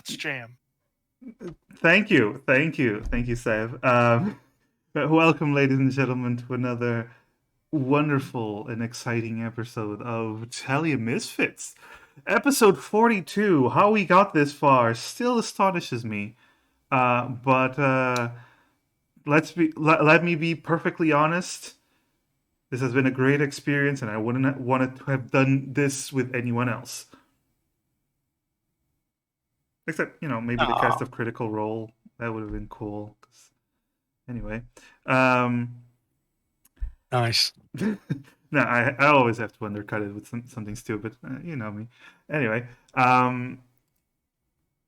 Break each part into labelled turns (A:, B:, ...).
A: let's jam.
B: Thank you, Sev. Welcome, ladies and gentlemen, to another wonderful and exciting episode of Telia Misfits. Episode 42. How we got this far still astonishes me. But let me be perfectly honest. This has been a great experience, and I wouldn't have wanted to have done this with anyone else. Except, maybe the cast
C: Aw,
B: of Critical Role. That would have been cool. Anyway, um,
C: nice.
B: no, I always have to undercut it with something stupid. You know me. Anyway, um,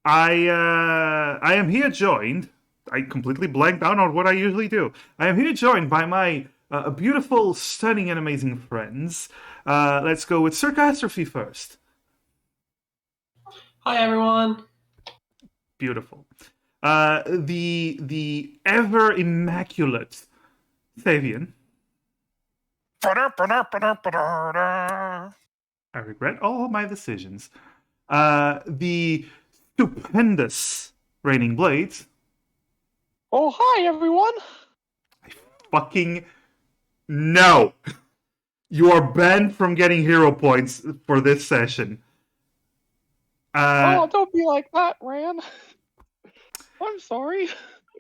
B: I am here joined. I completely blanked out on what I usually do. I am here joined by my beautiful, stunning, and amazing friends. Let's go with Sir Catastrophe first.
D: Hi everyone.
B: Beautiful. The ever immaculate Fabian. I regret all my decisions. The stupendous Raining Blades.
E: Oh, hi, everyone.
B: Fucking no. You are banned from getting hero points for this session.
E: Oh, don't be like that, Ran. I'm sorry.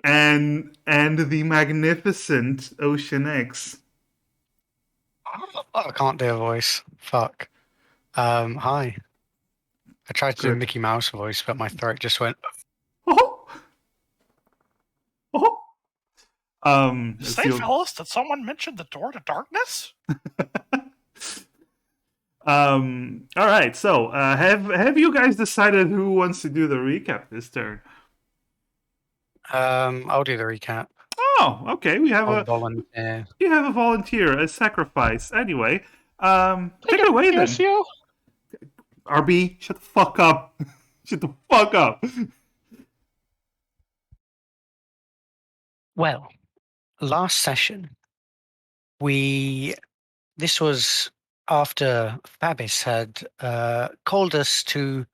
B: And the magnificent Ocean X.
C: I can't do a voice. Fuck. Hi. I tried to do a
B: Good.
C: Mickey Mouse voice, but my throat just went.
B: Oh. Oh.
A: Say, fellas, did someone mention the door to darkness?
B: All right. So, have you guys decided who wants to do the recap this turn?
C: I'll do the recap.
B: Oh, okay. We have
C: I'll volunteer.
B: You have a volunteer, a sacrifice. Anyway, take it away then. RB, shut the fuck up. Shut the fuck up.
C: Well, last session, this was after Fabis had called us to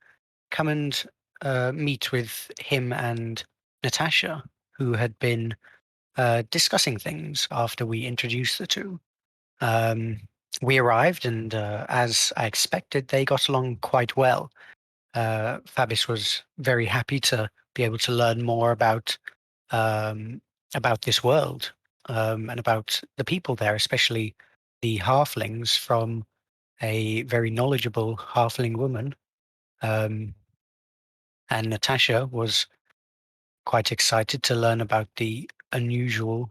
C: come and meet with him and Natasha, who had been discussing things after we introduced the two. We arrived, and as I expected, they got along quite well. Fabis was very happy to be able to learn more about this world and about the people there, especially the halflings, from a very knowledgeable halfling woman. And Natasha was quite excited to learn about the unusual,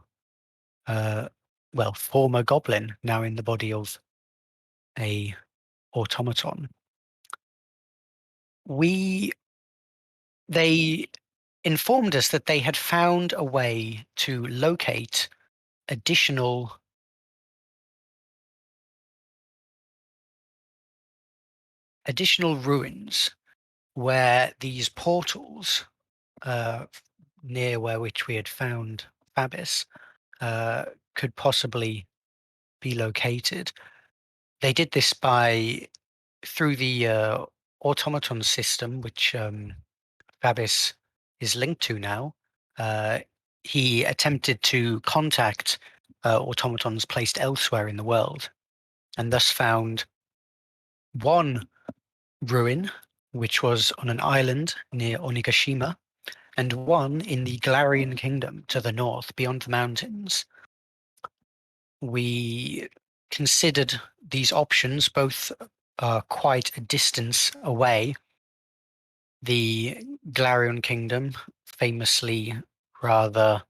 C: former goblin, now in the body of a automaton. They informed us that they had found a way to locate additional ruins where these portals near which we had found Fabis could possibly be located. They did this through the automaton system, which Fabis is linked to now. He attempted to contact automatons placed elsewhere in the world, and thus found one ruin, which was on an island near Onigashima, and one in the Galarian Kingdom to the north, beyond the mountains. We considered these options, both quite a distance away. The Galarian Kingdom, famously rather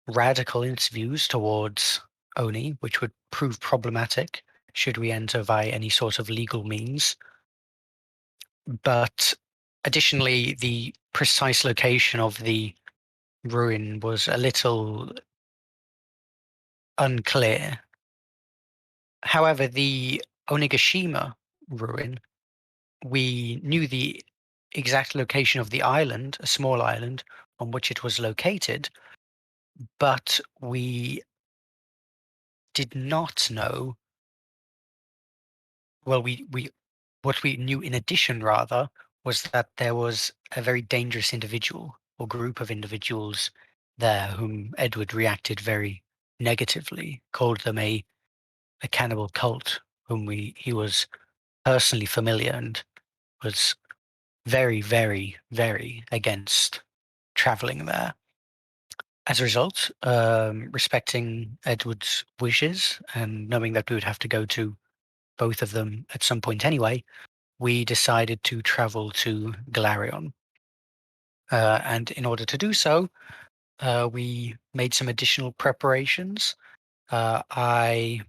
C: radical in its views towards Oni, which would prove problematic should we enter via any sort of legal means. But additionally, the precise location of the ruin was a little unclear. However, the Onigashima ruin, we knew the exact location of the island, a small island on which it was located, but we did not know. Well, what we knew in addition, rather, was that there was a very dangerous individual or group of individuals there whom Edward reacted very negatively, called them a cannibal cult, whom he was personally familiar and was very, very, very against traveling there. As a result, respecting Edward's wishes and knowing that we would have to go to both of them at some point anyway, we decided to travel to Galarion. And in order to do so, we made some additional preparations. I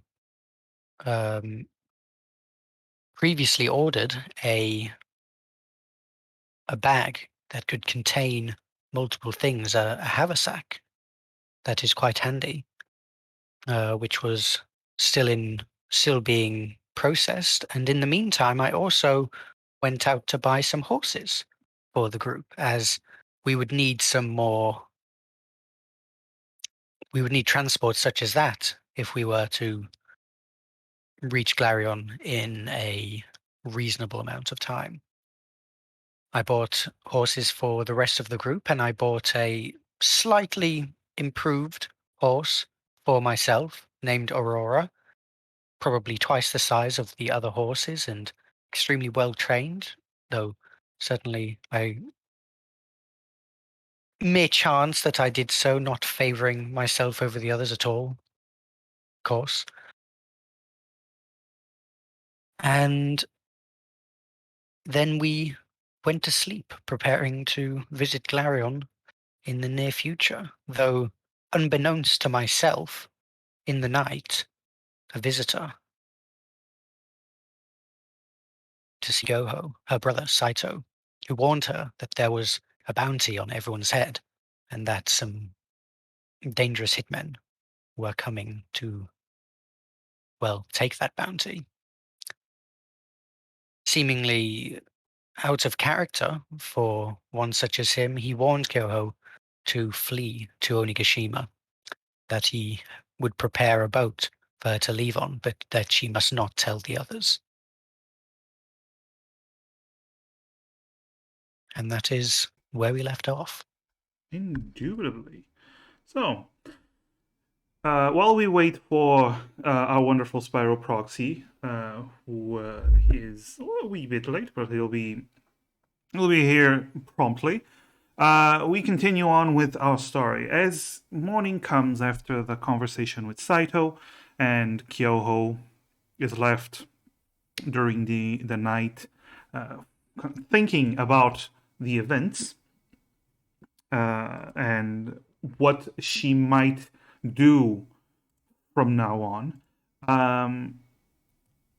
C: previously ordered a bag that could contain multiple things, a haversack that is quite handy, which was still being processed. And in the meantime, I also went out to buy some horses for the group, as we would need some more. We would need transport such as that if we were to reach Glarion in a reasonable amount of time. I bought horses for the rest of the group, and I bought a slightly improved horse for myself named Aurora, probably twice the size of the other horses and extremely well trained, though certainly I mere chance that I did so, not favoring myself over the others at all, of course. And then we went to sleep, preparing to visit Glarion in the near future, though unbeknownst to myself, in the night, a visitor to see Goho, her brother Saito, who warned her that there was a bounty on everyone's head and that some dangerous hitmen were coming to, well, take that bounty. Seemingly out of character for one such as him, he warned Kyoho to flee to Onigashima, that he would prepare a boat for her to leave on, but that she must not tell the others. And that is where we left off.
B: Indubitably. So, while we wait for our wonderful Spiral Proxy, who is a wee bit late, but he'll be here promptly. We continue on with our story. As morning comes after the conversation with Saito, and Kyoho is left during the night thinking about the events and what she might do from now on.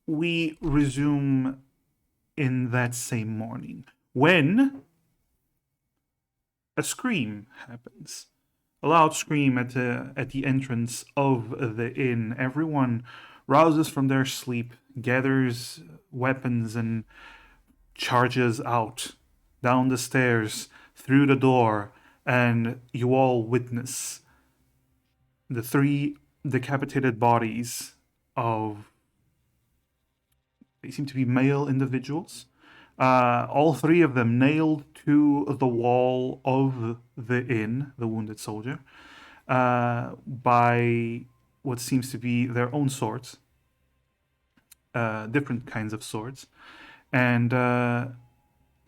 B: We resume in that same morning when a scream happens. A loud scream at the entrance of the inn. Everyone rouses from their sleep, gathers weapons, and charges out down the stairs, through the door, and you all witness the three decapitated bodies of, they seem to be male individuals. All three of them nailed to the wall of the inn, the wounded soldier, by what seems to be their own swords, different kinds of swords, and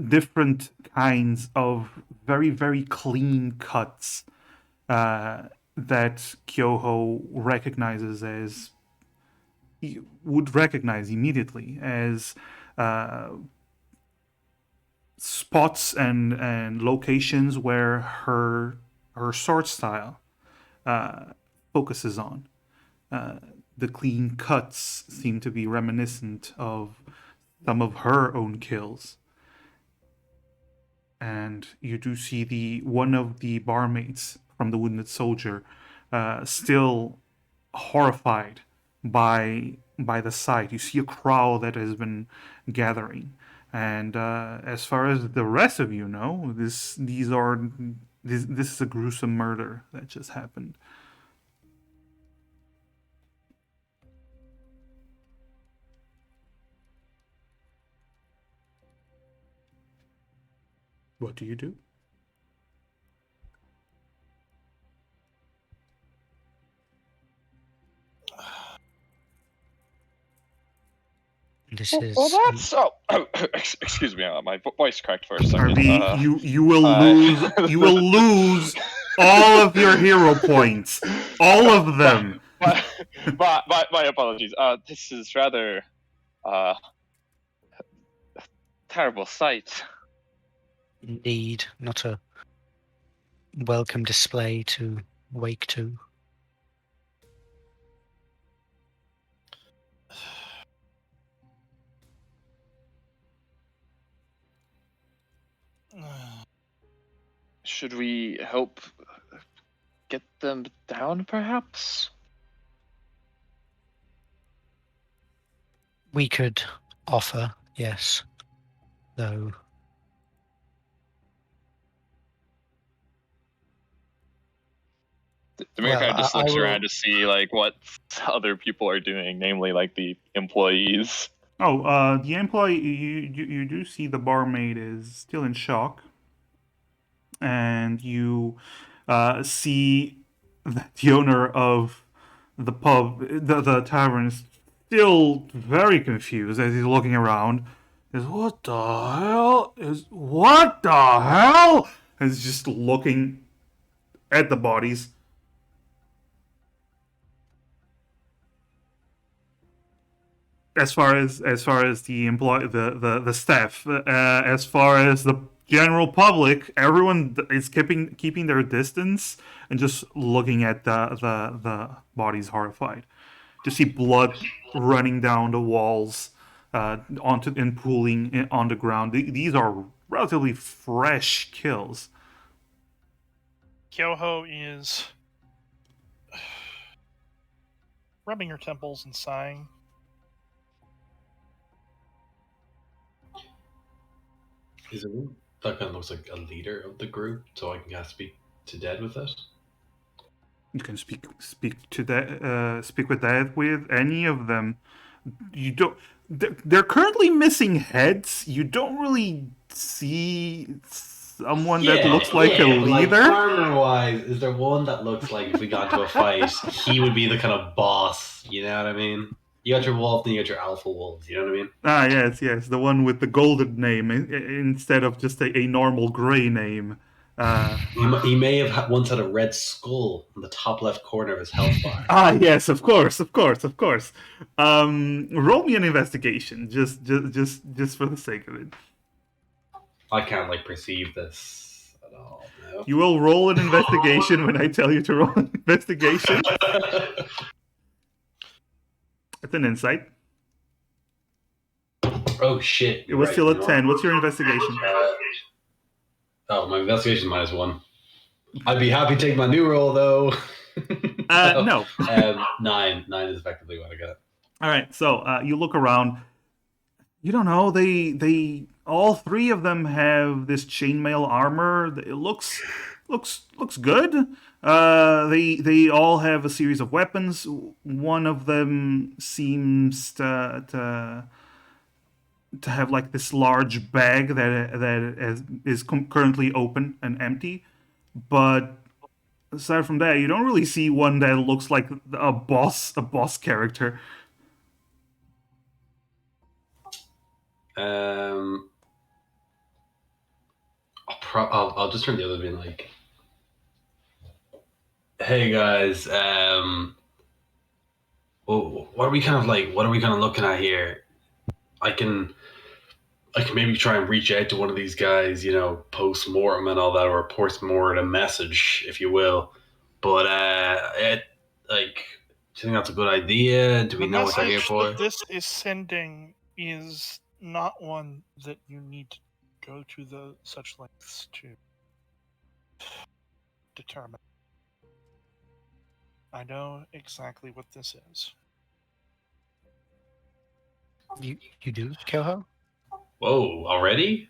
B: different kinds of very, very clean cuts that Kyoho recognizes as, would recognize immediately as spots and locations where her sword style focuses on. The clean cuts seem to be reminiscent of some of her own kills. And you do see one of the barmaids from the wounded soldier still horrified by the sight. You see a crowd that has been gathering, and as far as the rest of you know, this is a gruesome murder that just happened. What do you do?
C: This
E: Well,
C: is
E: that's excuse me, my voice cracked for a second.
B: RV, you will lose all of your hero points, all of them.
E: My apologies. This is rather terrible sight.
C: indeed not a welcome display to wake to.
E: Should we help get them down, perhaps?
C: We could offer, yes, though.
E: Demir kind of just
C: I
E: looks
C: will.
E: around to see like what other people are doing, namely like the employees.
B: Oh, the employee, you do see the barmaid is still in shock, and you see that the owner of the pub, the tavern, is still very confused as he's looking around. What the hell? What the hell? And he's just looking at the bodies. As far as the the staff, as far as the general public, everyone is keeping their distance and just looking at the bodies, horrified to see blood running down the walls, onto and pooling on the ground. These are relatively fresh kills.
A: Kyoho is rubbing her temples and sighing.
D: Is it one that kind of looks like a leader of the group, so I can kind of speak to Dead with it?
B: You can speak to that, speak with that with any of them. You don't. They're currently missing heads. You don't really see someone that looks like a leader.
D: Like, armor-wise, is there one that looks like if we got into a fight, he would be the kind of boss? You know what I mean? You got your wolf, and you got your alpha wolves. You know what I mean?
B: Ah, yes, the one with the golden name instead of just a normal gray name.
D: He may have once had a red skull in the top left corner of his health bar.
B: Ah, yes, of course. Roll me an investigation, just for the sake of it.
D: I can't like perceive this at all. No.
B: You will roll an investigation when I tell you to roll an investigation. It's an insight.
D: Oh shit!
B: It was still a 10. What's your investigation?
D: Oh, my investigation -1. I'd be happy to take my new roll though.
B: No.
D: 9 is effectively what I got.
B: All right. So you look around. You don't know. They all three of them have this chainmail armor. It looks good. They all have a series of weapons. One of them seems to have like this large bag that is currently open and empty. But aside from that, you don't really see one that looks like a boss character.
D: I'll just turn the other being like, hey guys, what are we kind of looking at here? I can maybe try and reach out to one of these guys, you know, post mortem and all that, or post mortem message, if you will. But do you think that's a good idea? Do we know what they're here for?
A: The message that this is sending is not one that you need to go to such lengths to determine. I know exactly what this is.
C: You do, Kyoho?
D: Whoa, already?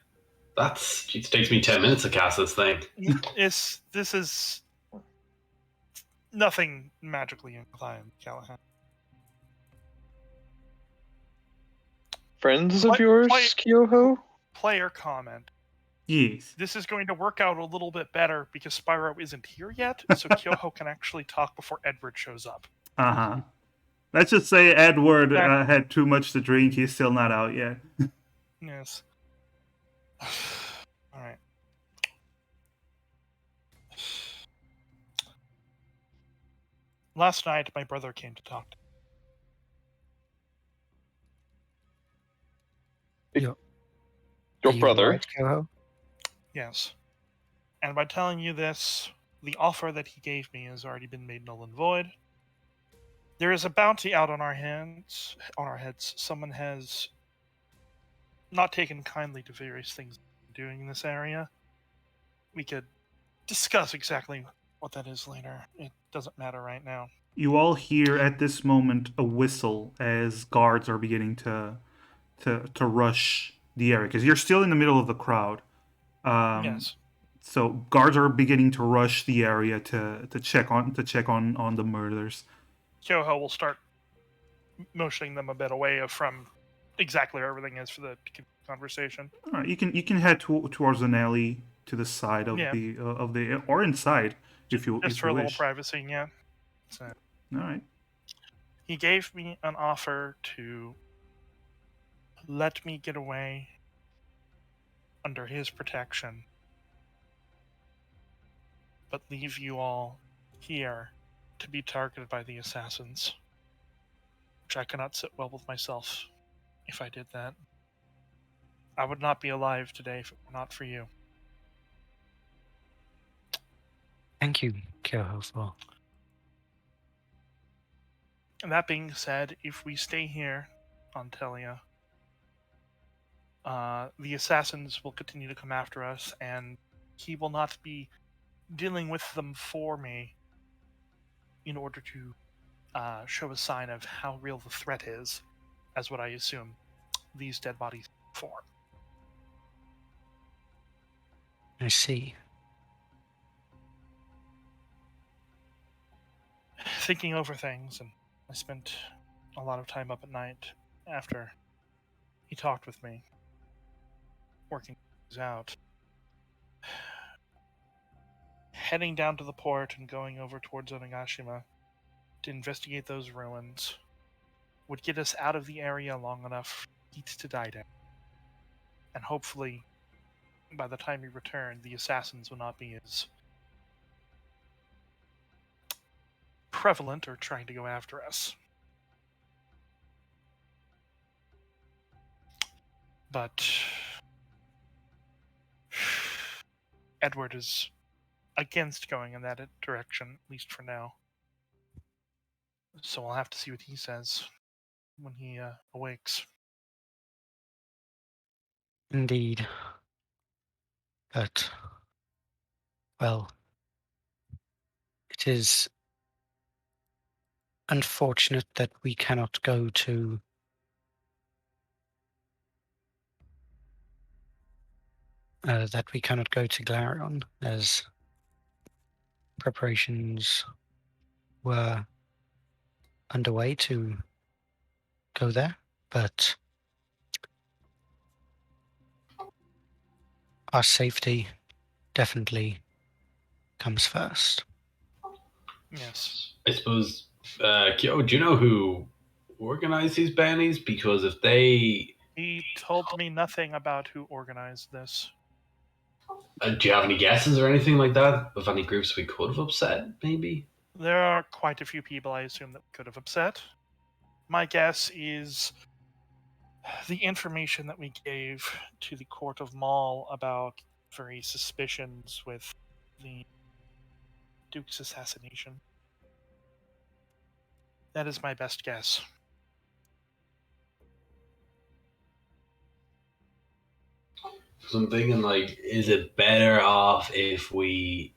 D: It takes me 10 minutes to cast this thing.
A: This is nothing magically inclined, Callahan.
E: Friends of yours, Kyoho?
A: Player comment.
B: Yes.
A: This is going to work out a little bit better because Spyro isn't here yet, so Kyoho can actually talk before Edward shows up.
B: Uh-huh. Let's just say Edward
A: That-
B: had too much to drink. He's still not out yet.
A: Yes. All right. Last night, my brother came to talk to
C: Your
E: brother.
C: Right, Kyoho?
A: me. Yes. And by telling you this, the offer that he gave me has already been made null and void. There is a bounty out on our hands. On our heads, someone has not taken kindly to various things I'm doing in this area. We could discuss exactly what that is later. It doesn't matter right now.
B: You all hear at this moment a whistle as guards are beginning to rush the area because you're still in the middle of the crowd.
A: Yes.
B: So guards are beginning to rush the area to check on the murders.
A: Kyoho will start motioning them a bit away from exactly where everything is for the conversation.
B: All right, you can head towards an alley to the side of
A: Yeah.
B: the or inside if you
A: Just for a little
B: wish.
A: privacy, yeah. So
B: All right.
A: he gave me an offer to let me get away under his protection, but leave you all here to be targeted by the assassins, which I cannot sit well with myself if I did that. I would not be alive today if it were not for you.
C: Thank you, Kyoho, for...
A: And that being said, if we stay here on Telia, the assassins will continue to come after us, and he will not be dealing with them for me in order to show a sign of how real the threat is, as what I assume these dead bodies form.
C: I see.
A: Thinking over things, and I spent a lot of time up at night after he talked with me, working things out. Heading down to the port and going over towards Onigashima to investigate those ruins would get us out of the area long enough for heat to die down. And hopefully, by the time we return, the assassins will not be as prevalent or trying to go after us. But Edward is against going in that direction, at least for now. So I'll have to see what he says when he awakes.
C: Indeed. But, well, it is unfortunate that we cannot go to Glarion, as preparations were underway to go there, but our safety definitely comes first.
A: Yes.
D: I suppose, Kyo, do you know who organized these bounties? Because if they...
A: He told me nothing about who organized this.
D: do you have any guesses or anything like that? Of any groups we could have upset, maybe?
A: There are quite a few people I assume that we could have upset. My guess is the information that we gave to the Court of Maul about very suspicions with the Duke's assassination. That is my best guess.
D: So I'm thinking, like, is it better off if we...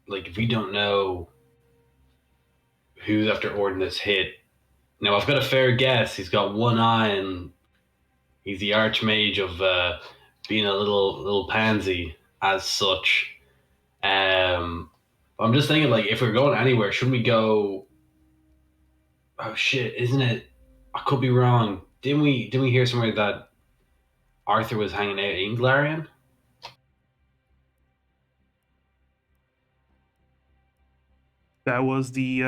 D: Like, if we don't know who's after ordering this hit... Now, I've got a fair guess. He's got one eye and he's the archmage of being a little pansy as such. I'm just thinking, like, if we're going anywhere, shouldn't we go? Oh shit! Isn't it? I could be wrong. Didn't we hear somewhere that Arthur was hanging out in Glarion?
B: That was the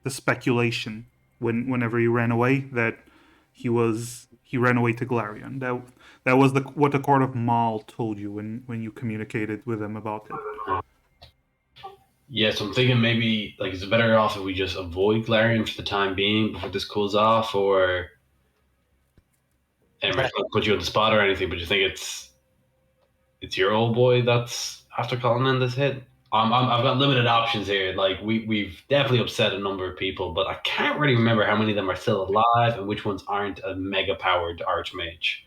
B: speculation whenever he ran away that he ran away to Glarion. That was what the Court of Maul told you when you communicated with them about it.
D: Yeah, so I'm thinking maybe like is it better off if we just avoid Galarian for the time being before this cools off, or and I can't put you on the spot or anything, but you think it's your old boy that's after calling in this hit? I've got limited options here. Like we've definitely upset a number of people, but I can't really remember how many of them are still alive and which ones aren't a mega powered archmage.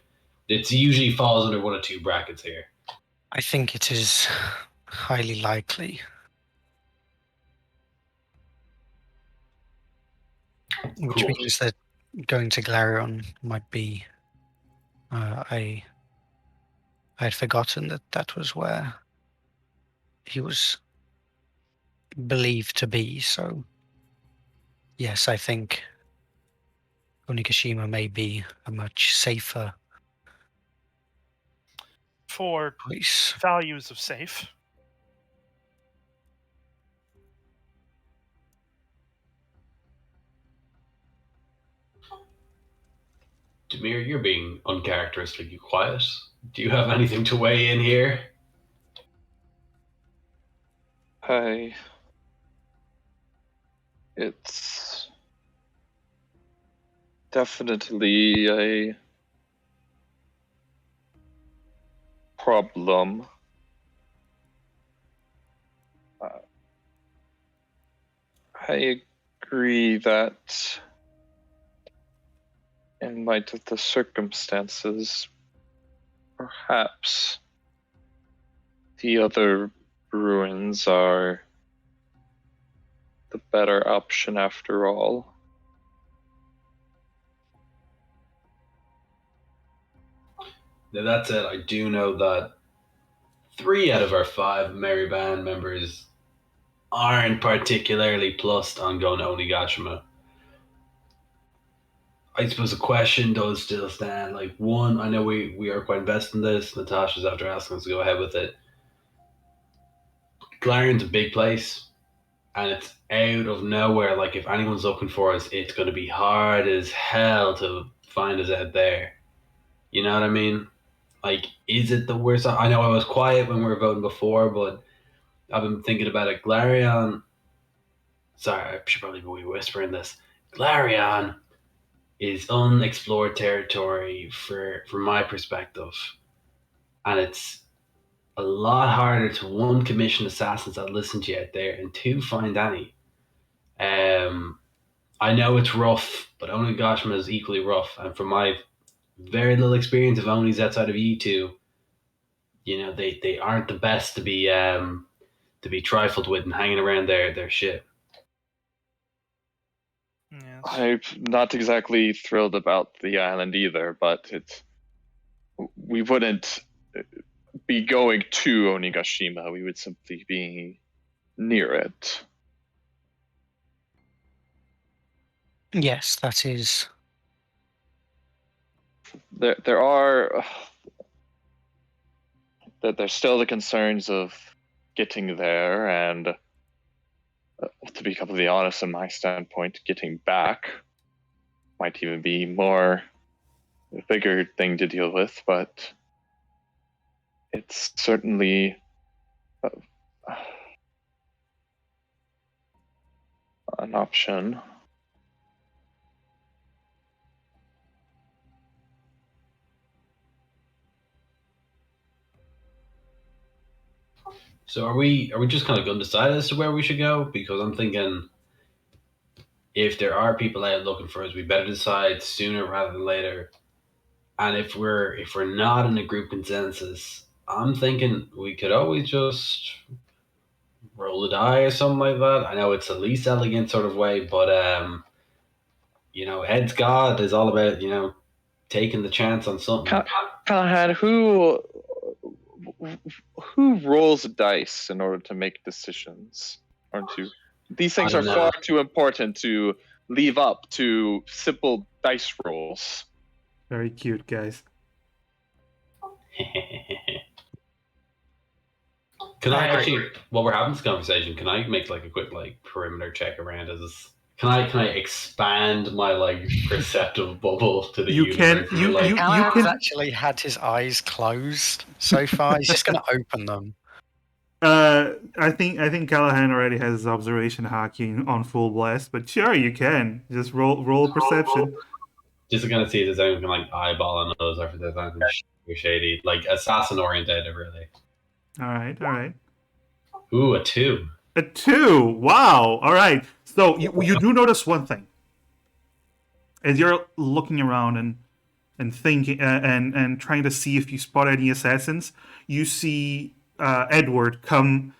D: It usually falls under one or two brackets here.
C: I think it is highly likely. Which
D: Cool.
C: means that going to Glarion might be I had forgotten that was where he was believed to be. So yes, I think Onigashima may be a much safer
A: For
C: place.
A: values of safe,
D: Demir, you're being uncharacteristically quiet. Do you have anything to weigh in here?
F: It's definitely a problem. I agree that in light of the circumstances, perhaps the other ruins are the better option after all.
D: Now that said, I do know that 3 out of our 5 Merry Band members aren't particularly plussed on going to Onigashima. I suppose the question does still stand. Like, one, I know we are quite invested in this. Natasha's after asking us to go ahead with it. Clarion's a big place, and it's out of nowhere. Like, if anyone's looking for us, it's going to be hard as hell to find us out there. You know what I mean? Like, is it the worst? I know I was quiet when we were voting before, but I've been thinking about it. Glarion. Sorry, I should probably be whispering this. Glarion is unexplored territory from my perspective, and it's a lot harder to one commission assassins that listen to you out there, and two find any. I know it's rough, but Onigashima is equally rough, and from my very little experience of Onis outside of E2, you know they aren't the best to be trifled with and hanging around their shit.
A: yes.
F: I'm not exactly thrilled about the island either, but we wouldn't be going to Onigashima. We would simply be near it.
C: Yes, that is.
F: There are that there's still the concerns of getting there, and to be completely honest, in my standpoint, getting back might even be a bigger thing to deal with, but it's certainly an option.
D: So are we just kind of undecided as to where we should go? Because I'm thinking if there are people out looking for us, we better decide sooner rather than later. And if we're not in a group consensus, I'm thinking we could always just roll a die or something like that. I know it's the least elegant sort of way, but heads God is all about taking the chance on something.
F: Callahan, who rolls dice in order to make decisions? Aren't you? These things are far too important to leave up to simple dice rolls.
B: Very cute, guys.
D: Can I actually, while we're having this conversation, can I make like a quick like perimeter check around us? Can I expand my like perceptive bubble to the universe?
C: Callahan's actually had his eyes closed so far. He's just going to open them.
B: I think Callahan already has his observation hacking on full blast, but sure, you can just roll perception.
D: Just gonna see if there's anything like eyeballing those, or if there's anything shady, like assassin oriented, really.
B: All right.
D: Ooh, a 2.
B: A 2. Wow. All right. So you do notice one thing as you're looking around and thinking and trying to see if you spot any assassins. You see Edward come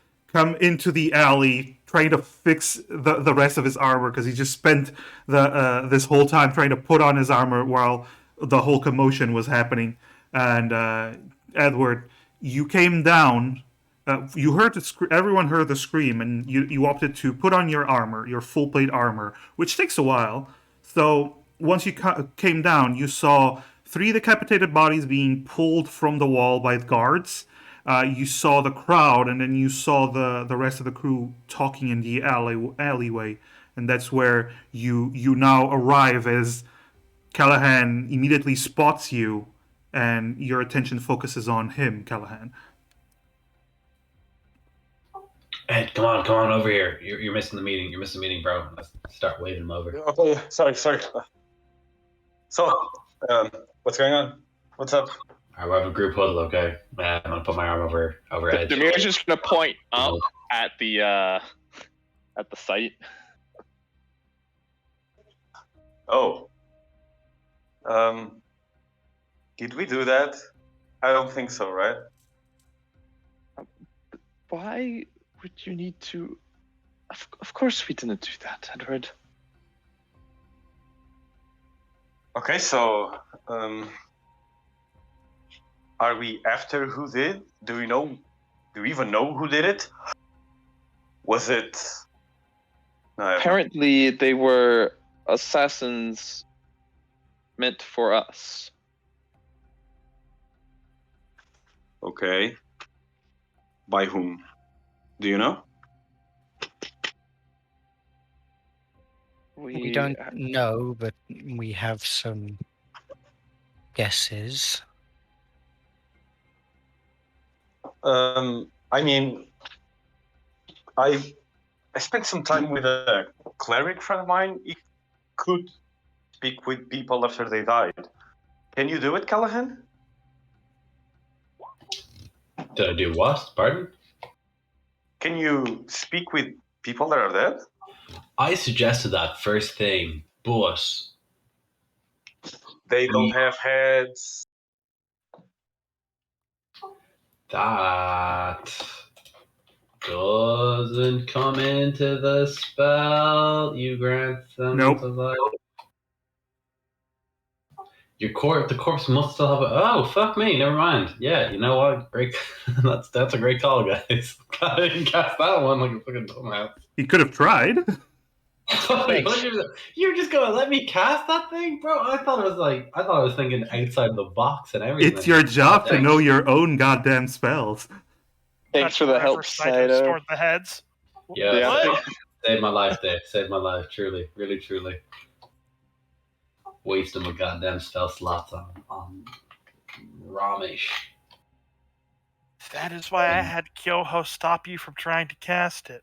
B: into the alley trying to fix the rest of his armor because he just spent this whole time trying to put on his armor while the whole commotion was happening. And Edward, you came down. You heard everyone heard the scream, and you opted to put on your armor, your full plate armor, which takes a while. So once you came down, you saw 3 decapitated bodies being pulled from the wall by guards. You saw the crowd, and then you saw the rest of the crew talking in the alleyway, and that's where you now arrive as Callahan immediately spots you, and your attention focuses on him, Callahan.
D: Ed, come on over here. You're missing the meeting. You're missing the meeting, bro. Let's start waving him over.
G: Okay, sorry. So, what's going on? What's up?
D: I have a group huddle, okay? I'm gonna put my arm over Ed.
F: Demir's just gonna point up at the site.
G: Oh. Did we do that? I don't think so, right?
F: Why would you need to? Of course we didn't do that, Edward.
G: Okay, so are we after who did? Do we even know who did it? Was it? No,
F: Apparently, they were assassins meant for us.
G: Okay. By whom? Do you know?
C: We don't know, but we have some guesses.
G: I mean, I spent some time with a cleric friend of mine. He could speak with people after they died. Can you do it, Callahan?
D: Did I do what? Pardon?
G: Can you speak with people that are dead?
D: I suggested that first thing, but
G: they don't have heads.
D: That doesn't come into the spell. You grant them to life. The corpse must still have oh, fuck me, never mind. Yeah, you know what? Great. that's a great call, guys. I didn't cast that one like a fucking dumbass.
B: He could have tried.
D: You're just gonna let me cast that thing, bro? I thought I was thinking outside the box and everything.
B: It's your job to know your own goddamn spells.
F: Thanks for the help, Saito.
A: Stored the heads.
D: Yeah. Saved my life, Dave. Saved my life, truly, really, truly. Wasting my goddamn spell slots on Ramesh.
A: That is why I had Kyoho stop you from trying to cast it.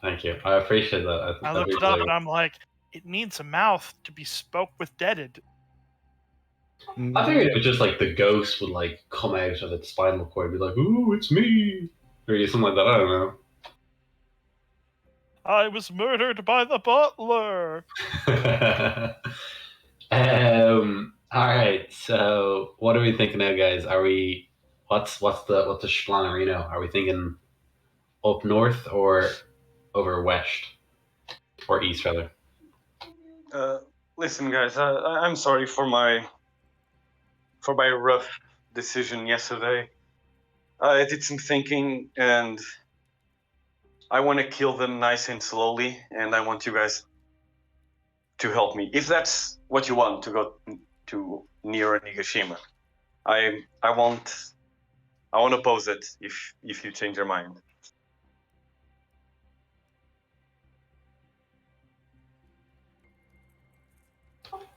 D: Thank you. I appreciate that.
A: I looked it up and I'm like, it needs a mouth to be spoke with deaded.
D: I figured it was just like the ghost would like come out of its spinal cord and be like, "Ooh, it's me," or something like that. I don't know.
A: I was murdered by the butler.
D: All right. So, what are we thinking now, guys? Are we? What's the Shplanerino? Are we thinking up north or over west or east, rather?
G: Listen, guys. I'm sorry for my rough decision yesterday. I did some thinking, and I want to kill them nice and slowly, and I want you guys to help me. If that's what you want, to go to near Nigashima. I want I want to pose it if you change your mind.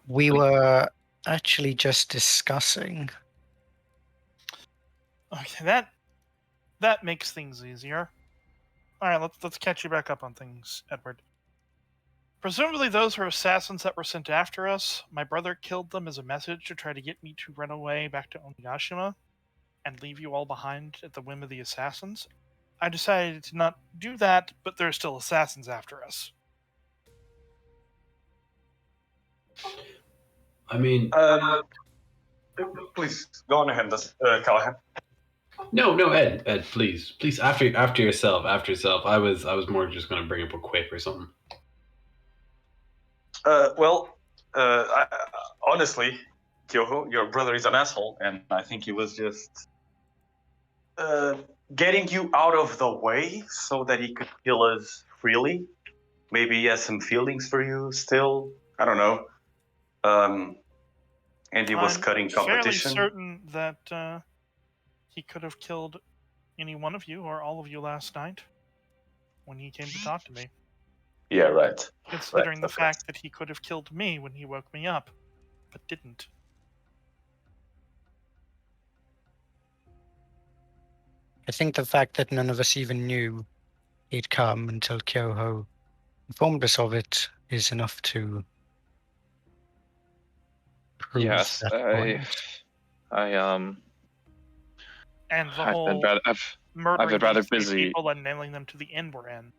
C: We were actually just discussing.
A: Okay, that makes things easier. All right, let's catch you back up on things, Edward. Presumably, those were assassins that were sent after us. My brother killed them as a message to try to get me to run away back to Onigashima and leave you all behind at the whim of the assassins. I decided to not do that, but there are still assassins after us.
D: I mean,
G: Please go on ahead, Callahan.
D: no, Ed, please, after yourself. I was more just going to bring up a quip or something.
G: Honestly, Kyoho, your brother is an asshole, and I think he was just getting you out of the way so that he could kill us freely. Maybe he has some feelings for you still. I don't know. And he was cutting competition.
A: Fairly certain that he could have killed any one of you or all of you last night when he came to talk to me.
G: Yeah, right.
A: Considering the
G: Okay.
A: fact that he could have killed me when he woke me up, but didn't.
C: I think the fact that none of us even knew he'd come until Kyoho informed us of it is enough to prove
F: Yes,
C: that point.
A: And the
F: I've been
A: whole
F: I've
A: murdering
F: been rather
A: these three
F: busy.
A: people and nailing them to the inn we're in.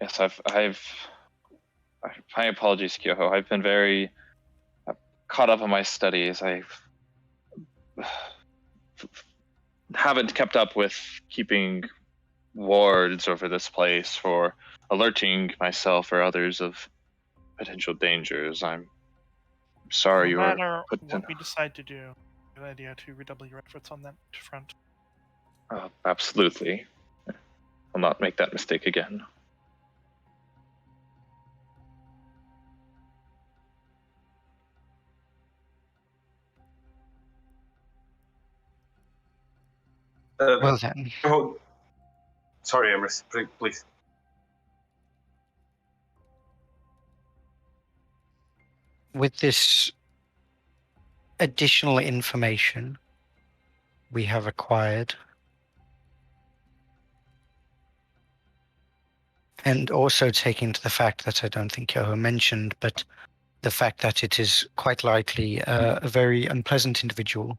F: Yes, my apologies, Kyoho. I've been very caught up in my studies. I haven't kept up with keeping wards over this place for alerting myself or others of potential dangers. I'm sorry you
A: No
F: were
A: matter
F: put
A: what
F: in.
A: we decide to do, good idea to redouble your efforts on that front.
F: Absolutely. I'll not make that mistake again.
C: Well then,
G: Oh, sorry, Emrys. Please.
C: with this additional information we have acquired, and also taking into the fact that I don't think Kyoho mentioned, but the fact that it is quite likely a very unpleasant individual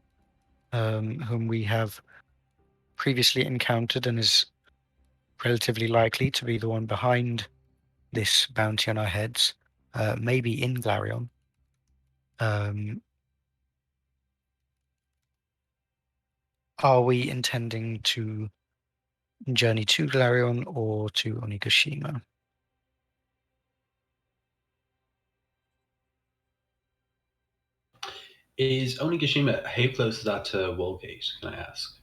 C: whom we have previously encountered and is relatively likely to be the one behind this bounty on our heads, maybe in Glarion. Are we intending to journey to Glarion or to Onigashima?
D: Is Onigashima, how close is that to Woolgate, can I ask?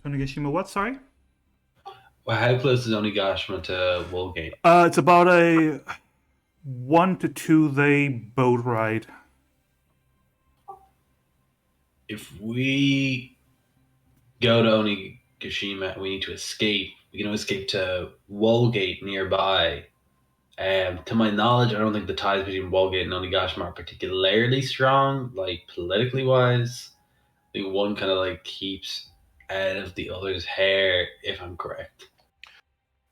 B: Onigashima, what? Sorry?
D: Well, how close is Onigashima to Woolgate?
B: It's about a 1 to 2 day boat ride.
D: If we go to Onigashima and we need to escape, we can escape to Woolgate nearby. To my knowledge, I don't think the ties between Woolgate and Onigashima are particularly strong, like politically wise. I think one kind of like keeps out of the other's hair, if I'm correct.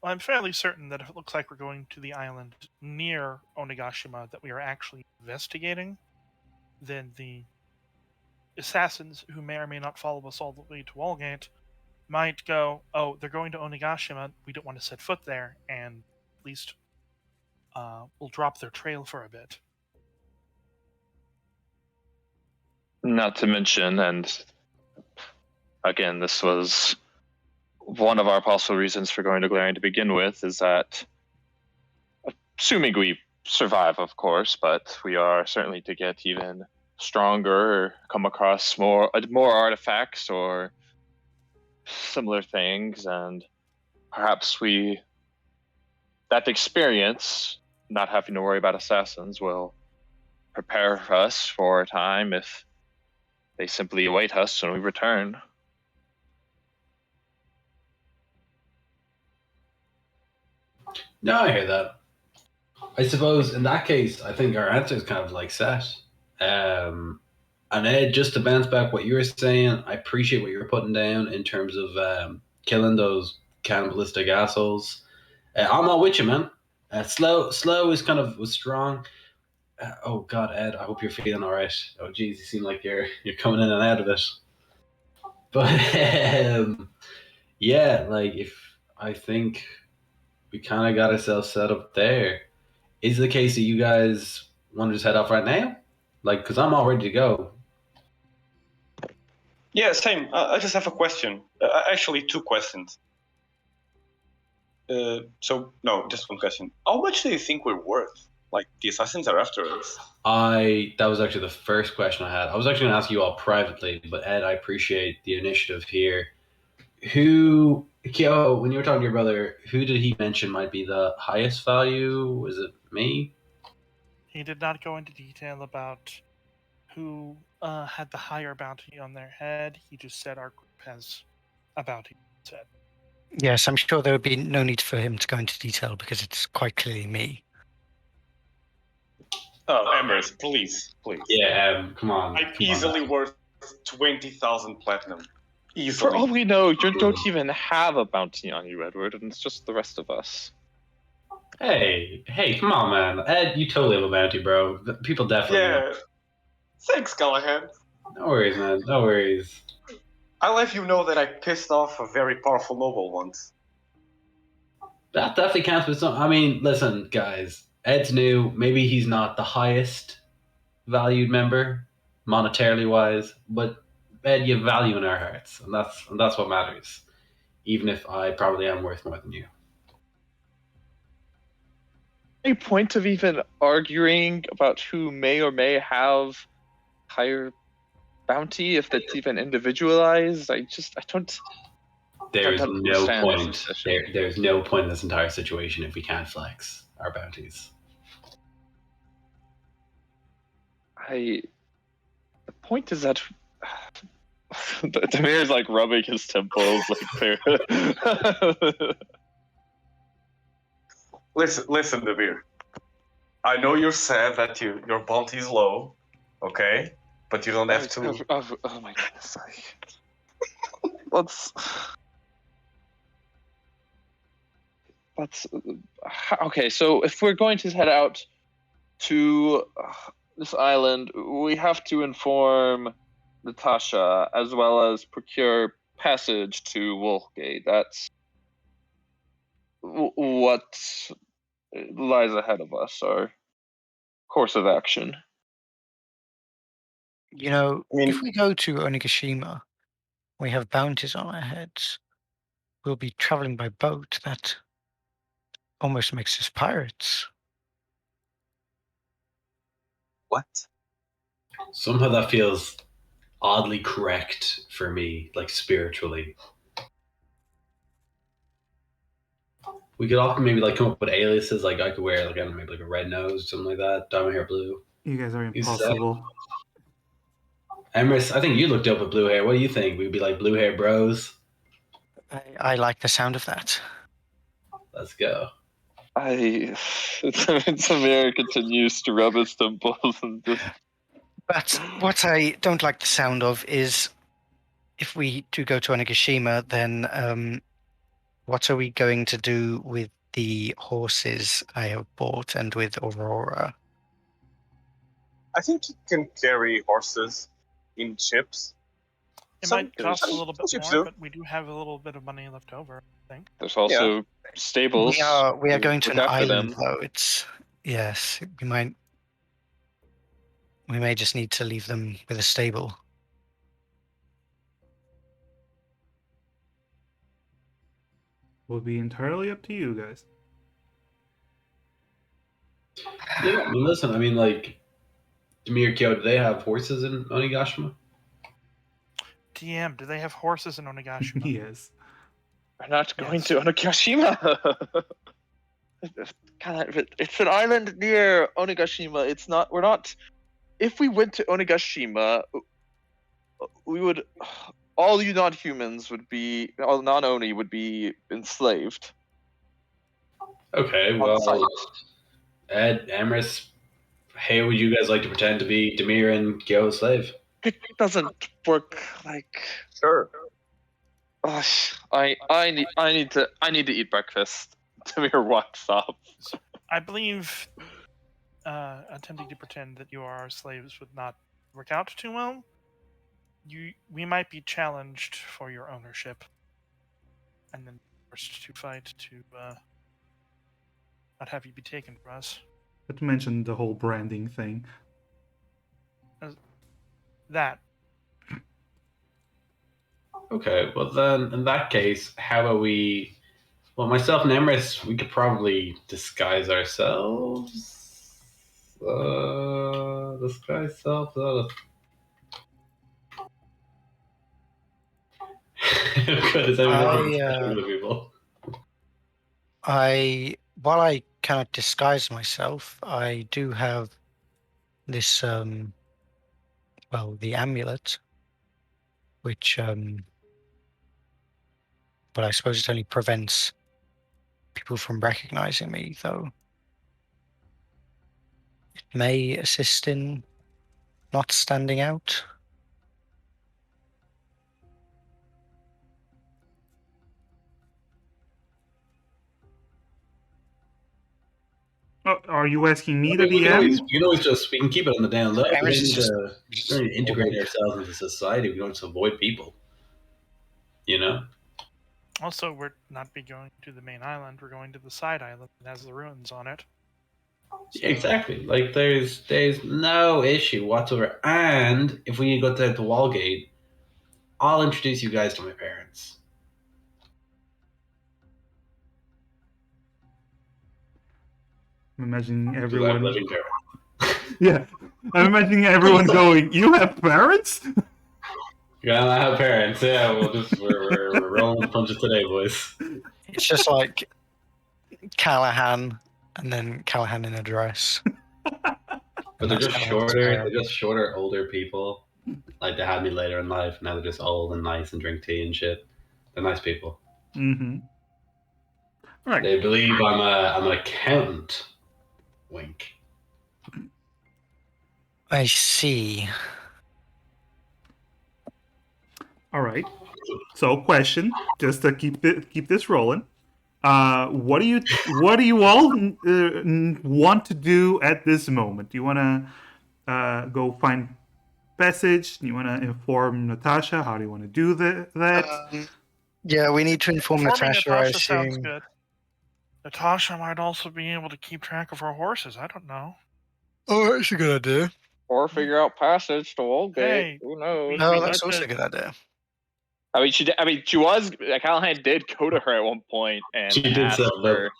A: Well, I'm fairly certain that if it looks like we're going to the island near Onigashima that we are actually investigating, then the assassins who may or may not follow us all the way to Walgate might go, oh, they're going to Onigashima, we don't want to set foot there, and at least we'll drop their trail for a bit.
F: Not to mention, and again, this was one of our possible reasons for going to Glarion to begin with, is that, assuming we survive, of course, but we are certainly to get even stronger or come across more artifacts or similar things, and perhaps that experience, not having to worry about assassins, will prepare us for a time if They simply await us when we return.
D: No, I hear that. I suppose in that case, I think our answer is kind of like set. And Ed, just to bounce back what you were saying, I appreciate what you're putting down in terms of killing those cannibalistic assholes. I'm not with you, man. Slow is was strong. Oh God, Ed, I hope you're feeling all right. Oh geez, you seem like you're coming in and out of it. But yeah, like if I think we kind of got ourselves set up there. Is it the case that you guys want to just head off right now? Like, because I'm all ready to go.
G: Yeah, same. I just have a question. Actually, two questions. No, just one question. How much do you think we're worth? Like, the assassins are after us.
D: That was actually the first question I had. I was actually going to ask you all privately, but Ed, I appreciate the initiative here. Kyo, when you were talking to your brother, who did he mention might be the highest value? Was it me?
A: He did not go into detail about who had the higher bounty on their head. He just said our group has a bounty. Said.
C: Yes, I'm sure there would be no need for him to go into detail because it's quite clearly me.
G: Oh, Emrys, please.
D: Yeah, come on.
G: I'm easily worth 20,000 platinum.
F: For all
G: Easily.
F: we know, you don't even have a bounty on you, Edward, and it's just the rest of us.
D: Hey, come on, man. Ed, you totally have a bounty, bro. People definitely know.
G: Yeah. Thanks, Callahan.
D: No worries, man. No worries.
G: I'll let you know that I pissed off a very powerful noble once.
D: That definitely counts for some. I mean, listen, guys. Ed's new. Maybe he's not the highest valued member, monetarily wise, but Ed, you have value in our hearts, and that's what matters. Even if I probably am worth more than you.
F: Any point of even arguing about who may or may have higher bounty if that's even individualized? I don't.
D: There's
F: don't
D: no
F: understand this
D: point.
F: decision.
D: There's no point in this entire situation if we can't flex our bounties.
F: The point is that Damir's like rubbing his temples, like clear.
G: Listen, Damir. I know you're sad that your bounty is low, okay? But you don't have to.
F: Oh my goodness! Let's. Okay. So if we're going to head out to this island, we have to inform Natasha as well as procure passage to Wolfgate. That's what lies ahead of us, our course of action.
C: You know,
G: I mean-
C: if we go to Onigashima, we have bounties on our heads. We'll be traveling by boat. That almost makes us pirates.
G: What?
D: Somehow that feels oddly correct for me, like spiritually. We could often maybe like come up with aliases, like I could wear like I don't know, maybe like a red nose, something like that, dye my hair blue.
B: You guys are impossible.
D: Emrys, I think you looked up with blue hair. What do you think? We'd be like blue hair bros.
C: I like the sound of that.
D: Let's go.
F: Samir continues to rub his temples and just.
C: But what I don't like the sound of is if we do go to Onigashima, then what are we going to do with the horses I have bought and with Aurora?
G: I think you can carry horses in ships.
A: It
G: Some-
A: might cost a
G: some
A: little bit
G: ships
A: more,
G: do.
A: but we do have a little bit of money left over, I think.
F: There's also stables.
C: We are going to an
F: Look after
C: island,
F: them.
C: though. Yes, we may just need to leave them with a stable.
B: Will be entirely up to you guys.
D: Yeah, I mean, listen, I mean, like, Demir Kyo, do they have horses in Onigashima?
A: DM, do they have horses in Onigashima?
B: Yes.
F: We're not going to Onigashima. God, it's an island near Onigashima. It's not. We're not. If we went to Onigashima, we would. All you non-humans would be, all non-Oni would be enslaved.
D: Okay,
F: On
D: well,
F: site.
D: Ed, Emrys, how would you guys like to pretend to be Demir and Gyo's slave?
F: It doesn't work like.
G: Sure.
F: I need to eat breakfast. Tamir walks up.
A: I believe attempting to pretend that you are our slaves would not work out too well. We might be challenged for your ownership, and then forced to fight to not have you be taken from us.
B: Not to mention the whole branding thing.
A: That.
D: Okay, well then, in that case, how about we... Well, myself and Emrys, we could probably disguise ourselves. Disguise self. Good. Is everyone people?
C: While I cannot disguise myself, I do have this the amulet, which but I suppose it only prevents people from recognizing me, though it may assist in not standing out.
B: Are you asking me, the
D: We can
B: DM?
D: we can keep it on the down low. We don't need
C: Just
D: to integrate ourselves into society. We don't just avoid people. You know?
A: Also, we're not be going to the main island. We're going to the side island that has the ruins on it.
D: So... Exactly. Like there's no issue whatsoever. And if we go to the Wallgate, I'll introduce you guys to my parents.
B: I'm imagining
D: I'm
B: everyone.
D: living parents.
B: Yeah, I'm imagining everyone going. You have parents?
D: Yeah, I have parents. Yeah, we're rolling the punches today, boys.
C: It's just like Callahan, and then Callahan in a dress.
D: But they're just shorter. They're just shorter, older people. Like they had me later in life. Now they're just old and nice and drink tea and shit. They're nice people.
B: Mm-hmm. All right.
D: They believe I'm an accountant. Wink.
C: I see.
B: All right. So, question, just to keep this rolling. What do you all want to do at this moment? Do you want to go find passage? Do you want to inform Natasha? How do you want to do that?
C: Yeah, we need to inform Natasha. I
A: sounds
C: assume.
A: good. Natasha might also be able to keep track of our horses. I don't know.
C: Oh, that's a good idea.
F: Or figure out passage to Old Gate.
A: Hey,
F: Who knows?
C: No, that's also a good idea.
F: She was. Callahan did go to her at one point and
D: She did
F: asked
D: so.
F: her.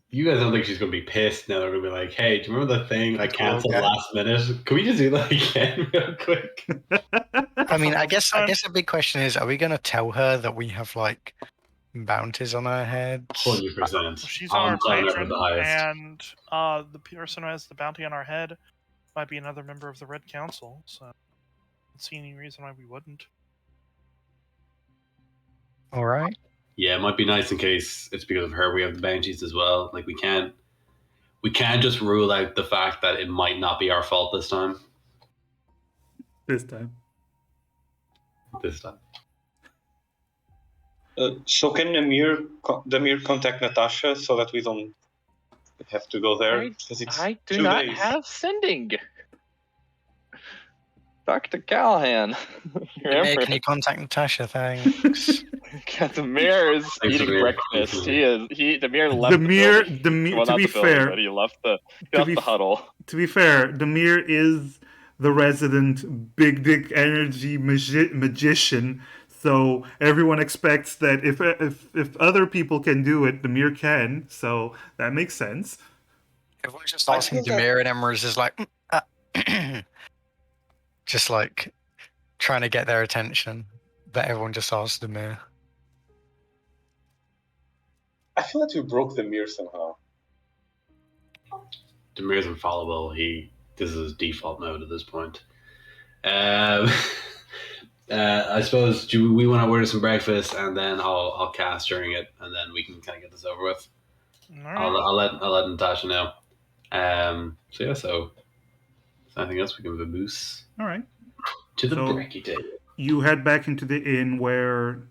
D: You guys don't think she's gonna be pissed now? They're gonna be like, "Hey, do you remember the thing I canceled
C: Okay.
D: last minute? Can we just do that again, real quick?"
C: I mean, I guess the big question is: are we going to tell her that we have like bounties on our heads?
D: 100%.
A: She's our
D: I'm
A: patron,
D: the highest.
A: and the person who has the bounty on our head might be another member of the Red Council. So, I don't see any reason why we wouldn't.
C: All right.
D: Yeah, it might be nice in case it's because of her we have the bounties as well. Like we can't just rule out the fact that it might not be our fault this time.
B: This time.
G: So can Demir contact Natasha so that we don't have to go there?
F: I do not have sending. Dr. Callahan.
C: Demir, can you contact Natasha? Thanks.
F: Demir is eating breakfast. Demir left
B: Demir, to be fair,
F: but he left the huddle.
B: To be fair, Demir is the resident big dick energy magician, so everyone expects that if other people can do it, Demir can. So that makes sense.
C: Everyone's just asking Demir, and Emrys is like, just like trying to get their attention, but everyone just asks Demir.
G: I feel like we broke the mirror somehow.
D: Demir's infallible. This is his default mode at this point. I suppose do we want to order some breakfast and then I'll cast during it and then we can kind of get this over with.
A: All right.
D: I'll let Natasha know. So yeah, so anything else we can vamoose
B: All right.
D: to the
B: So-
D: brekkie table.
B: You head back into the inn where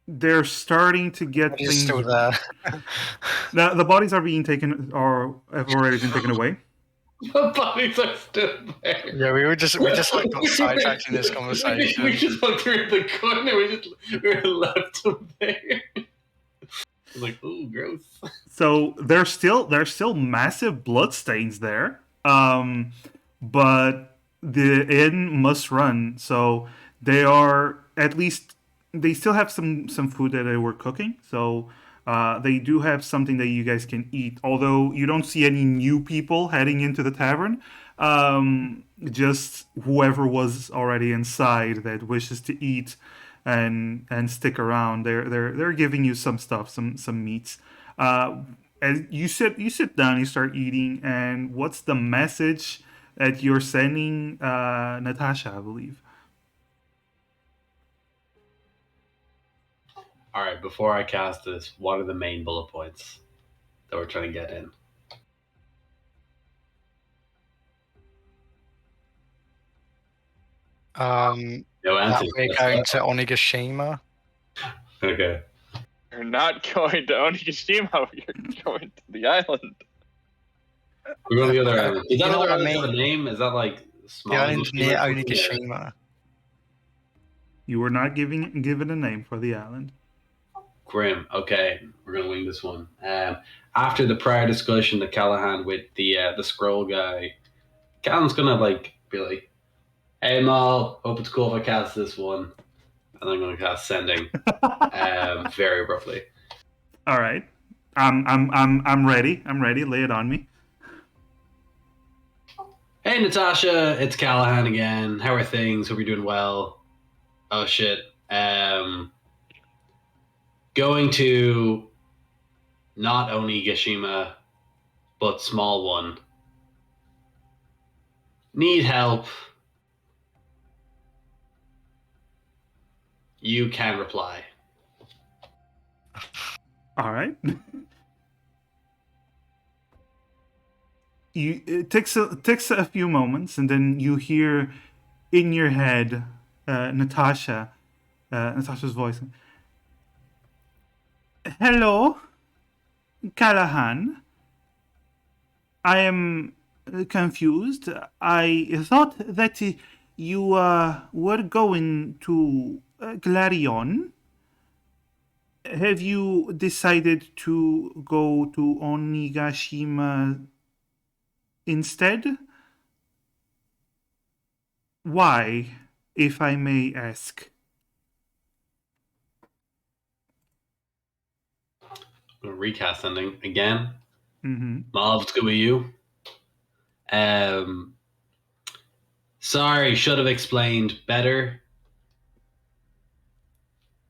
B: they're starting to get
C: He's
B: things.
C: still there.
B: The bodies are being taken, or have already been taken away.
D: The bodies are still there.
C: Yeah, we just like got sidetracked in this conversation.
D: We just walked around the corner. We left them there. Like, ooh, gross.
B: So there's still massive bloodstains there. But the inn must run. So they are at least they still have some food that they were cooking. So they do have something that you guys can eat. Although you don't see any new people heading into the tavern. Just whoever was already inside that wishes to eat and stick around. They're giving you some stuff, some meats. And you sit down, you start eating, and what's the message that you're sending Natasha, I believe?
D: All right, before I cast this, what are the main bullet points that we're trying to get in? No
C: That
D: answer.
C: we're going to Onigashima.
D: Okay.
F: You're not going to Onigashima. You're going to the island.
D: We're going to the other island. Is that
C: You know
D: other
C: what I
D: island have a
C: mean?
D: name? Is that like small?
C: The island near
D: Onigashima?
C: Onigashima.
B: You were not given a name for the island.
D: Grim. Okay, we're gonna wing this one. After the prior discussion that Callahan with the scroll guy, Callahan's gonna be like, "Hey Mal, hope it's cool if I cast this one," and I'm gonna cast sending, very abruptly.
B: All right, I'm ready. I'm ready. Lay it on me.
D: Hey Natasha, it's Callahan again. How are things? Hope you're doing well. Oh shit. Going to not Onigashima, but small one. Need help. You can reply.
B: All right. It takes a few moments, and then you hear in your head Natasha's voice. Hello, Callahan. I am confused. I thought that you were going to Glarion. Have you decided to go to Onigashima instead? Why, if I may ask?
D: I'm gonna recast sending again.
B: Mm-hmm.
D: Mom, it's good with you. Sorry, should have explained better.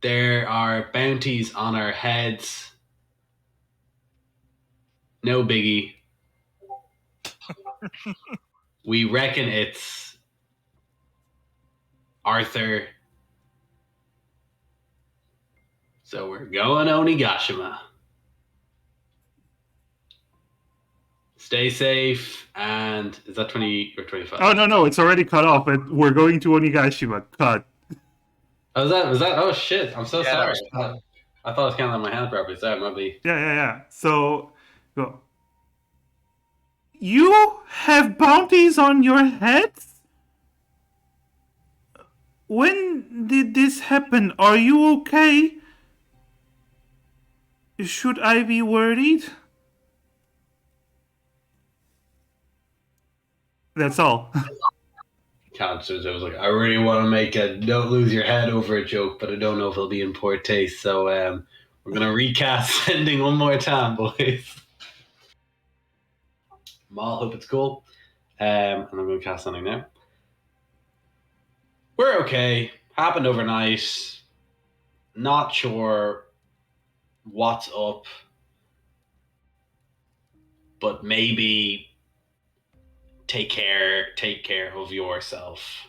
D: There are bounties on our heads. No biggie. We reckon it's Arthur. So we're going Onigashima. Stay safe, and is that 20 or 25?
B: Oh no, it's already cut off. We're going to Onigashima. Cut.
D: Oh, was that? Oh shit! I'm so
C: Yeah, that
D: sorry.
C: was fun.
D: I thought I was counting on my hand properly. Sorry, might be.
B: Yeah. So, go. You have bounties on your heads? When did this happen? Are you okay? Should I be worried? That's all.
D: Counselors, I was like, I really want to make a "don't lose your head over" a joke, but I don't know if it'll be in poor taste. So we're gonna recast sending one more time, boys. Mal, hope it's cool. And I'm gonna cast something now. We're okay. Happened overnight. Not sure what's up, but maybe take care of yourself.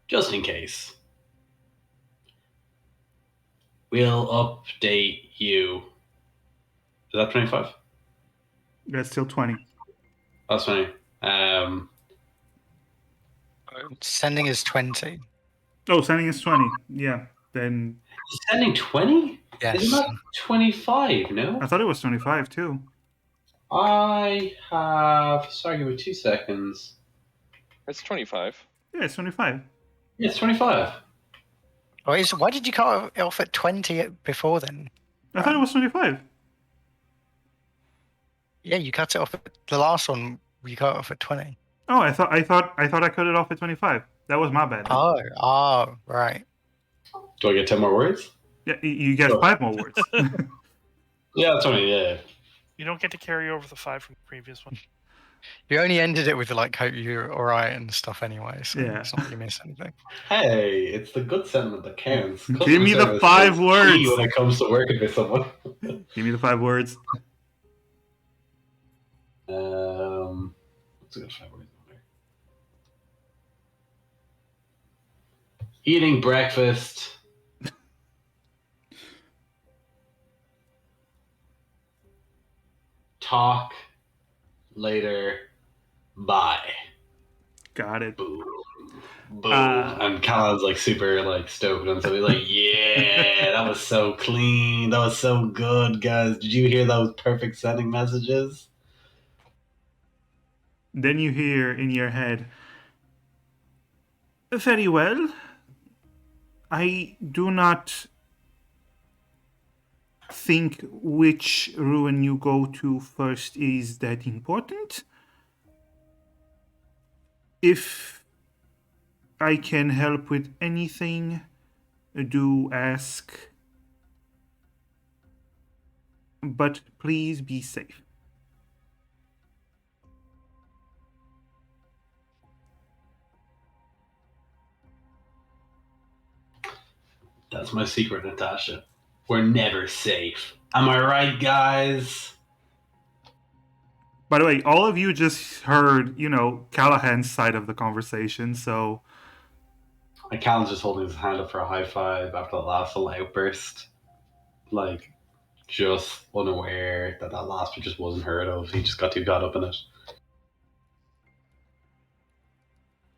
D: just in case, we'll update you. Is that 25?
B: That's still 20.
D: That's funny.
C: Sending is 20.
B: Oh, sending is 20. Yeah, then
D: Sending 20?
C: Yes.
D: Isn't that 25?
B: I
D: No?
B: thought it was 25 too.
D: I have. Sorry, give me 2 seconds.
F: It's 25.
B: Yeah, it's 25.
D: Yeah, it's 25.
C: Why did you cut it off at 20 before then?
B: I thought it was 25.
C: Yeah, you cut it off at the last one. You cut it off at 20.
B: Oh, I cut it off at 25. That was my bad.
C: Oh, right.
D: Do I get 10 more words?
B: Yeah, you get
D: Sure.
B: 5 more words.
D: Yeah, that's funny. Yeah.
A: You don't get to carry over the 5 from the previous one.
C: You only ended it with like "hope you're all right" and stuff anyway, so
B: Yeah.
C: it's not like you miss anything.
D: Hey, it's the good sentiment that counts.
B: Give me the
D: Customer
B: 5
D: service is
B: words.
D: key when it comes to working with someone.
B: Give me the 5 words.
D: What's a good 5 words on there? Eating breakfast. Talk later. Bye.
B: Got it.
D: Boom. Boom. And Callan's like super like stoked on something. Like, yeah, that was so clean. That was so good, guys. Did you hear those perfect sending messages?
B: Then you hear in your head, very well. I do not think which ruin you go to first is that important. If I can help with anything, do ask. But please be safe.
D: That's my secret, Natasha. We're never safe. Am I right, guys?
B: By the way, all of you just heard, Callahan's side of the conversation, so...
D: And Callan's just holding his hand up for a high five after the last little outburst. Like, just unaware that last one just wasn't heard of. He just got too caught up in it.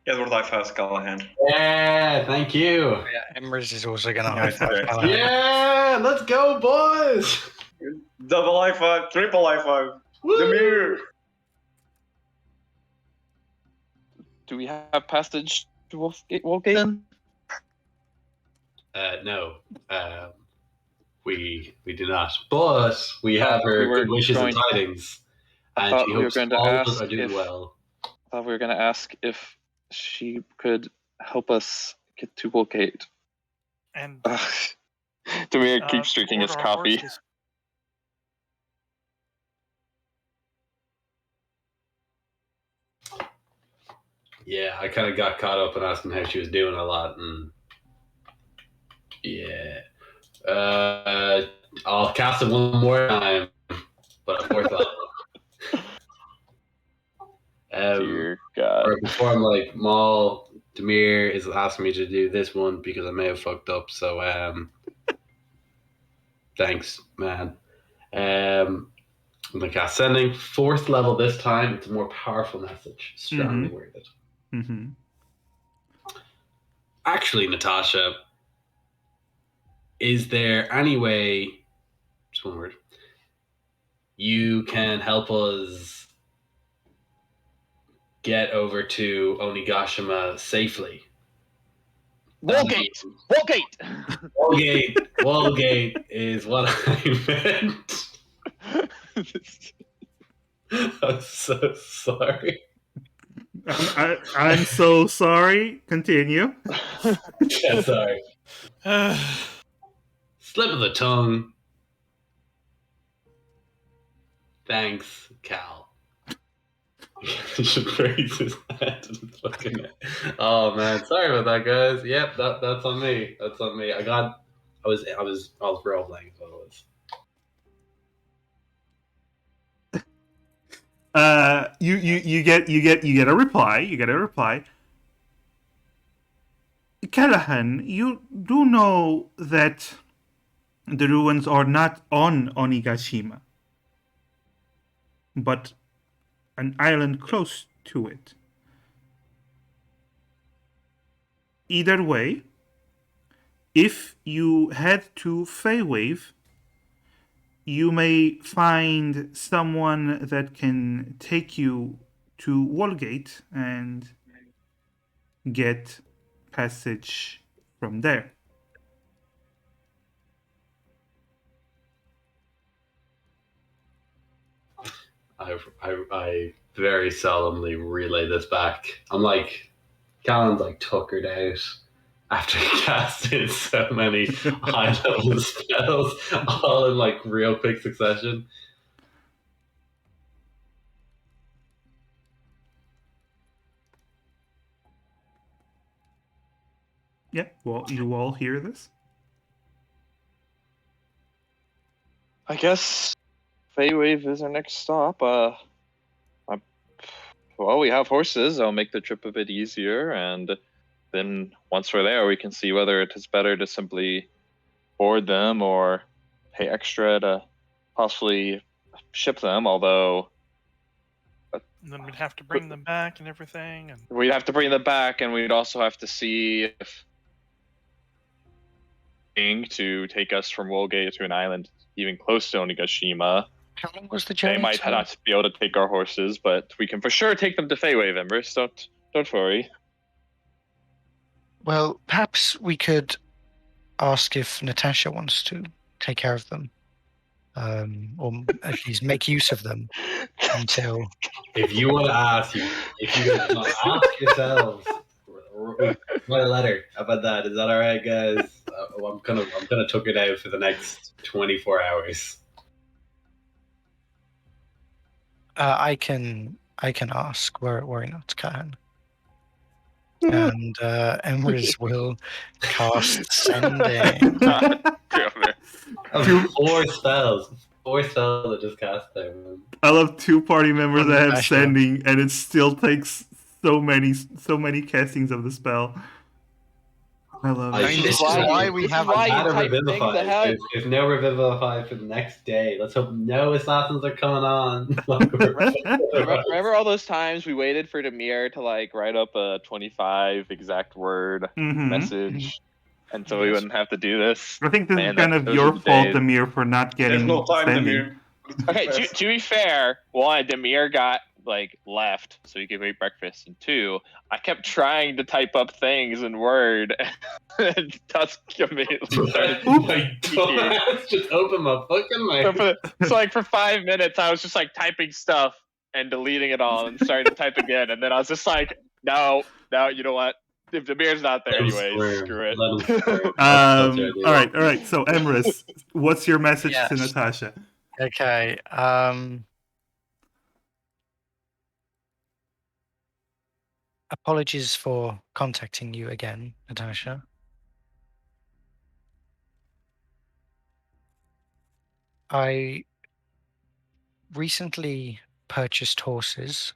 G: Edward Life has Callahan.
D: Yeah, thank you.
C: Yeah, Emrys is also going to
G: Yeah,
C: high five
G: okay.
C: Callahan.
D: Yeah, let's go, boys.
G: Double high five, triple high five.
D: Woo!
G: The mirror.
F: Do we have passage to Wolfgate then?
D: No, we do not. But we have her
F: We were
D: good wishes and
F: going-
D: tidings,
F: I
D: and
F: thought
D: she
F: we were
D: hopes
F: going to
D: all of us
F: ask
D: are doing
F: if-
D: well.
F: I thought we were going to ask if she could help us get to Wolfgate.
A: And
F: Demir keeps drinking
A: toward
F: his
A: our
F: coffee.
A: horses.
D: Yeah, I kind of got caught up in asking how she was doing a lot, and yeah, I'll cast it one more time, but at fourth level.
F: Dear God.
D: Or before I'm like, Maul, Demir is asking me to do this one because I may have fucked up. So, thanks, man. I'm gonna cast sending fourth level this time. It's a more powerful message, strongly worded.
B: Mm-hmm.
D: Actually, Natasha, is there any way? Just one word. You can help us get over to Onigashima safely.
F: Wolfgate! Wolfgate!
D: Wallgate is what I meant. I'm so sorry.
B: I'm so sorry. Continue.
D: Yeah, sorry. Slip of the tongue. Thanks, Cal. He should raise his hand and fucking. Oh man, sorry about that, guys. Yep, that's on me. That's on me. I was role playing. Is what it was.
B: You get a reply. You get a reply. Callahan, you do know that the ruins are not on Onigashima, but an island close to it. Either way, if you head to Feywave, you may find someone that can take you to Wallgate and get passage from there.
D: I very solemnly relay this back. I'm like, Callan's like tuckered out after he casted so many high level spells all in like real quick succession.
B: Yeah, well, you all hear this?
F: I guess Feywave is our next stop. Well, we have horses. I'll make the trip a bit easier, and then once we're there, we can see whether it is better to simply board them or pay extra to possibly ship them. Although
A: And then we'd have to bring them back and everything. And
F: we'd have to bring them back, and we'd also have to see if to take us from Wolgate to an island even close to Onigashima.
C: How long was the journey?
F: They might not be able to take our horses, but we can for sure take them to Feywave, Embers. Don't worry.
C: Well, perhaps we could ask if Natasha wants to take care of them, or at least make use of them until.
D: If you want to ask, ask yourselves. Write a letter. How about that? Is that all right, guys? I'm gonna tuck it out for the next 24 hours.
C: I can ask. Worry not, Cahan. And Emrys will cast Sending.
D: Four spells that just cast there. Man.
B: I love two party members that have
C: Natasha.
B: Sending, and it still takes so many castings of the spell. I love
D: I
B: it.
C: mean, this is why we have.
F: why you
D: Add a
F: type things
D: Revivify.
F: ahead.
D: There's no Revivify for the next day. Let's hope no assassins are coming on.
F: Remember all those times we waited for Demir to like write up a 25 exact word
B: Mhm.
F: message, and so we wouldn't have to do this.
B: I think this
F: Man,
B: is kind of
F: those
B: your
F: are the
B: fault,
F: days.
B: Amir, for not
G: There's
B: getting
G: no time,
B: Sending.
G: Demir.
F: Okay, to be fair, one, Demir got like left so he could eat breakfast, and two, I kept trying to type up things in Word, and Tusk immediately started.
D: Oh my god! Just open my fucking mic.
F: So like for 5 minutes, I was just like typing stuff and deleting it all and starting to type again, and then I was just like, no, you know what? If Demir's not there anyways, screw it.
B: All right. So, Emrys, what's your message to
C: Yes.
B: Natasha?
C: Okay. Apologies for contacting you again, Natasha. I recently purchased horses.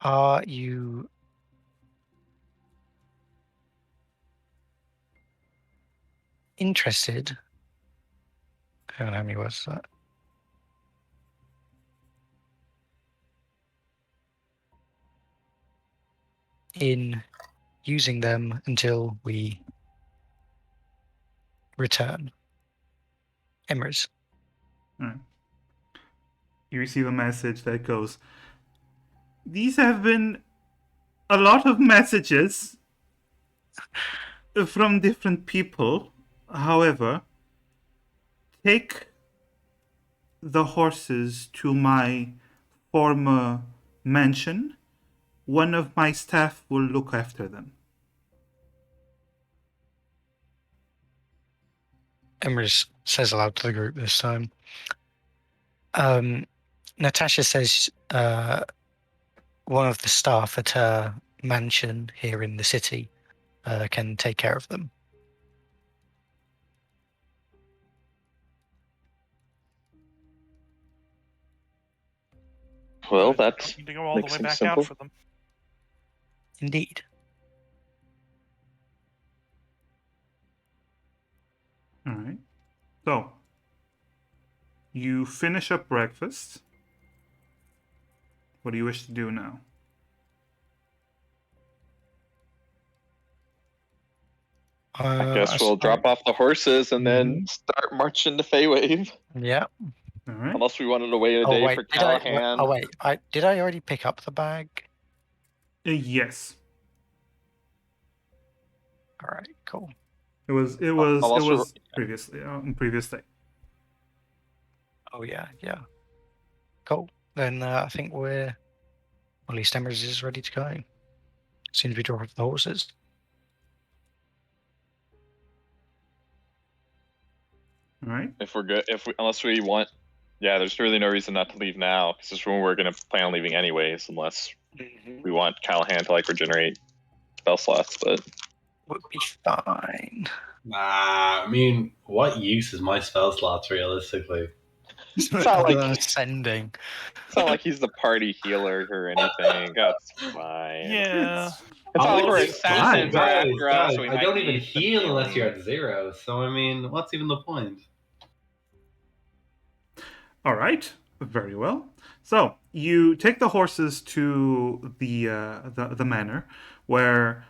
C: Are you interested? I don't know how many words is that. In using them until we return. Emrys.
B: You receive a message that goes, "These have been a lot of messages from different people. However, take the horses to my former mansion. One of my staff will look after them."
C: Emrys says aloud to the group this time. Natasha says one of the staff at her mansion here in the city can take care of them.
F: Well,
A: Good.
F: that's
A: Don't need to go all the
F: makes
A: way
F: things
A: back
F: simple.
A: out for them.
C: Indeed.
B: All right. So, you finish up breakfast. What do you wish to do now?
F: I guess we'll
C: suppose-
F: drop off the horses and then
B: Mhm.
F: start marching to Feywave.
C: Yeah.
B: All right.
F: Unless we wanted to wait a
C: Oh
F: day
C: wait,
F: for
C: did I?
F: Callahan.
C: Oh wait, did I already pick up the bag?
B: Yes.
C: All right, cool.
B: It was
F: Unless we were-
B: previously on previous day.
C: Oh yeah, yeah. Cool. Then I think we're, well, at least Emrys is ready to go. As soon as we drop off the horses.
B: All right.
F: If we're good, unless we want, yeah, there's really no reason not to leave now because this is when we're gonna plan on leaving anyways, unless we want Callahan to like regenerate spell slots. But
C: Would be fine.
D: I mean, what use is my spell slots realistically?
F: it's not like
C: Sending.
F: it's not like he's the party healer or anything. That's fine.
A: Yeah.
F: It's not like we're
B: It's
F: assassins
B: fine.
F: or after us. So we
D: I
F: might
D: don't even
F: need some
D: heal unless
F: healing.
D: you're at 0. So I mean, what's even the point?
B: All right. Very well. So you take the horses to the manor, where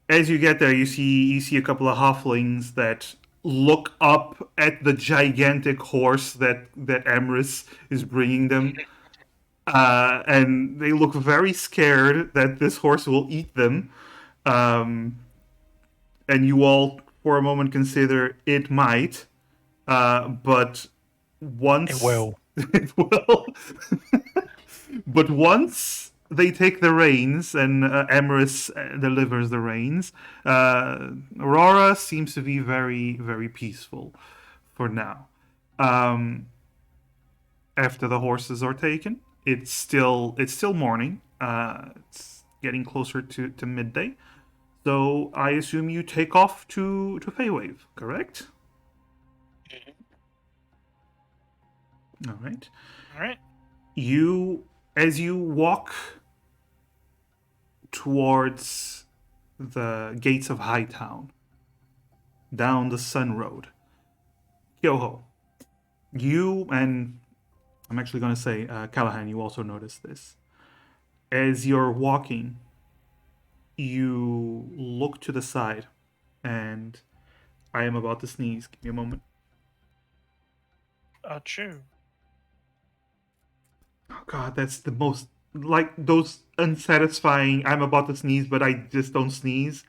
B: as you get there, you see a couple of halflings that look up at the gigantic horse that Emrys is bringing them, and they look very scared that this horse will eat them. And you all, for a moment, consider it might, but once
C: It will.
B: it will. But once they take the reins and Emrys delivers the reins, Aurora seems to be very, very peaceful for now. After the horses are taken, it's still morning. It's getting closer to midday. So I assume you take off to Feywave, correct? All right.
A: All right.
B: As you walk towards the gates of Hightown, down the Sun Road, Kyoho, you and I'm actually going to say Callahan, you also notice this. As you're walking, you look to the side, and I am about to sneeze. Give me a moment.
A: Achoo.
B: Oh God, that's the most like those unsatisfying. I'm about to sneeze, but I just don't sneeze.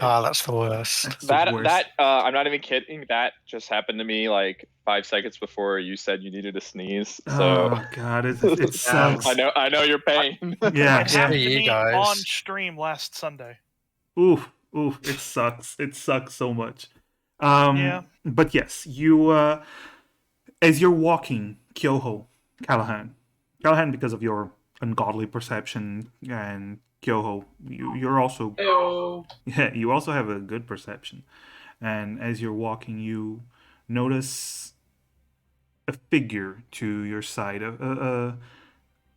C: Ah, that's the worst.
B: That's the worst.
F: I'm not even kidding. That just happened to me like 5 seconds before you said you needed to sneeze. So
B: Oh God, it sucks.
F: I know your pain.
B: Yeah,
A: It
B: yeah.
A: happened to
C: you
A: me
C: guys.
A: on stream last Sunday.
B: Oof, it sucks. It sucks so much.
A: Yeah.
B: But yes, you as you're walking, Kyoho, Callahan, because of your ungodly perception, and Kyoho, you're also
D: Heyo.
B: yeah, you also have a good perception. And as you're walking, you notice a figure to your side,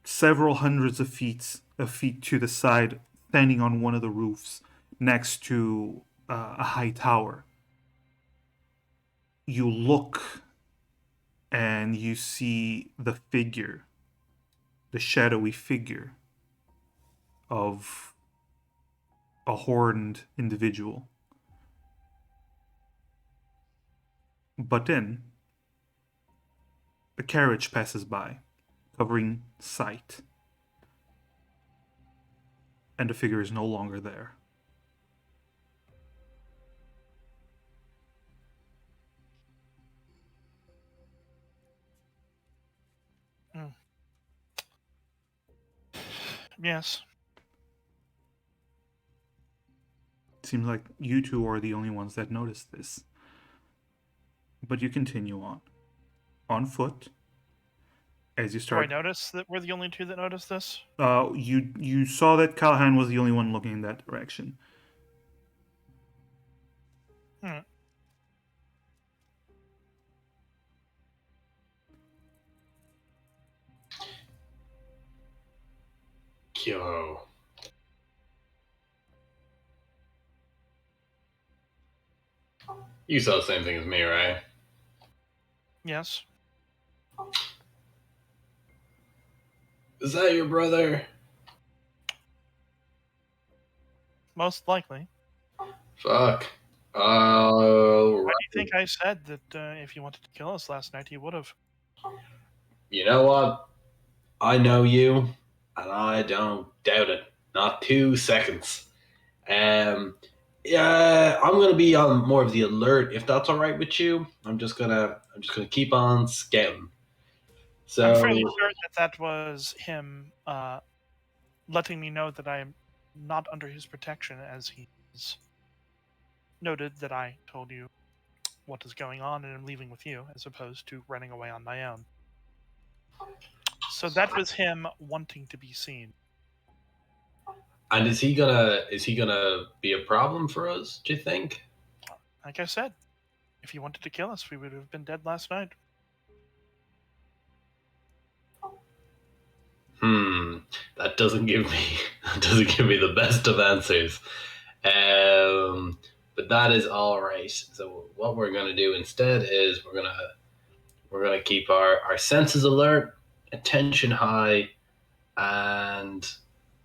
B: several hundreds of feet to the side, standing on one of the roofs next to a high tower. You look and you see the figure, the shadowy figure of a horned individual. But then a carriage passes by, covering sight, and the figure is no longer there.
A: Yes.
B: It seems like you two are the only ones that noticed this. But you continue on foot. As you
A: Do I
B: start,
A: notice that we're the only two that noticed this?
B: you saw that Callahan was the only one looking in that direction.
A: Hmm.
D: Kyo. You saw the same thing as me, right?
A: Yes.
D: Is that your brother?
A: Most likely.
D: Fuck.
A: Why do you
D: Right.
A: think I said that if you wanted to kill us last night, he would have?
D: You know what? I know you, and I don't doubt it. Not 2 seconds. Yeah, I'm gonna be on more of the alert if that's all right with you. I'm just gonna keep on scouting. So
A: I'm fairly certain that was him letting me know that I am not under his protection, as he's noted that I told you what is going on and am leaving with you, as opposed to running away on my own. So that was him wanting to be seen.
D: And is he gonna be a problem for us, do you think?
A: Like I said, if he wanted to kill us, we would have been dead last night.
D: That doesn't give me the best of answers. But that is all right. So what we're gonna do instead is we're gonna keep our senses alert, attention high, and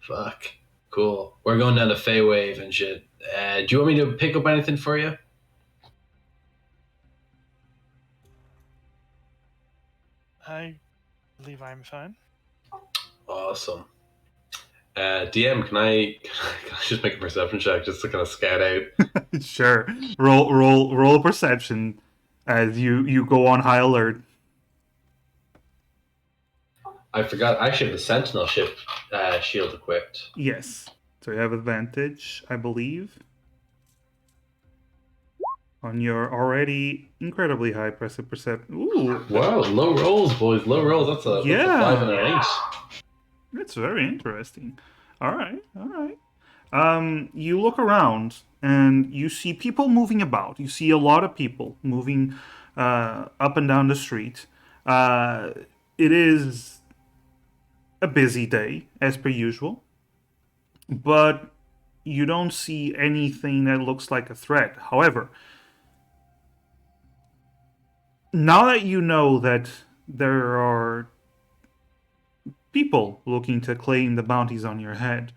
D: fuck, cool. We're going down the Fey Wave and shit. Do you want me to pick up anything for you?
A: I believe I'm fine.
D: Awesome. DM, can I just make a perception check just to kind of scout out?
B: Sure. Roll perception as you go on high alert.
D: I forgot. I actually have the Sentinel ship shield equipped.
B: Yes. So you have advantage, I believe, on your already incredibly high passive perception. Ooh.
D: Wow, low rolls, boys. Low rolls. That's a 5 and an 8.
B: That's very interesting. All right. You look around and you see people moving about. You see a lot of people moving up and down the street. It is a busy day, as per usual, but you don't see anything that looks like a threat. However, now that you know that there are people looking to claim the bounties on your head,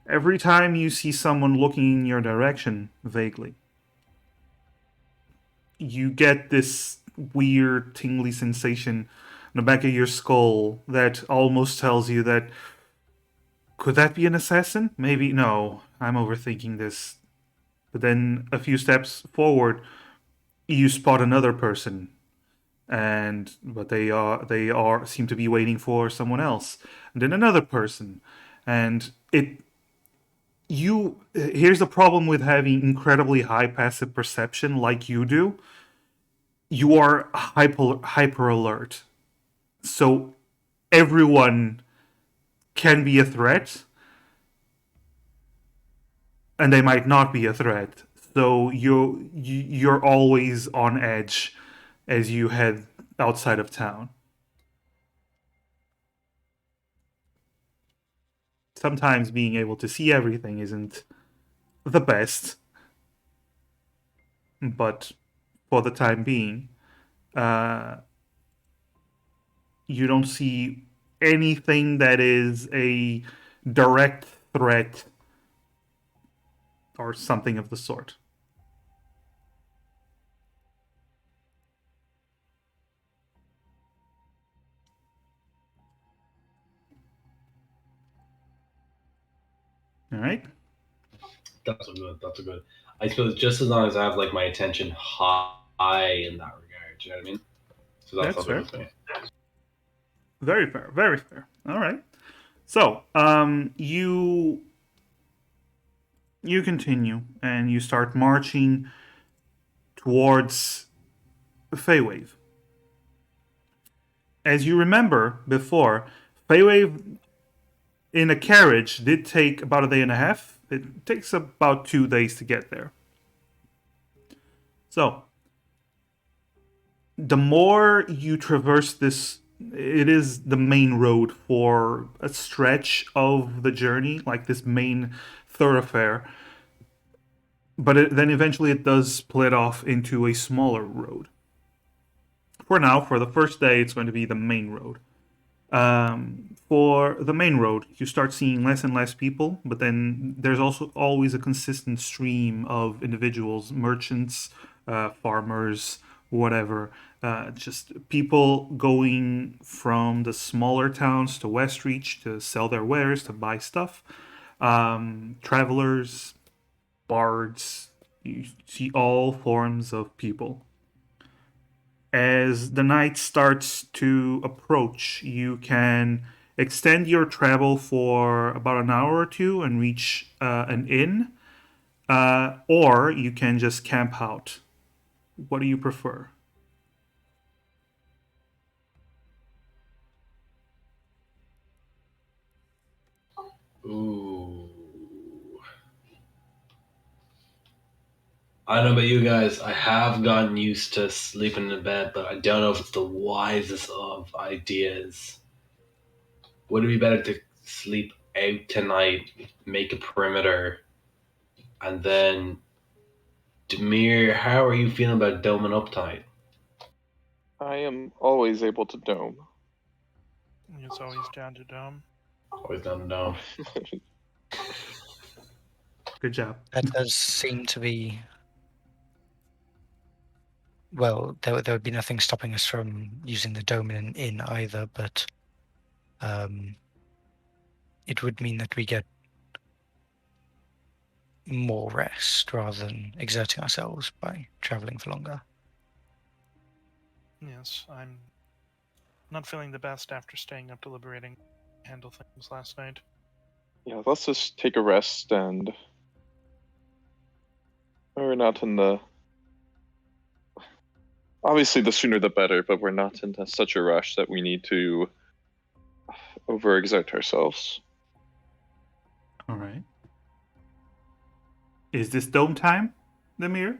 B: every time you see someone looking in your direction vaguely, you get this weird tingly sensation in the back of your skull that almost tells you that could that be an assassin? Maybe no, I'm overthinking this. But then a few steps forward, you spot another person, but they are seem to be waiting for someone else, and then another person, and it you here's the problem with having incredibly high passive perception like you do. You are hyper alert, so everyone can be a threat, and they might not be a threat. So you're always on edge as you head outside of town. Sometimes being able to see everything isn't the best, but for the time being, uh, you don't see anything that is a direct threat or something of the sort. All right.
D: That's a good. That's a good. I suppose just as long as I have like my attention high in that regard. Do you know what I mean? So that's
B: That's
D: all good
B: fair.
D: with me.
B: Very fair. Very fair. All right. So, you continue and you start marching towards Feywave. As you remember before, Feywave in a carriage did take about a day and a half. It takes about 2 days to get there. So, the more you traverse this, it is the main road for a stretch of the journey, like this main thoroughfare. but then eventually it does split off into a smaller road. For now, for the first day, it's going to be the main road. For the main road, you start seeing less and less people, but then there's also always a consistent stream of individuals, merchants, farmers, whatever. Just people going from the smaller towns to Westreach to sell their wares, to buy stuff. Travelers, bards, you see all forms of people. As the night starts to approach, you can extend your travel for about an hour or two and reach an inn, or you can just camp out. What do you prefer?
D: Ooh. I don't know about you guys. I have gotten used to sleeping in bed, but I don't know if it's the wisest of ideas. Would it be better to sleep out tonight, make a perimeter, and then Demir, how are you feeling about doming up tonight?
F: I am always able to dome.
A: It's always down to dome.
D: Always down and down.
B: Good job.
C: That does seem to be. Well, there would be nothing stopping us from using the dome in either, but it would mean that we get more rest rather than exerting ourselves by traveling for longer.
A: Yes, I'm not feeling the best after staying up deliberating handle things last night.
F: Yeah, let's just take a rest, and we're not in the. Obviously, the sooner the better, but we're not in such a rush that we need to overexert ourselves.
B: All right. Is this dome time, Demir?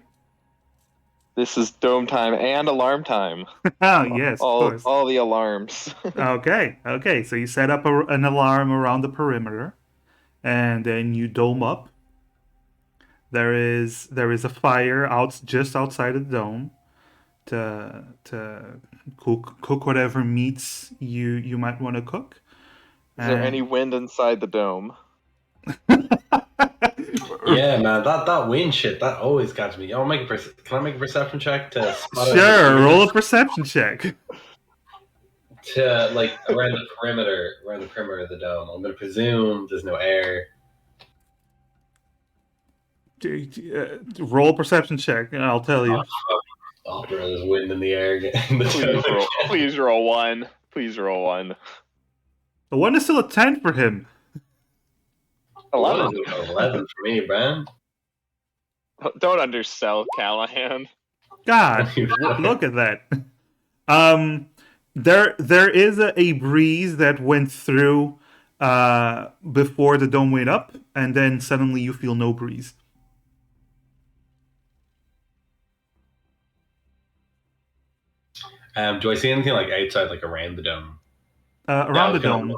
F: This is dome time and alarm time.
B: Oh, yes, of course.
F: All the alarms.
B: Okay. So you set up an alarm around the perimeter, and then you dome up. There is a fire just outside of the dome to cook whatever meats you might want to cook.
F: Is there any wind inside the dome?
D: Yeah, man, that wind shit, that always catches me. Can I make a perception check to spot out
B: Sure,
D: the
B: roll a perception check.
D: to like around the perimeter of the dome? I'm gonna presume there's no air.
B: Roll a perception check, and I'll tell you.
D: Oh, bro, there's wind in the air.
F: Please roll one. Please roll one.
B: The one is still a 10 for him.
F: 11.
D: 11 for me, Bran.
F: Don't undersell Callahan.
B: God, look at that. There is a breeze that went through before the dome went up, and then suddenly you feel no breeze.
D: Do I see anything like outside, like around the dome?
B: Around the dome,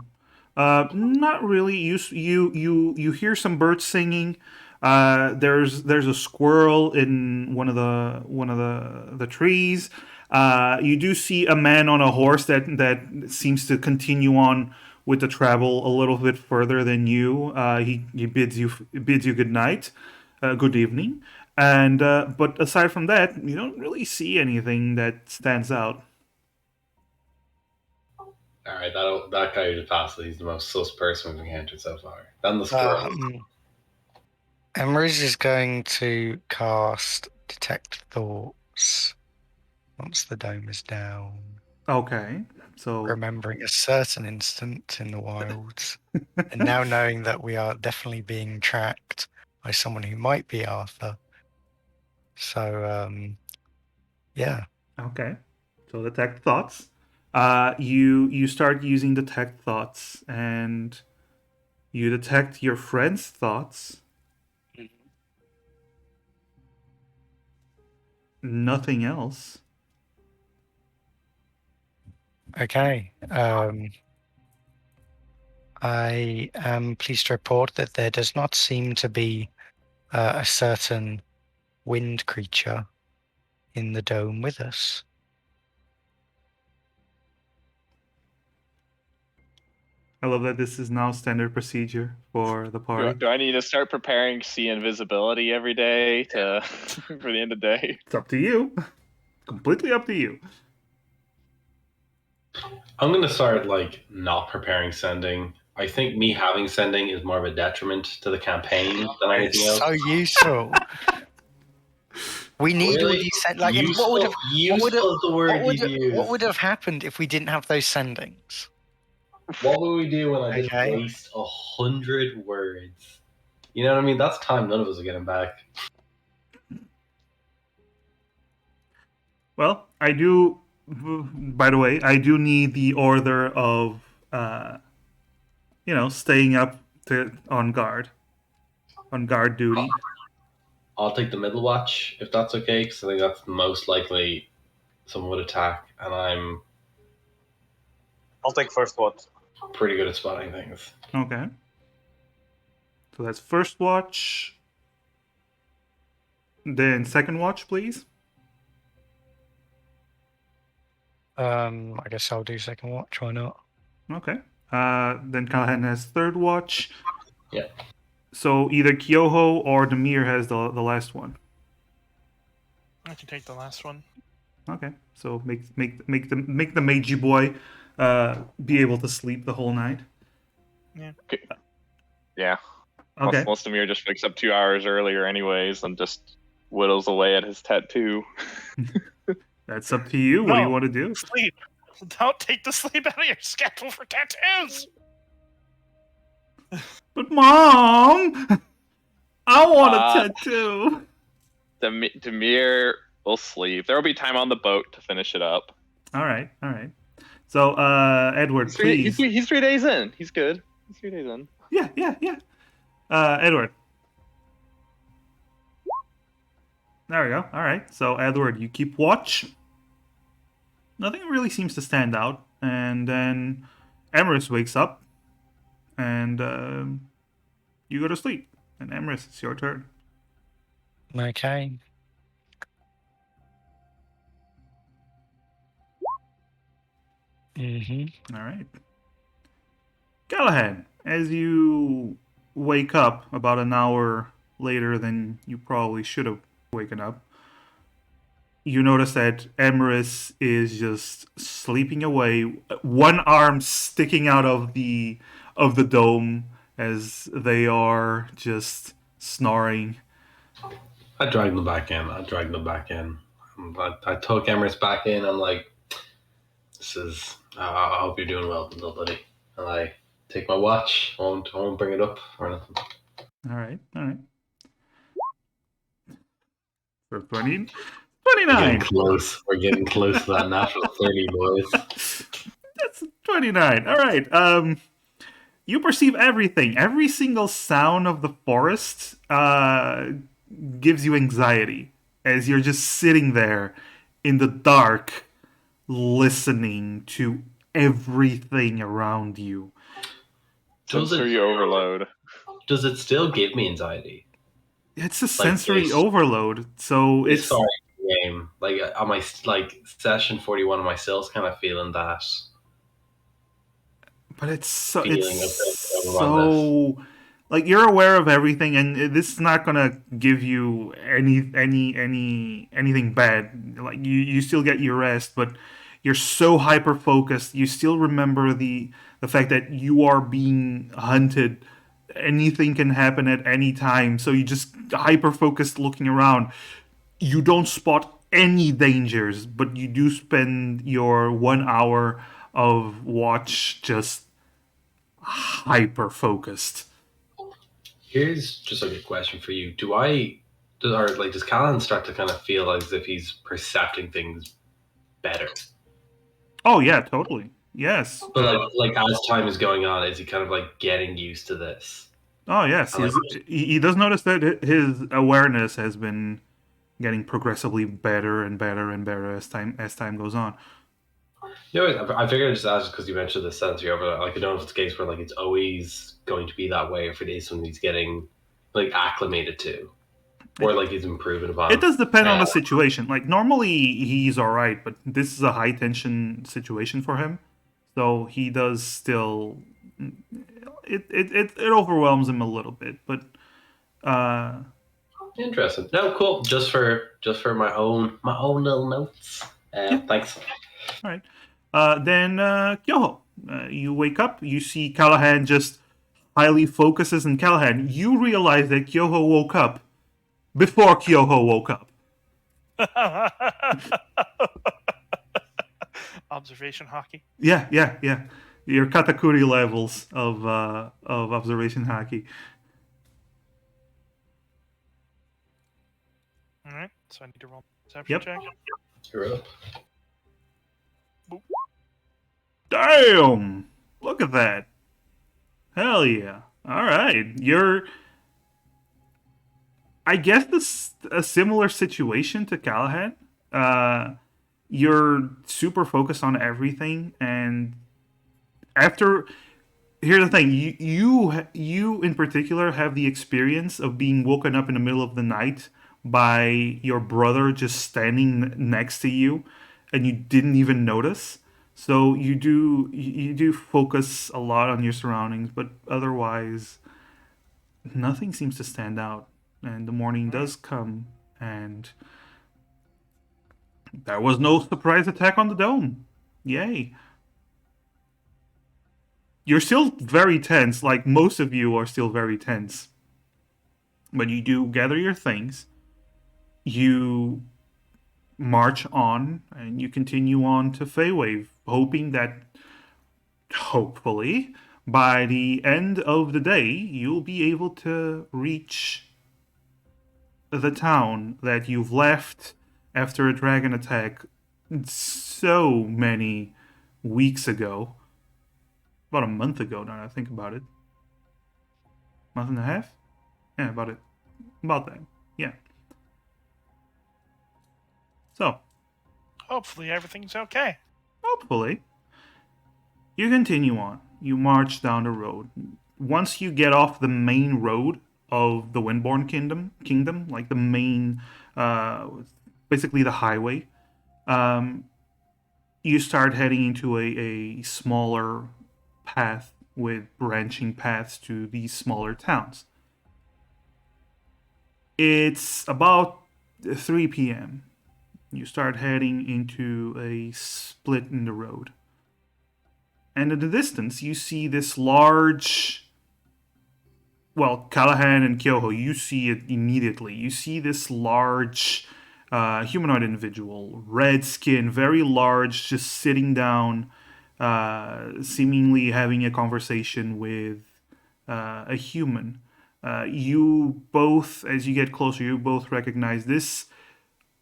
B: not really. You hear some birds singing. There's a squirrel in one of the trees. You do see a man on a horse that seems to continue on with the travel a little bit further than you. He bids you good night, good evening, and but aside from that, you don't really see anything that stands out.
D: All right, that guy who just passed, he's the most sus person we've encountered so far. Then the squirrel.
C: Emrys is going to cast Detect Thoughts once the dome is down.
B: Okay, so
C: Remembering a certain instant in the wilds, and now knowing that we are definitely being tracked by someone who might be Arthur. So, yeah.
B: okay, so detect thoughts. You start using detect thoughts, and you detect your friend's thoughts. Nothing else.
C: Okay. I am pleased to report that there does not seem to be a certain wind creature in the dome with us.
B: I love that this is now standard procedure for the party.
E: Do I need to start preparing sea invisibility every day to for the end of the day?
B: It's up to you. Completely up to you.
D: I'm gonna start like not preparing sending. I think me having sending is more of a detriment to the campaign than anything
C: It's
D: else.
C: so useful. We need all
D: Really?
C: these
D: Useful,
C: what would have
D: useful is the word you'd use.
C: what would have happened if we didn't have those sendings?
D: What would we do when I just
C: Okay.
D: waste 100 words? You know what I mean? That's time none of us are getting back.
B: Well, I do. By the way, I do need the order of, staying up on guard duty.
D: I'll take the middle watch if that's okay, because I think that's most likely someone would attack, and I'm
G: I'll take first watch.
D: pretty good at spotting things.
B: Okay. So that's first watch. Then second watch, please.
C: I guess I'll do second watch. Why not?
B: Okay. Then Callahan has third watch.
D: Yeah.
B: So either Kyoho or Demir has the last one.
A: I can take the last one.
B: Okay. So make the Meiji boy be able to sleep the whole night.
E: Yeah.
B: Okay.
E: Most of Demir just wakes up 2 hours earlier anyways and just whittles away at his tattoo.
B: That's up to you. What do you want to do?
A: Sleep. Don't take the sleep out of your schedule for tattoos.
B: But Mom, I want a tattoo.
E: Demir will sleep. There will be time on the boat to finish it up.
B: All right. So, Edward, please.
E: He's 3 days in. He's good. He's 3 days in.
B: Yeah. Edward. There we go. All right. So, Edward, you keep watch. Nothing really seems to stand out. And then Emerus wakes up. And you go to sleep. And Emerus, it's your turn.
C: Okay.
B: All right. Callahan, as you wake up about an hour later than you probably should have waken up, you notice that Emerus is just sleeping away, one arm sticking out of the dome as they are just snoring.
D: I dragged them back in. I took Emerus back in. I'm like, I hope you're doing well, little buddy. And I take my watch. I won't bring it up or nothing.
B: All right. So 29.
D: We're getting close to that natural 30, boys.
B: That's 29. All right. You perceive everything. Every single sound of the forest gives you anxiety as you're just sitting there in the dark, listening to everything around you.
E: Sensory overload.
D: Does it still give me anxiety?
B: It's a sensory overload. So it's
D: game. Like on my session 41, am I still kind of feeling that?
B: But it's so like you're aware of everything, and this is not gonna give you anything bad. Like you still get your rest, but you're so hyper focused. You still remember the fact that you are being hunted. Anything can happen at any time, so you just hyper focused looking around. You don't spot any dangers, but you do spend your 1 hour of watch just hyper focused.
D: Here's just like a question for you. Does Callan start to kind of feel as if he's percepting things better?
B: Oh yeah, totally. Yes.
D: But like as time is going on, is he kind of like getting used to this?
B: Oh yes, he does notice that his awareness has been getting progressively better and better and better as time goes on.
D: Yeah, I figured I'd just ask because you mentioned the sensory overload. Like I don't know if it's a case where like it's always going to be that way, or if it is something he's getting like acclimated to. or like he's improving upon.
B: It does depend on the situation. Like normally he's all right, but this is a high tension situation for him, so he does still. It overwhelms him a little bit, but
D: Interesting. No, cool. Just for my own little notes.
B: Yeah.
D: Thanks.
B: All right. Then Kyoho, you wake up. You see Callahan just highly focuses on Callahan. You realize that Kyoho woke up before Kyoho woke up.
A: Observation hockey.
B: Yeah. Your katakuri levels of observation hockey.
A: All right, so I need to roll a perception
B: Yep.
A: check.
D: You're up.
B: Damn! Look at that. Hell yeah. All right. I guess this a similar situation to Callahan. You're super focused on everything, and after here's the thing: you in particular have the experience of being woken up in the middle of the night by your brother just standing next to you, and you didn't even notice. So you do focus a lot on your surroundings, but otherwise, nothing seems to stand out. And the morning does come, and there was no surprise attack on the dome. Yay. You're still very tense, like most of you are still very tense. But you do gather your things, you march on, and you continue on to Feywave, hoping that, hopefully, by the end of the day, you'll be able to reach the town that you've left after a dragon attack so many weeks ago. About a month ago now that I think about it. Month and a half? Yeah, about it. About that. Yeah. So,
A: Hopefully everything's okay.
B: hopefully, you continue on. You march down the road. Once you get off the main road of the Windborn Kingdom, like the main, basically the highway, you start heading into a smaller path with branching paths to these smaller towns. It's about 3 p.m. You start heading into a split in the road. And in the distance, you see this large. Well, Callahan and Kyoho, you see it immediately. You see this large humanoid individual, red skin, very large, just sitting down, seemingly having a conversation with a human. You both, as you get closer, you both recognize this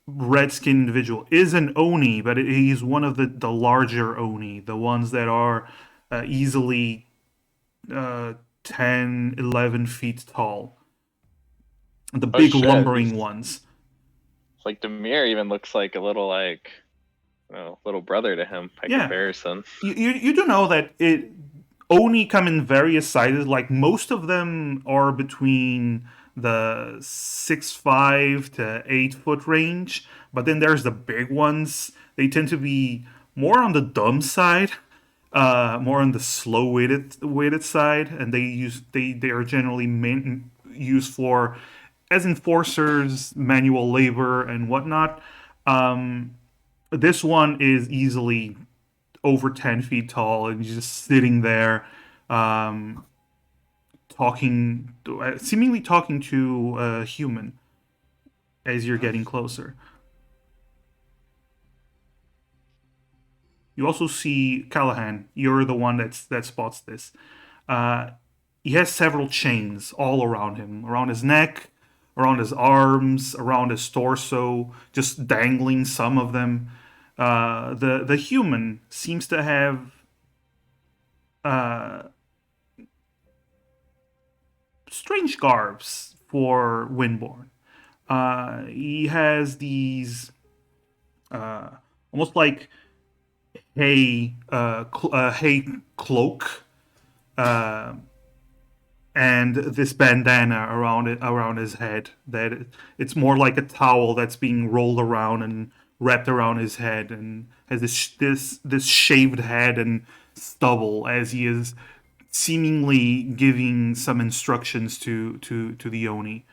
B: red-skinned individual is an Oni, but he's one of the larger Oni, the ones that are easily 10, 11 feet tall. The big
F: shit.
B: lumbering ones.
F: It's like Demir even looks like a little little brother to him by comparison.
B: You do know that Oni come in various sizes. Like most of them are between the 6'5" to 8 foot range, but then there's the big ones. They tend to be more on the dumb side, more on the slow weighted side, and they are generally used for as enforcers, manual labor, and whatnot. This one is easily over 10 feet tall and just sitting there seemingly talking to a human as you're getting closer. You also see Callahan. You're the one that spots this. He has several chains all around him, around his neck, around his arms, around his torso, just dangling some of them. The human seems to have strange garbs for Windborn. He has these almost like hay cloak and this bandana around his head. That it's more like a towel that's being rolled around and wrapped around his head, and has this shaved head and stubble as he is seemingly giving some instructions to the Oni.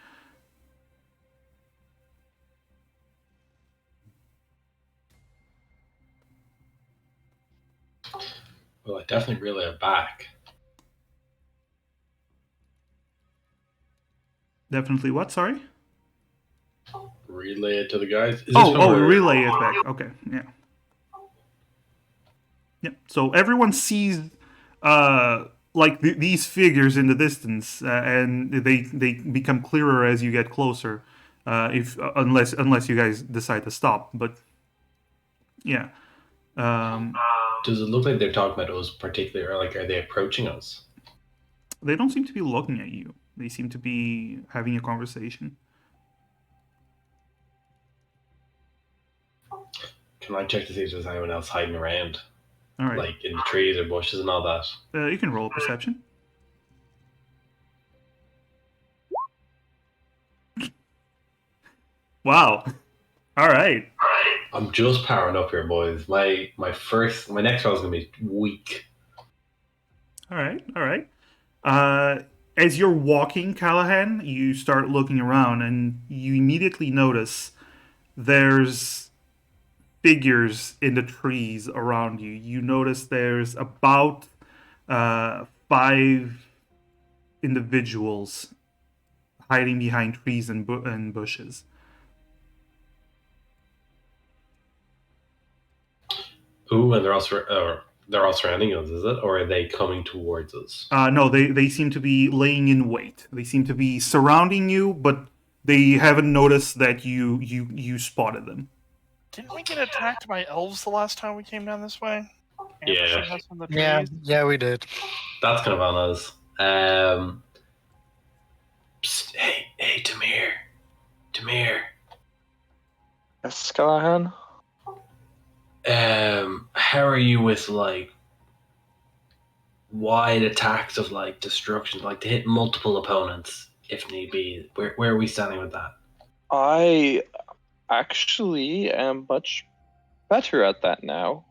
D: Well, I definitely relay it back.
B: Definitely what? Sorry?
D: Relay it to the guys. Is this when
B: Oh,
D: we're...
B: relay it back. Okay, yeah. Yeah. So everyone sees like these figures in the distance, and they become clearer as you get closer. If unless you guys decide to stop, but yeah.
D: Does it look like they're talking about us particularly, or like are they approaching us?
B: They don't seem to be looking at you. They seem to be having a conversation.
D: Can I check to see if there's anyone else hiding around,
B: All right.
D: like in the trees or bushes and all that?
B: You can roll a perception. Wow. All right.
D: I'm just powering up here, boys. My next round is gonna be weak.
B: All right. All right. As you're walking, Callahan, you start looking around, and you immediately notice there's figures in the trees around you. You notice there's about 5 individuals hiding behind trees and bushes.
D: Ooh, and they're all surrounding us, is it, or are they coming towards us?
B: No, they seem to be laying in wait. They seem to be surrounding you, but they haven't noticed that you spotted them.
A: Didn't we get attacked by elves the last time we came down this way?
D: Yeah.
A: Ambushing us in the
C: Yeah,
A: trees?
C: yeah, we did.
D: That's kind of on us. Psst, hey, Tamir.
F: Yes, Callahan?
D: How are you with like wide attacks of like destruction, like to hit multiple opponents if need be? Where are we standing with that?
F: I actually am much better at that now.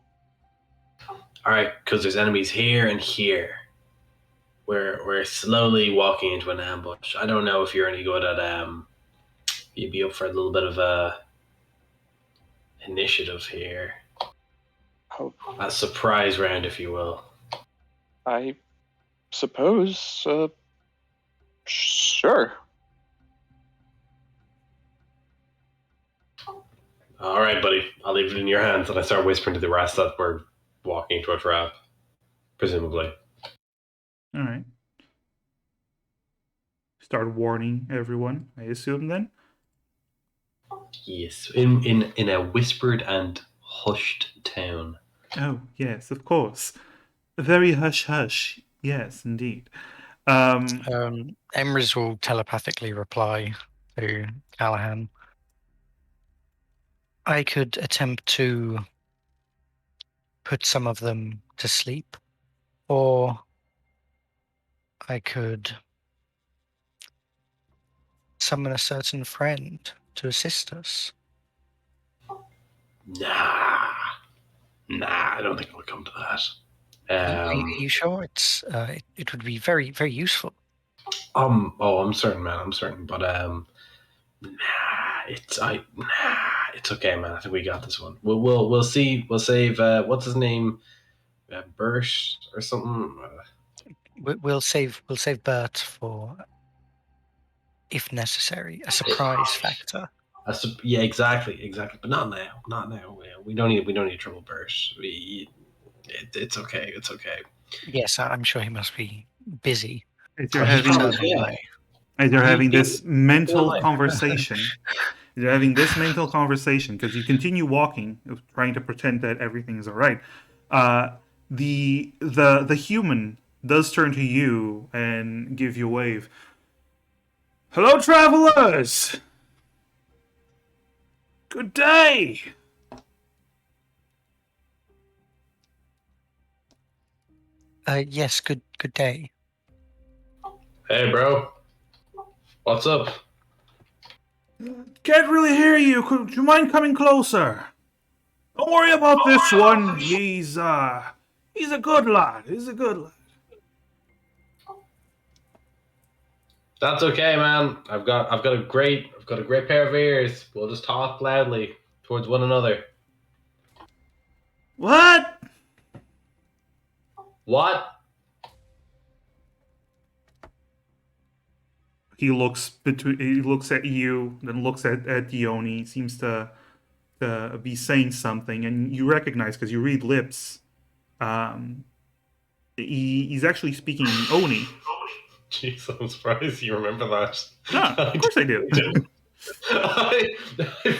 D: All right, because there's enemies here and here. We're slowly walking into an ambush. I don't know if you're any good at you'd be up for a little bit of a initiative here,
F: Oh,
D: a surprise round, if you will.
F: I suppose. Sure.
D: All right, buddy. I'll leave it in your hands. And I start whispering to the rest that we're walking into a trap, presumably.
B: All right. Start warning everyone, I assume then.
D: Yes, in a whispered and hushed tone.
B: Oh, yes, of course. Very hush hush. Yes, indeed.
C: Emrys will telepathically reply to Callahan. I could attempt to put some of them to sleep, or I could summon a certain friend to assist us.
D: Nah, I don't think we'll come to that.
C: Are you sure? It would be very, very useful.
D: I'm certain, man. I'm certain, but it's okay, man. I think we got this one. We'll see. We'll save. What's his name? Bert or something.
C: We'll save Bert for, if necessary, a surprise factor.
D: Yeah, exactly. But not now. We don't need trouble, Bert. It's okay. It's okay.
C: Yes, I'm sure he must be busy.
B: As you're
D: Oh, he's
B: having
D: probably- yeah.
B: as you're having
D: He-
B: this mental
D: life.
B: conversation, you're having this mental conversation because you continue walking, trying to pretend that everything is all right. The human does turn to you and give you a wave. Hello, travelers. Good day.
C: Yes, good day.
D: Hey, bro. What's up?
B: Can't really hear you. Could you mind coming closer? Don't worry about this one. He's a good lad. He's a good lad.
D: That's okay, man. I've got a great pair of ears. We'll just talk loudly towards one another.
B: What?
D: What?
B: He looks at you, then looks at Dione. Seems to be saying something, and you recognize because you read lips. He's actually speaking in Oni.
D: Jeez, I'm surprised you remember that.
B: Ah, of course I do.
D: I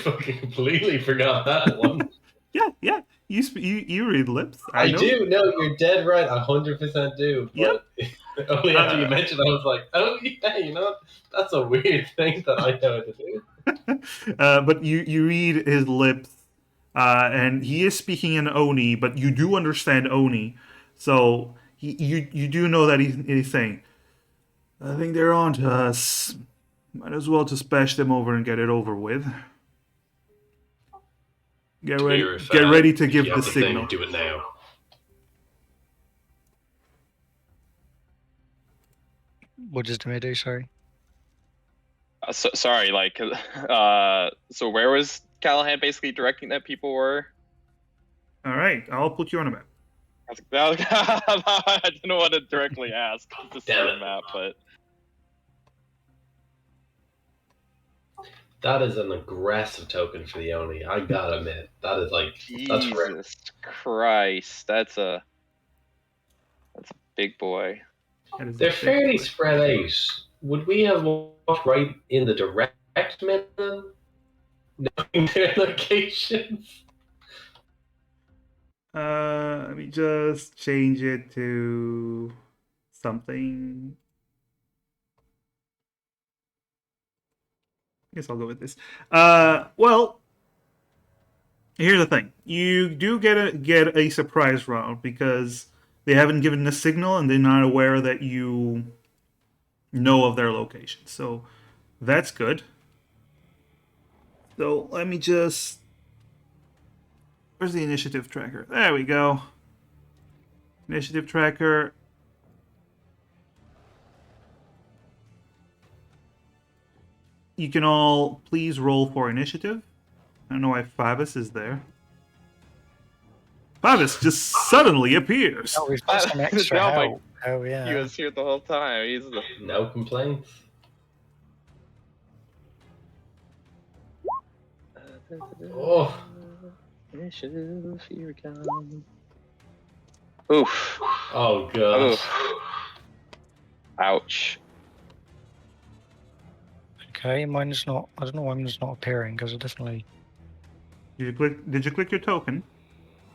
D: fucking completely forgot that one.
B: Yeah. You read lips.
D: I
B: know.
D: do. No, you're dead right. 100% do.
B: Yep.
D: But only after you mentioned, I was like, oh yeah, you know, that's a weird thing that I know how to do.
B: But you read his lips, and he is speaking in Oni, but you do understand Oni, so you do know that he's saying, "I think they're on to us. Might as well just bash them over and get it over with. Get ready to give the signal."
D: Do it now.
C: What does Demir do? Sorry.
F: Sorry, like, so where was Callahan basically directing that people were?
B: All right, I'll put you on a map.
F: I didn't want to directly ask to see the map, but
D: that is an aggressive token for the Oni. I gotta admit, that is like that's rare.
F: Jesus Christ, that's a big boy.
D: They're fairly spread out. Would we have walked right in the direct menu, knowing their locations?
B: Let me just change it to something. I guess I'll go with this. Well, here's the thing: you do get a surprise round because they haven't given a signal and they're not aware that you know of their location. So that's good. So let me just. Where's the initiative tracker? There we go. Initiative tracker. You can all please roll for initiative. I don't know why Favis is there. Favis just suddenly appears.
C: Oh, we've got some extra
F: No,
C: help. Oh yeah.
F: He was here the whole time. He's the
D: No complaints. Oh.
F: initiative. Here we come. Oof.
D: Oh god.
F: Oof. Ouch.
C: Okay, mine's not. I don't know why mine's not appearing because I definitely.
B: Did you click your token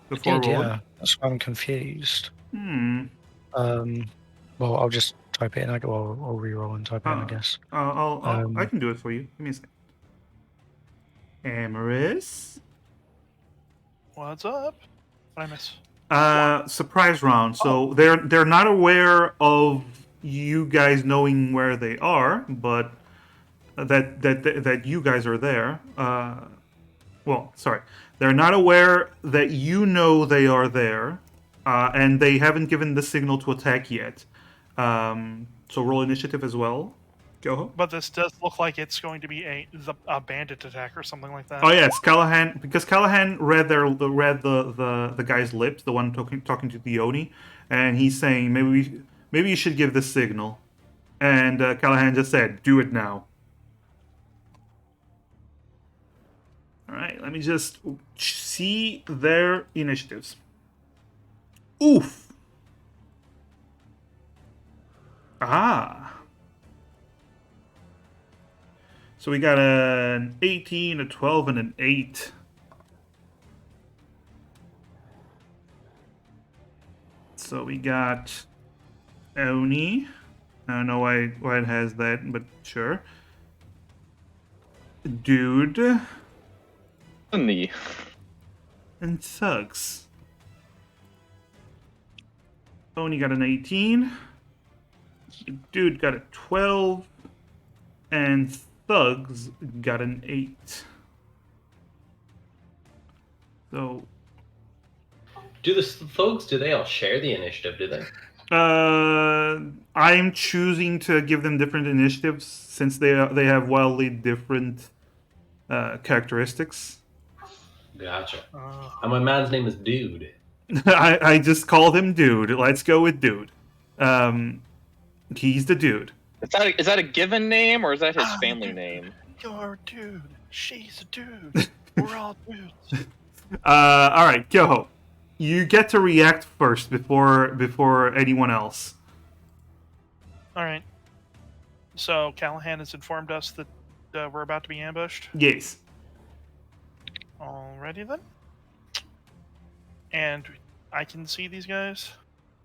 C: I
B: before
C: did,
B: rolling?
C: yeah. That's why I'm confused.
B: Hmm.
C: Well, I'll just type it in. I'll re-roll and type it in, I guess.
B: I can do it for you. Give me a second. Amaris.
A: What's up? What did I miss?
B: Surprise round. So they're not aware of you guys knowing where they are, but that you guys are there. Well, sorry, they're not aware that you know they are there, and they haven't given the signal to attack yet. So roll initiative as well. Go.
A: But this does look like it's going to be a bandit attack or something like that.
B: Oh yes, Callahan. Because Callahan read the guy's lips, the one talking to Dione, and he's saying maybe you should give the signal, and Callahan just said, "Do it now." All right, let me just see their initiatives. Oof. Ah. So we got an 18, a 12, and an 8. So we got Oni. I don't know why it has that, but sure. Dude.
F: And
B: Sucks. Oni got an 18. Dude got a 12, and Thugs got an 8. So,
H: Do the folks, do they all share the initiative, do they?
B: I'm choosing to give them different initiatives since they have wildly different characteristics.
H: Gotcha.
A: Uh,
H: And my man's name is Dude.
B: I just called him Dude. Let's go with Dude. He's the dude.
F: Is that a given name or is that his
A: Ah,
F: family
A: dude.
F: name?
A: You're a dude. She's a dude. We're all dudes.
B: All right, Kyoho. You get to react first before anyone else.
A: All right. So Callahan has informed us that we're about to be ambushed.
B: Yes.
A: Alrighty then. And I can see these guys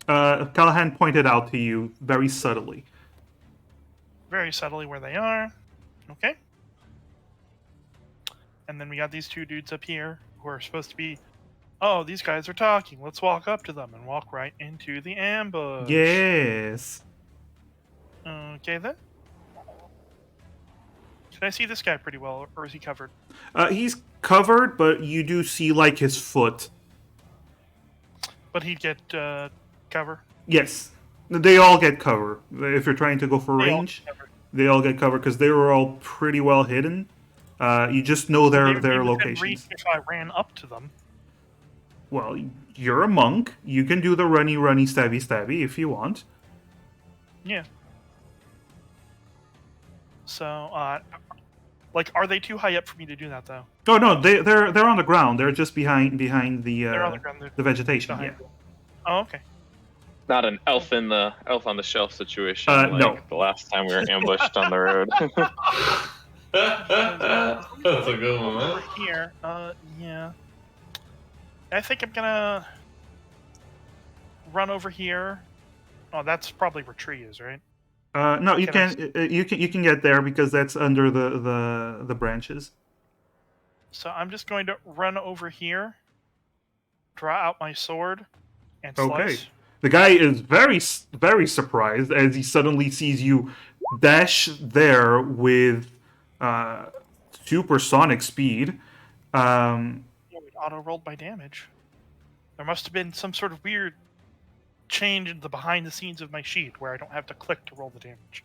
B: Callahan pointed out to you very subtly.
A: very subtly where they are. Okay. And then we got these two dudes up here who are supposed to be. Oh, these guys are talking. Let's walk up to them and walk right into the ambush.
B: Yes.
A: Okay then. Can I see this guy pretty well, or is he covered?
B: He's covered, but you do see like his foot.
A: But he'd get cover.
B: Yes. They all get cover. If you're trying to go for
A: They all
B: range,
A: get cover.
B: they all get cover because they were all pretty well hidden. You just know
A: They
B: their
A: would be within
B: locations.
A: reach if I ran up to them.
B: Well, you're a monk. You can do the runny, stabby, stabby if you want.
A: Yeah. So, like, are they too high up for me to do that though?
B: Oh no, they're on the ground. They're just behind the
A: They're on the ground. They're
B: the vegetation. Yeah.
A: behind me. Oh, okay.
F: Not an elf on the shelf situation
B: no.
F: the last time we were ambushed on the road.
H: That's a good one,
A: Over
H: man.
A: here, yeah. I think I'm gonna run over here. Oh, that's probably where Tree is, right?
B: No, you
A: Can I
B: you can get there because that's under the branches.
A: So I'm just going to run over here, draw out my sword, and
B: Okay.
A: slice.
B: The guy is very surprised as he suddenly sees you dash there with supersonic speed.
A: It auto rolled my damage. There must have been some sort of weird change in the behind the scenes of my sheet where I don't have to click to roll the damage.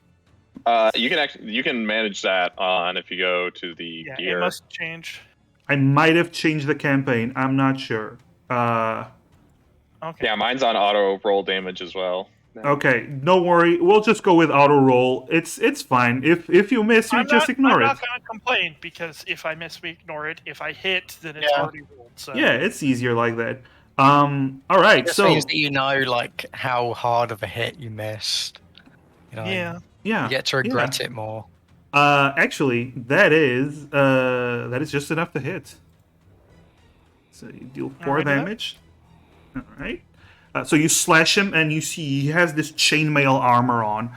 F: You can manage that on if you go to the
A: Yeah,
F: gear.
A: it must change.
B: I might have changed the campaign. I'm not sure.
A: Okay.
F: Yeah, mine's on auto roll damage as well.
B: Okay, don't worry. We'll just go with auto roll. It's fine. If you miss, you just ignore
A: I'm
B: it.
A: not going to complain because if I miss, we ignore it. If I hit, then it's
C: Yeah.
A: already rolled. So
B: Yeah, it's easier like that. All right.
C: Just
B: So
C: means that you know, like, how hard of a hit you missed. You know,
A: yeah.
B: yeah,
C: you get to regret it more.
B: actually, that is just enough to hit. So you deal 4
A: Alrighty then.
B: damage. All right. So you slash him, and you see he has this chainmail armor on,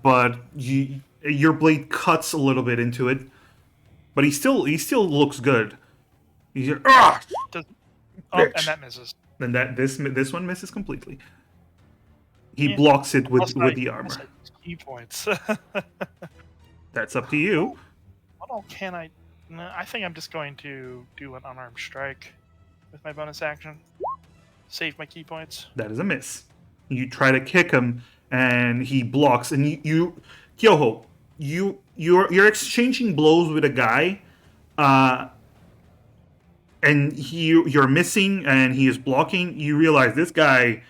B: but your blade cuts a little bit into it, but he still looks good. He's like, ah!
A: Oh,
B: Bitch.
A: and that misses.
B: Then this one misses completely. He
A: Yeah.
B: blocks it
A: Unless
B: with
A: I-
B: the
A: unless
B: armor.
A: I use key points.
B: That's up to you.
A: What all can I? No, I think I'm just going to do an unarmed strike with my bonus action. Save my key points.
B: That is a miss. You try to kick him, and he blocks. And you Kyoho, you're exchanging blows with a guy, and you're missing, and he is blocking. You realize this guy,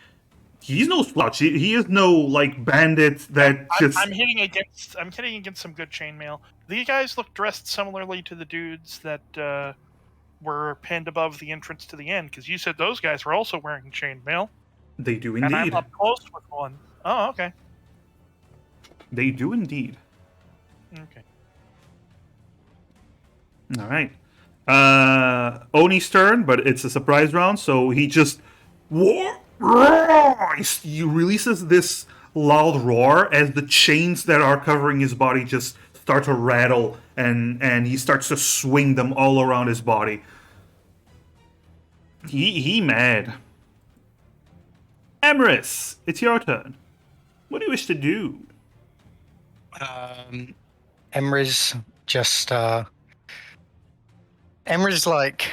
B: he's no slouch. He is no like bandit that just.
A: I'm hitting against some good chainmail. These guys look dressed similarly to the dudes that were pinned above the entrance to the end, because you said those guys were also wearing chainmail.
B: They do
A: And I'm
B: indeed.
A: up close with one. Oh, okay.
B: They do indeed.
A: Okay.
B: All right. Oni's turn, but it's a surprise round, so he just he releases this loud roar as the chains that are covering his body just start to rattle, and he starts to swing them all around his body. He mad. Emrys, it's your turn. What do you wish to do?
C: Emry's just Emry's like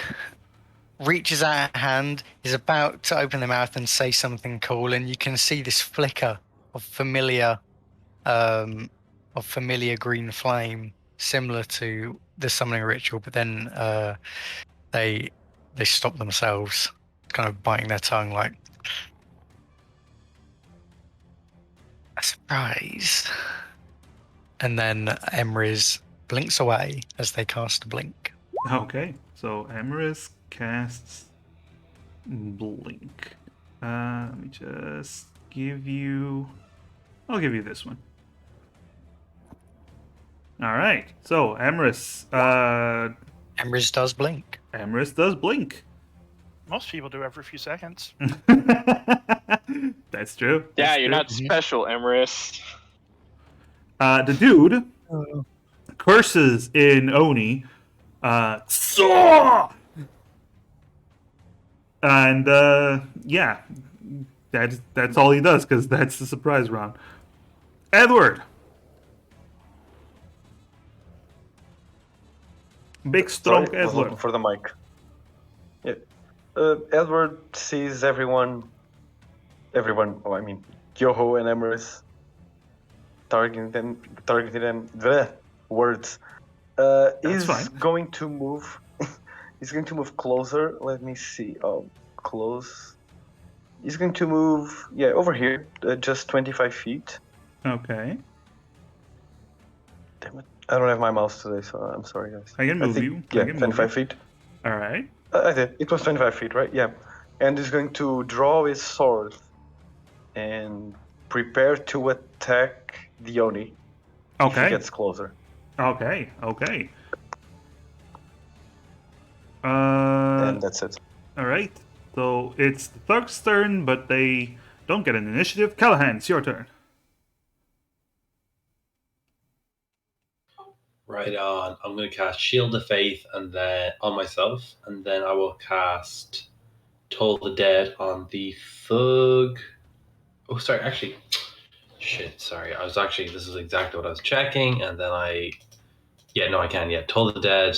C: reaches out a hand, is about to open the mouth and say something cool, and you can see this flicker of familiar green flame, similar to the summoning ritual, but then they stop themselves, kind of biting their tongue like a surprise. And then Emrys blinks away as they cast a blink.
B: Okay, so Amaris casts Blink. Let me just give you... I'll give you this one. All right, so Amaris.
C: Emrys does blink.
B: Amaris does Blink.
A: Most people do every few seconds.
B: That's true.
F: Yeah,
B: That's
F: you're
B: true.
F: not special, Emrys.
B: The dude curses in Oni. Saw! And yeah, that's all he does because that's the surprise round. Edward, big strong
G: Sorry, I was looking
B: Edward.
G: for the mic. Yeah. Edward sees everyone. Oh, I mean, Yoho and Emrys targeting them. Bleh, words. Is
B: fine.
G: going to move. He's going to move closer. Let me see. Oh, close. He's going to move. Yeah, over here, just 25 feet.
B: Okay,
G: Damn it! I don't have my mouse today, so I'm sorry, guys.
B: I can move
G: think,
B: you.
G: Yeah,
B: I can move
G: 25
B: you.
G: feet.
B: All right.
G: I did. It was 25 feet, right? Yeah. And he's going to draw his sword and prepare to attack the Oni if he
B: Okay.
G: gets closer.
B: Okay.
G: And that's it.
B: All right. So it's the Thug's turn, but they don't get an initiative. Callahan, it's your turn.
H: Right on. I'm going to cast Shield of Faith and then on myself, and then I will cast Toll the Dead on the Thug. Oh, sorry. Actually, shit. Sorry. This is exactly what I was checking, and then I can. Yeah, Toll the Dead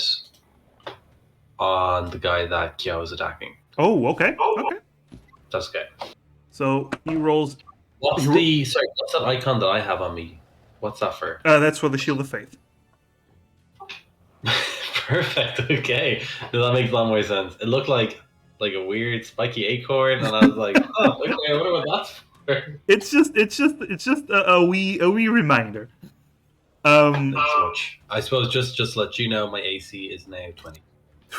H: on the guy that Kyo is attacking.
B: Oh, okay. Okay.
H: That's okay.
B: So he rolls.
H: What's that icon that I have on me? What's that for?
B: That's for the Shield of Faith.
H: Perfect. Okay, that makes a lot more sense. It looked like a weird spiky acorn, and I was like, "Oh, okay, I wonder what that's for."
B: It's just a wee reminder.
H: Thanks so much. I suppose just to let you know, my AC is now 20.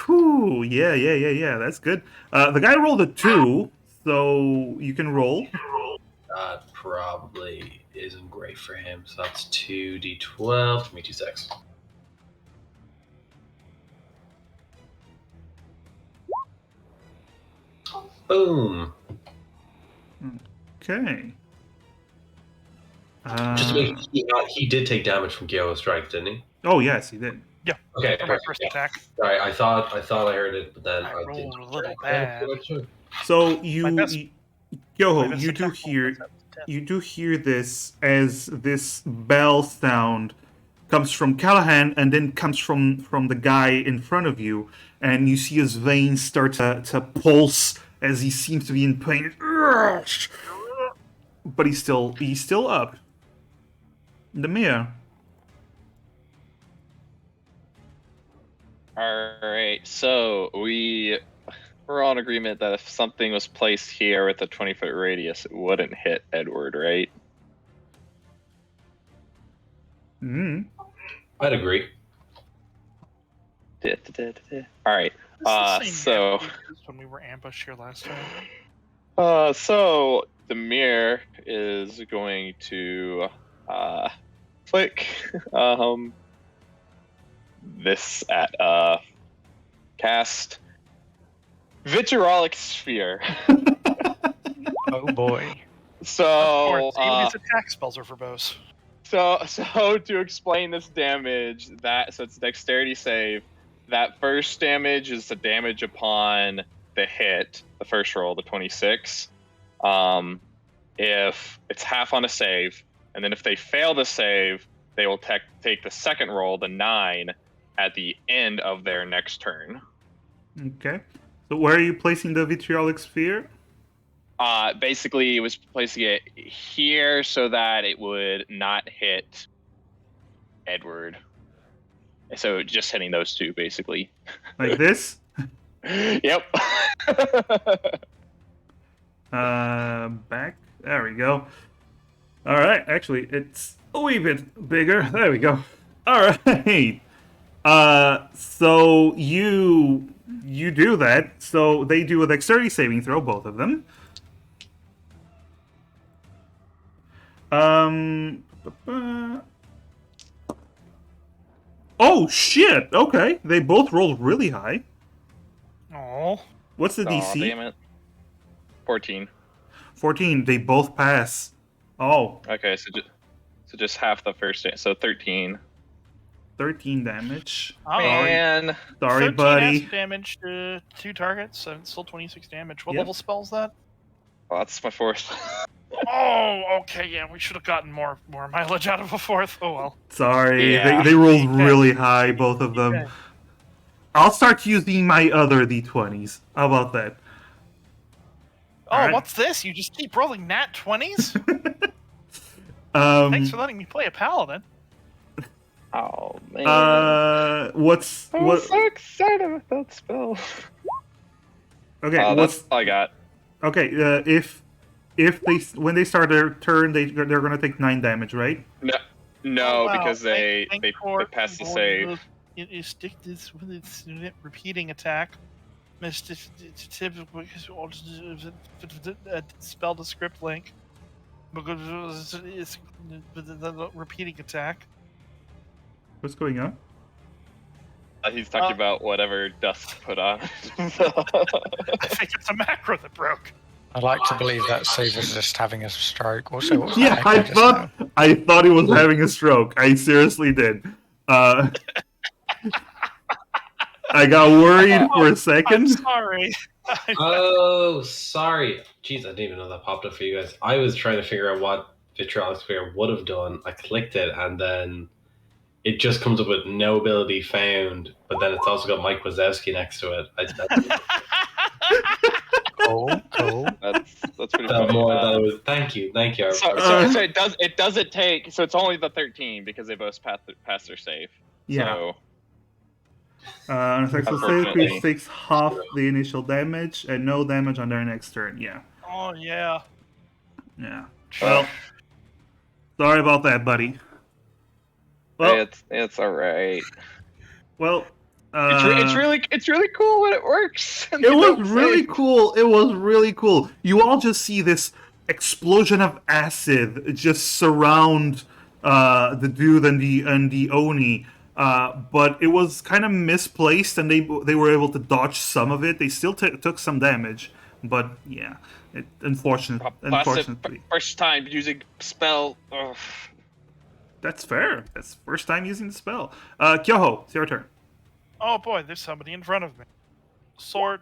B: Whew, yeah. That's good. The guy rolled a 2, so you can roll.
H: That probably isn't great for him. So that's 2d12. Give me 2 seconds. Boom.
B: Okay.
H: Just to make he did take damage from Gyo's strike, didn't he?
B: Oh yes, he did.
A: Yeah.
H: Okay.
A: For my first attack.
H: Sorry, I thought I heard it, but then
A: I
H: I
A: rolled
H: didn't.
A: a little bad.
B: So Yoho,
A: My
B: you
A: best
B: do
A: attack
B: hear
A: roll was 10.
B: this as this bell sound comes from Callahan and then comes from the guy in front of you, and you see his veins start to pulse as he seems to be in pain. But he's still up. The mirror.
F: Alright, so we're on agreement that if something was placed here with a 20-foot radius, it wouldn't hit Edward, right?
H: I'd agree.
F: Alright,
A: It's the same
F: so
A: map we used when we were ambushed here last time.
F: so the mirror is going to click this at cast Vitriolic Sphere.
C: Oh boy.
F: So
A: Of course, even his attack spells are verbose.
F: So to explain this damage, so it's a dexterity save. That first damage is the damage upon the hit, the first roll, the 26. if it's half on a save, and then if they fail the save, they will take the second roll, the 9, at the end of their next turn.
B: Okay. So where are you placing the vitriolic sphere?
F: Basically, it was placing it here so that it would not hit Edward. So just hitting those two, basically.
B: Like this?
F: Yep.
B: Back. There we go. All right. Actually, it's a wee bit bigger. There we go. All right. So you do that. So they do a dexterity saving throw, both of them. Oh shit! Okay, they both rolled really high.
A: Oh.
B: What's the
F: Aw,
B: DC?
F: damn it. 14.
B: 14. They both pass. Oh,
F: Okay, so just half the first. So 13.
B: 13 damage.
A: Oh,
F: Man,
B: Sorry,
A: 13
B: buddy.
A: acid damage to 2 targets, so it's still 26 damage. What
B: Yep.
A: level spell is that?
F: well, that's my fourth.
A: Oh, okay, yeah, we should have gotten more mileage out of a fourth. Oh well.
B: Sorry,
F: Yeah.
B: they rolled
A: Okay.
B: really high, both of them.
A: Okay.
B: I'll start using my other d20s. How about that?
A: Oh,
B: Alright.
A: what's this? You just keep rolling nat 20s? Thanks for letting me play a paladin.
F: Oh man.
B: What's
F: I'm
B: what?
F: so excited with that spell.
B: Okay,
F: That's
B: what's
F: all I got.
B: okay? If they when they start their turn, they're gonna take 9 damage, right?
F: No,
A: Oh, wow.
F: because they
A: Thank
F: they
A: for-
F: passed the
A: for
F: save.
A: You stick this with its repeating attack. Spell the script link. Because it's the repeating attack.
B: What's going on?
F: He's talking about whatever Dust put on.
A: I think it's a macro that broke.
C: I like to believe that Save was just having a stroke. Also, what was
B: Yeah,
C: that
B: I
C: echo just now?
B: thought he was having a stroke. I seriously did. I got worried for a
A: I'm
B: second.
A: sorry.
H: Oh, sorry. Jeez, I didn't even know that popped up for you guys. I was trying to figure out what Vitriolic Sphere would have done. I clicked it, and then it just comes up with no ability found, but then it's also got Mike Wazowski next to it.
C: Cool.
F: That's pretty
H: That
F: funny.
H: more, that was, thank you.
F: So it doesn't take. So it's only the 13 because they both passed their save.
B: Yeah.
F: So
B: On a successful save,
F: Unfortunately.
B: creature takes half the initial damage and no damage on their next turn. Yeah.
A: Oh, yeah.
B: Yeah. Well, sorry about that, buddy.
F: hey,
B: Well,
F: it's all right.
B: well.
F: It's really cool when it works. and
B: It
F: they
B: was
F: don't
B: really
F: save.
B: cool. It was really cool. You all just see this explosion of acid just surround the dude and the Oni. But it was kind of misplaced, and they were able to dodge some of it. They still took some damage, but yeah, unfortunately,
F: First time using spell. Ugh.
B: that's fair. That's first time using the spell. Kyoho, it's your turn.
A: Oh boy, there's somebody in front of me. Sword.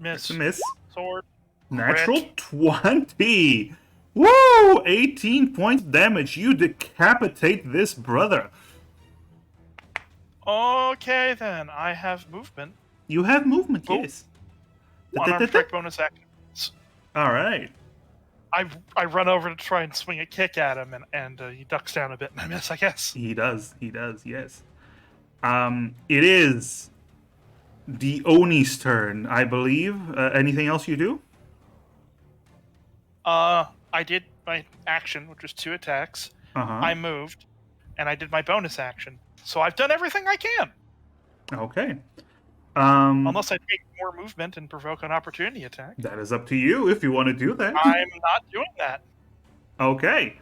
A: Miss.
B: It's a miss.
A: Sword.
B: Natural
A: Crit.
B: 20. Woo! 18 points damage. You decapitate this brother.
A: Okay then, I have movement.
B: You have movement,
A: Oh.
B: yes.
A: Unarmed strike bonus actions.
B: All right.
A: I run over to try and swing a kick at him, and he ducks down a bit, and I miss, I guess.
B: He does, yes. It is the Oni's turn, I believe. Anything else you do?
A: I did my action, which was 2 attacks.
B: Uh-huh.
A: I moved, and I did my bonus action. So I've done everything I can.
B: Okay.
A: Unless I take more movement and provoke an opportunity attack.
B: That is up to you if you want to do that.
A: I'm not doing that.
B: Okay.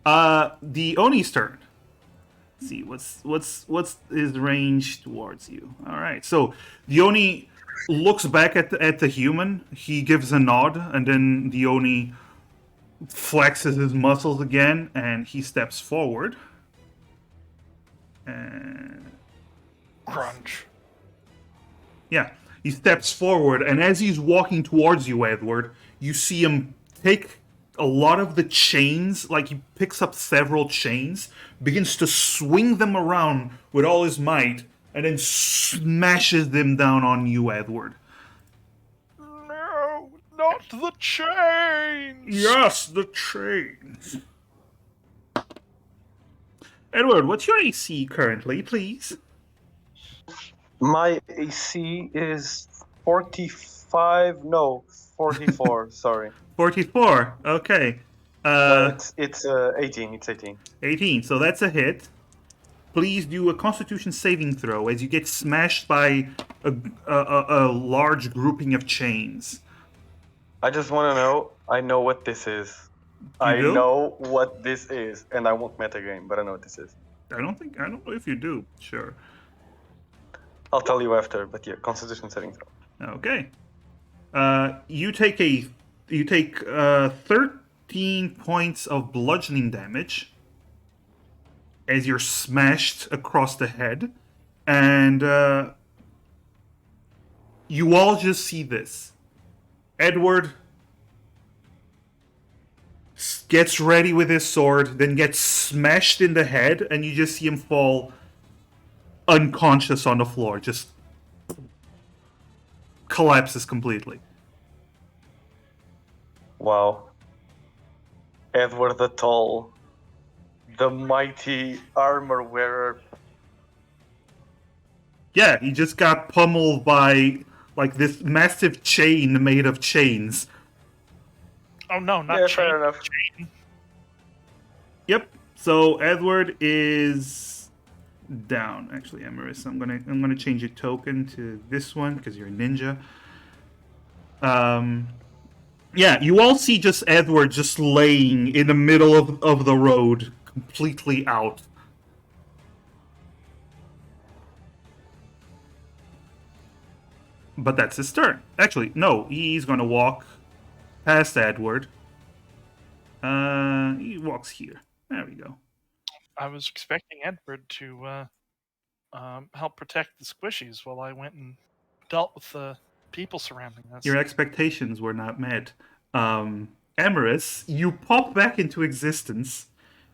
B: The Oni's turn. Let's see what's his range towards you. All right. So the Oni looks back at the human. He gives a nod, and then the Oni flexes his muscles again, and he steps forward.
A: Crunch.
B: Yeah, he steps forward, and as he's walking towards you, Edward, you see him take a lot of the chains, like he picks up several chains, begins to swing them around with all his might, and then smashes them down on you, Edward.
A: No, not the chains!
B: Yes, the chains. Edward, what's your AC currently, please?
G: My AC is 45. No, 44. Sorry.
B: 44. Okay.
G: No, it's 18. It's 18.
B: 18. So that's a hit. Please do a Constitution saving throw as you get smashed by a large grouping of chains.
G: I just want to know. I know what this is. I
B: do?
G: know what this is, and I won't metagame, but I know what this is.
B: I don't know if you do. Sure.
G: I'll tell you after. But yeah, Constitution saving throw.
B: Okay. You take 13 points of bludgeoning damage as you're smashed across the head, and you all just see this. Edward gets ready with his sword, then gets smashed in the head, and you just see him fall unconscious on the floor, just collapses completely.
G: Wow. Edward the Tall, the mighty armor wearer.
B: Yeah, he just got pummeled by like this massive chain made of chains.
A: Oh no, not
G: Yeah,
A: chain.
G: fair enough.
A: Chain.
B: Yep. So Edward is down. Actually, Emerus, I'm gonna change your token to this one because you're a ninja. Yeah, you all see just Edward just laying in the middle of the road, completely out. But that's his turn. Actually, no, he's gonna walk past Edward. He walks here. There we go.
A: I was expecting Edward to help protect the squishies while I went and dealt with the people surrounding us.
B: Your expectations were not met. Emerus, you pop back into existence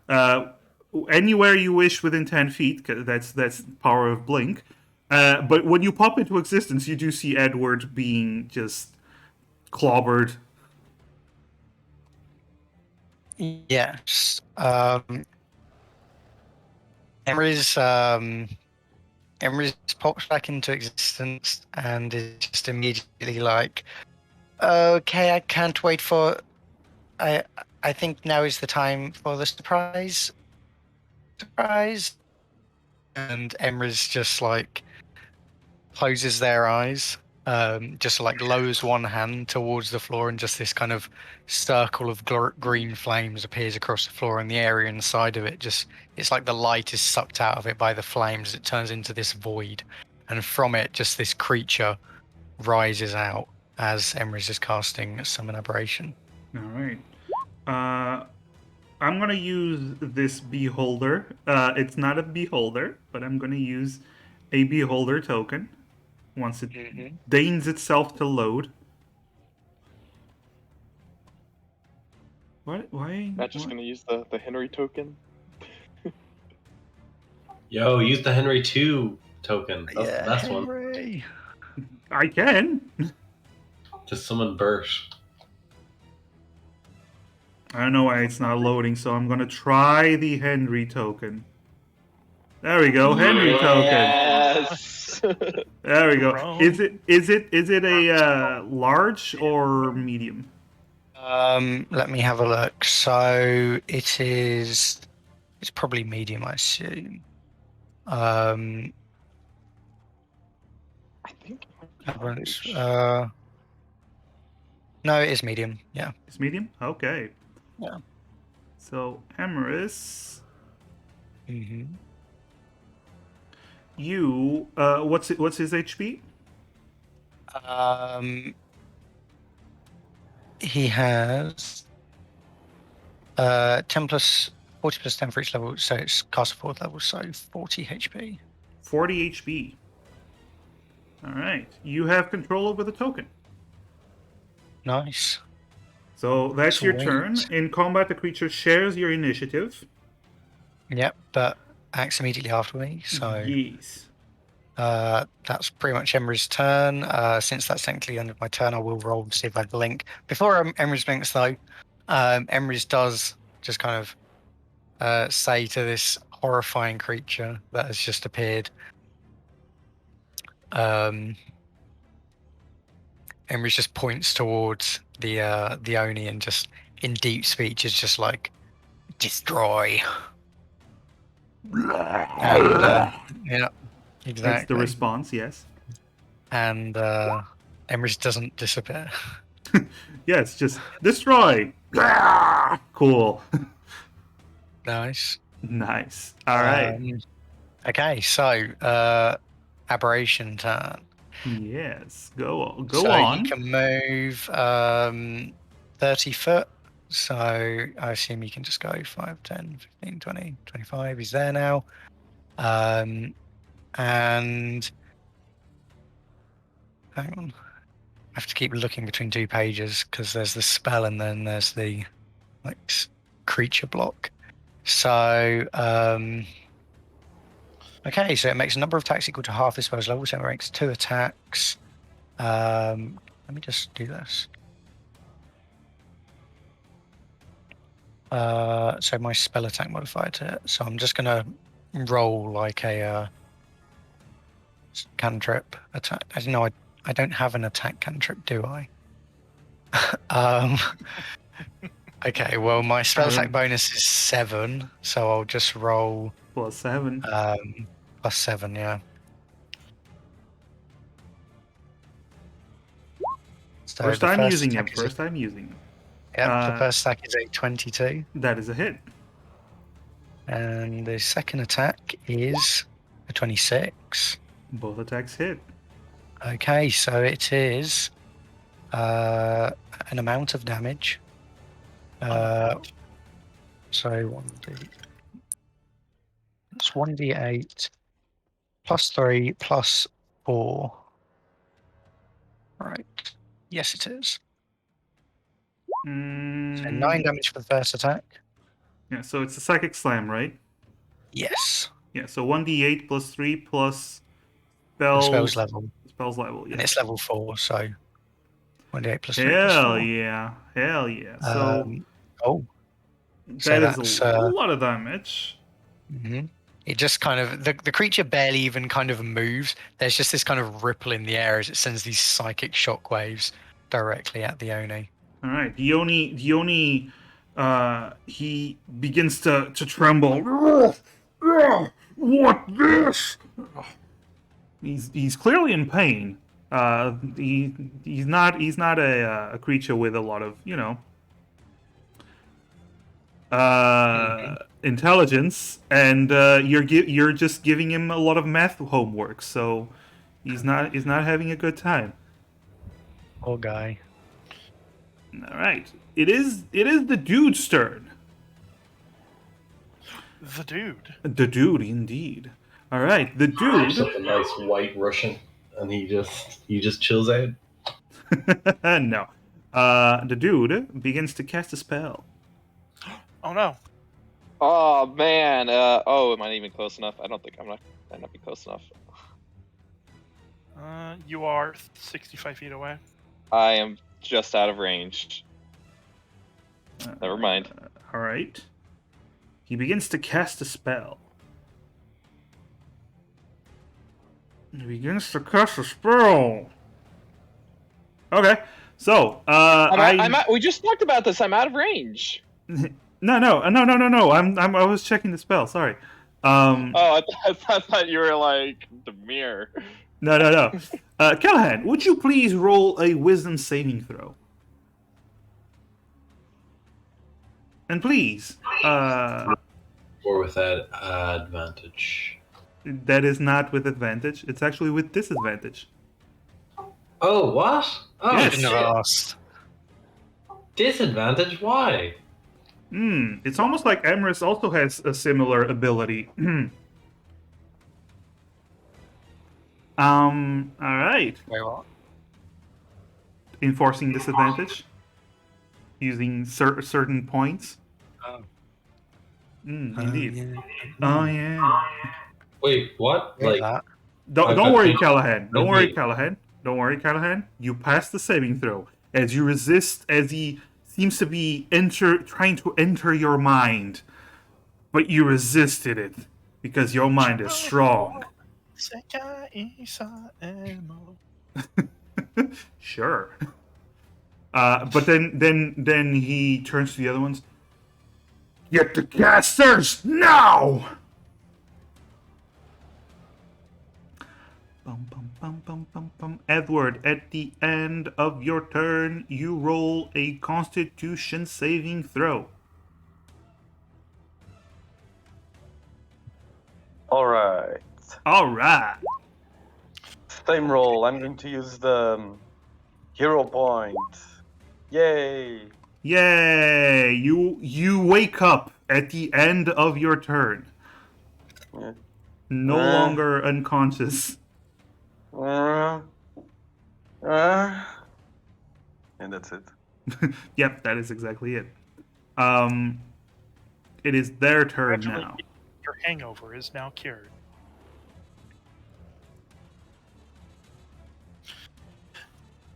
B: anywhere you wish within 10 feet, because that's power of blink. But when you pop into existence, you do see Edward being just clobbered.
C: Yes. Emery's pops back into existence and is just immediately like, okay, I can't wait for. I think now is the time for the surprise. And Emery's just like closes their eyes, just like lowers one hand towards the floor, and just this kind of circle of green flames appears across the floor, and the area inside of it it's like the light is sucked out of it by the flames. It turns into this void, and from it just this creature rises out as Emery's is casting Summon Aberration.
B: All right. I'm gonna use this beholder. It's not a beholder, but I'm gonna use a beholder token once it deigns itself to load. What? Why?
F: Not just gonna use the Henry token.
H: Yo, use the Henry 2 token. That's the best one.
C: Henry.
B: I can.
H: To summon Bert.
B: I don't know why it's not loading, so I'm gonna try the Henry token. There we go, Henry token.
F: Yes.
B: There we go.
A: Bro.
B: Is it a large or medium?
C: Let me have a look. So it's probably medium, I assume.
F: I think.
C: No, it is medium. Yeah.
B: It's medium. Okay.
C: Yeah.
B: So Emerus,
C: Mm-hmm.
B: you what's his HP?
C: He has 10 plus 40 plus 10 for each level, so it's cast at 4th level, so 40 HP.
B: 40 HP. All right. You have control over the token.
C: Nice.
B: So that's your
C: Sweet.
B: turn. In combat, the creature shares your initiative.
C: Yep, but acts immediately after me, so
B: Yes.
C: that's pretty much Emery's turn. Since that's technically the end of my turn, I will roll to see if I blink. Before Emery's blinks, though, Emery's does just kind of say to this horrifying creature that has just appeared. Emery just points towards the Oni and just in deep speech is just like destroy. And yeah, exactly.
B: That's the response, yes.
C: And Emery doesn't disappear.
B: Yes, just destroy. Cool.
C: Nice.
B: Nice. All right.
C: Okay, so aberration turn.
B: Yes. Go
C: So
B: on.
C: he can move 30 foot. So I assume he can just go 5, 10, 15, 20, 25. He's there now. And hang on. I have to keep looking between 2 pages because there's the spell and then there's the like creature block. So okay, so it makes a number of attacks equal to half the spell's level, so it makes 2 attacks. Let me just do this. So my spell attack modifier to it. So I'm just gonna roll like a cantrip attack. I don't know. I don't have an attack cantrip, do I? Okay. Well, my spell attack bonus is 7, so I'll just roll
B: +7.
C: +7. Yeah. So
B: First
C: the
B: time
C: first
B: using him.
C: attack is
B: First time using him.
C: Yep. The first attack is a 22.
B: That is a hit.
C: And the second attack is a 26.
B: Both attacks hit.
C: Okay, so it is an amount of damage. So 1d. It's 1d8 +3 +4. Right. Yes, it is. So 9 damage for the first attack.
B: Yeah, so it's a psychic slam, right?
C: Yes.
B: Yeah, so 1d8 +3 plus
C: The
B: spells.
C: spell's level.
B: Spells level, yeah.
C: And it's level 4, so 1d8 +3
B: Hell
C: +4.
B: yeah. Hell yeah. So
C: So
B: that is
C: that's
B: a lot of damage.
C: It just kind of the creature barely even kind of moves. There's just this kind of ripple in the air as it sends these psychic shockwaves directly at the Oni.
B: All right, the Oni, he begins to tremble. What this? He's clearly in pain. He's not a creature with a lot of intelligence, and you're just giving him a lot of math homework, so he's not having a good time.
C: Poor guy.
B: All right, it is the dude's turn.
A: The dude.
B: The dude, indeed. All right, the dude.
H: He's like a nice white Russian, and he just chills out.
B: No, the dude begins to cast a spell.
A: Oh no.
F: Oh man. Am I even close enough? I don't think I might not be close enough.
A: You are 65 feet away.
F: I am just out of range. Never mind.
B: All right. He begins to cast a spell. He begins to cast a spell. Okay, so
F: we just talked about this. I'm out of range.
B: No. I was checking the spell. Sorry.
F: I thought you were like the mirror.
B: No. Callahan, would you please roll a Wisdom saving throw? And please,
H: or without advantage.
B: That is not with advantage. It's actually with disadvantage.
H: Oh, what? Oh,
B: Yes.
C: Shouldn't have asked.
H: Disadvantage? Why?
B: It's almost like Emrys also has a similar ability. All right.
C: Wait, what?
B: Enforcing disadvantage. using certain points.
C: Oh.
B: Indeed.
C: Yeah.
B: Oh yeah.
D: Wait, what?
C: Yeah,
D: Like,
C: that.
B: Don't worry,
D: Okay.
B: Callahan. Don't worry,
D: Okay.
B: Callahan. Don't worry, Callahan. You passed the saving throw as you resist, as he seems to be trying to enter your mind, but you resisted it because your mind is strong. Sure. But then he turns to the other ones. Get the casters now! Bum, bum, bum, bum, bum, bum. Edward, at the end of your turn, you roll a Constitution saving throw.
G: Alright.
B: All right.
G: Same roll. I'm going to use the hero point. Yay!
B: Yay! You wake up at the end of your turn.
G: Yeah.
B: No longer unconscious.
G: And that's it.
B: Yep, that is exactly it. It is their turn now.
A: Your hangover is now cured.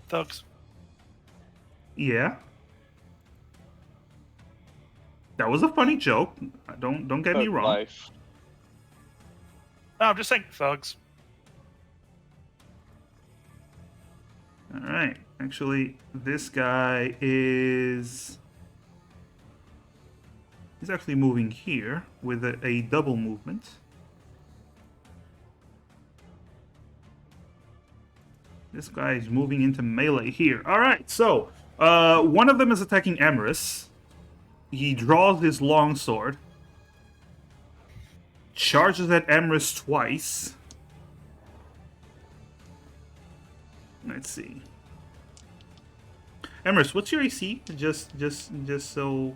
A: Thugs.
B: Yeah. That was a funny joke. Don't get me
F: Thug
B: wrong.
F: life.
A: No, I'm just saying, thugs.
B: All right. Actually, this guy is... He's actually moving here with a double movement. This guy is moving into melee here. All right, so one of them is attacking Emerus. He draws his longsword, charges at Emerus twice. Let's see. Emerus, what's your AC? Just so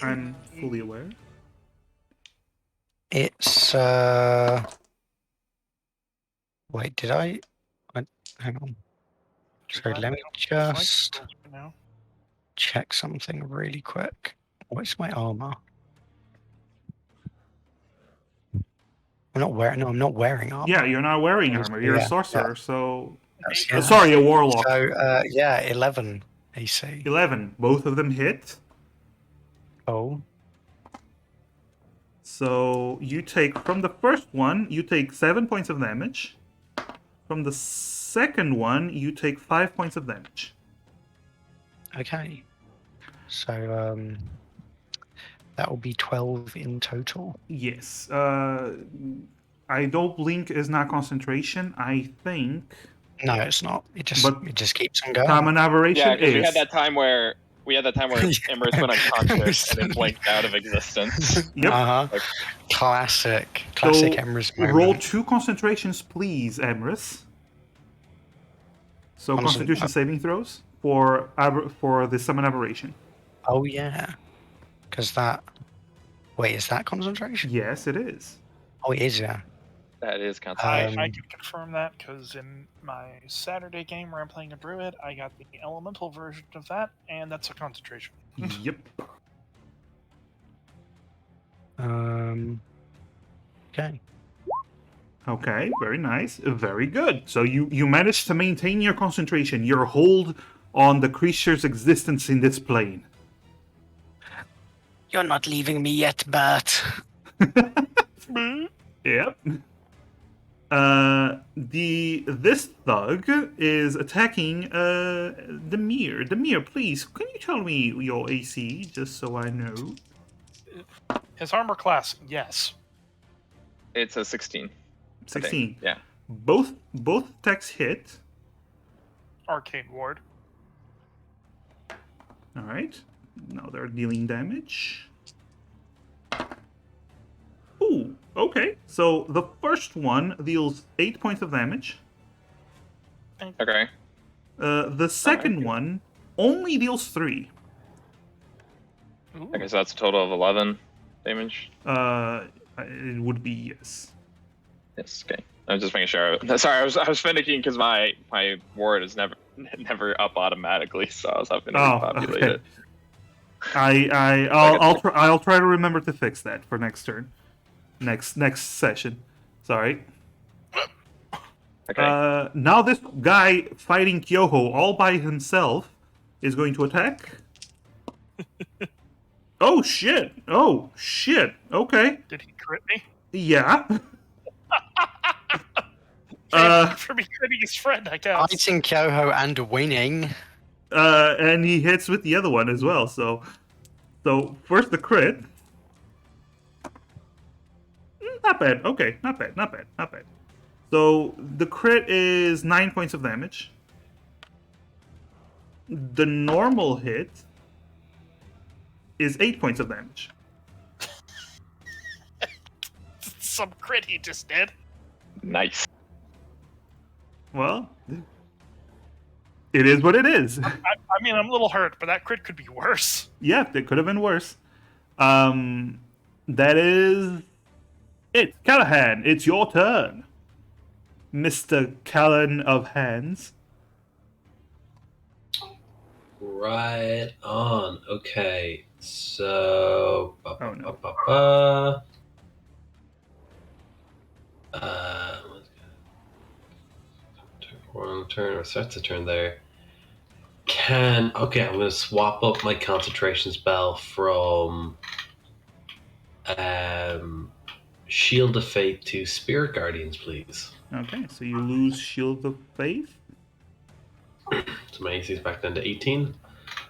B: I'm fully aware.
C: It's wait, did I hang on. Sorry, let me just
A: Now.
C: check something really quick. What's my armor? I'm not wearing armor.
B: Yeah, you're not wearing armor. You're a
C: Yeah,
B: sorcerer, so...
C: yeah.
B: sorry, a warlock.
C: So, yeah, 11 AC.
B: 11. Both of them hit.
C: Oh.
B: So you take, from the first one, you take 7 points of damage. From the second one, you take 5 points of damage.
C: Okay. So, that will be 12 in total.
B: Yes. I don't blink is not concentration. I think
C: No, it's not. It just keeps on going.
B: common aberration
F: Yeah, because
B: is.
F: we had that time where Emrys went unconscious and it blinked out of existence.
B: Yep.
C: Uh-huh. Classic
B: So
C: Emrys moment.
B: roll 2 concentrations, please, Emrys. So Constitution saving throws for the summon aberration.
C: Oh yeah, because that. Wait, is that concentration?
B: Yes, it is.
C: Oh, it is. Yeah.
F: That is concentration.
A: I can confirm that because in my Saturday game where I'm playing a druid, I got the elemental version of that, and that's a concentration.
B: Yep.
C: Okay.
B: Okay, very nice. Very good. So you managed to maintain your concentration, your hold on the creature's existence in this plane.
C: You're not leaving me yet, Bert.
B: Yep. This thug is attacking Demir. Demir, please, can you tell me your AC just so I know?
A: His armor class, yes.
F: It's a 16.
B: 16.
F: Yeah.
B: Both attacks hit.
A: Arcane Ward.
B: All right. Now they're dealing damage. Ooh, okay. So the first one deals 8 points of damage.
F: Okay.
B: The second one only deals 3.
A: Ooh.
F: Okay, so that's a total of 11 damage.
B: It would be yes.
F: Yes. Okay. I was just making sure. Sorry, I was finicking because my ward is never up automatically, so I was having to repopulate it.
B: I'll try to remember to fix that for next turn, next session. Sorry.
F: Okay.
B: Now this guy fighting Kyoho all by himself is going to attack. Oh shit! Oh shit! Okay.
A: Did he crit me?
B: Yeah.
A: For me critting his friend, I guess.
C: Fighting Kyoho and winning.
B: And he hits with the other one as well. So first the crit. Not bad. Okay, not bad. So the crit is 9 points of damage. The normal hit is 8 points of damage.
A: Some crit he just did.
F: Nice.
B: Well, it is what it is.
A: I mean, I'm a little hurt, but that crit could be worse.
B: Yeah, it could have been worse. That is it. Callahan, it's your turn. Mr. Callan of Hands.
H: Right on. Okay, so.
B: Oh, no.
H: One turn, or starts the turn there. I'm gonna swap up my concentration spell from Shield of Faith to Spirit Guardians, please.
B: Okay, so you lose Shield of Faith.
H: So my AC is back down to 18.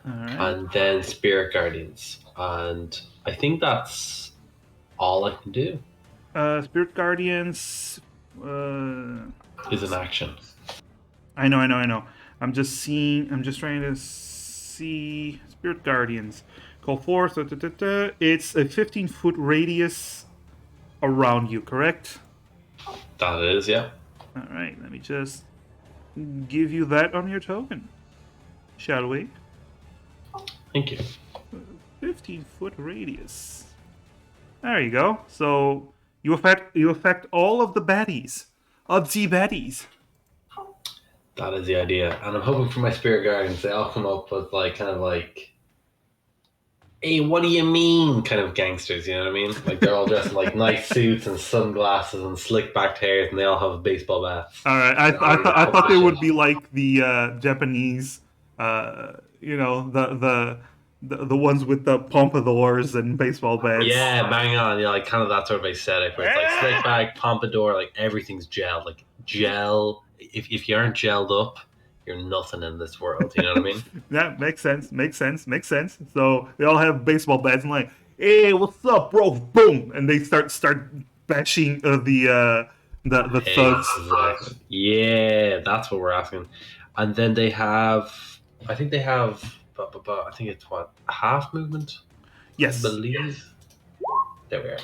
B: Alright.
H: And then Spirit Guardians. And I think that's all I can do.
B: Spirit Guardians.
H: Is an action.
B: I know. I'm just trying to see Spirit Guardians. Call forth. It's a 15-foot radius around you, correct?
H: That is, yeah.
B: All right. Let me just give you that on your token, shall we?
H: Thank you.
B: 15-foot radius. There you go. So you affect all of the baddies.
H: That is the idea. And I'm hoping for my Spirit Guardians, they all come up with hey, what do you mean kind of gangsters, you know what I mean? Like they're all dressed in like nice suits and sunglasses and slick back hairs, and they all have baseball bats.
B: All right, I thought they would be like the Japanese, the ones with the pompadours and baseball bats.
H: Yeah, bang on. Yeah, like kind of that sort of aesthetic where it's like slick back, pompadour, like everything's gel. Like gel. If you aren't gelled up, you're nothing in this world. You know what I mean?
B: Yeah, makes sense. So they all have baseball bats and like, hey, what's up, bro? Boom, and they start bashing the thugs.
H: Exactly. Yeah, that's what we're asking. And then they have, I think it's what, half movement?
B: Yes.
H: I believe. There we are.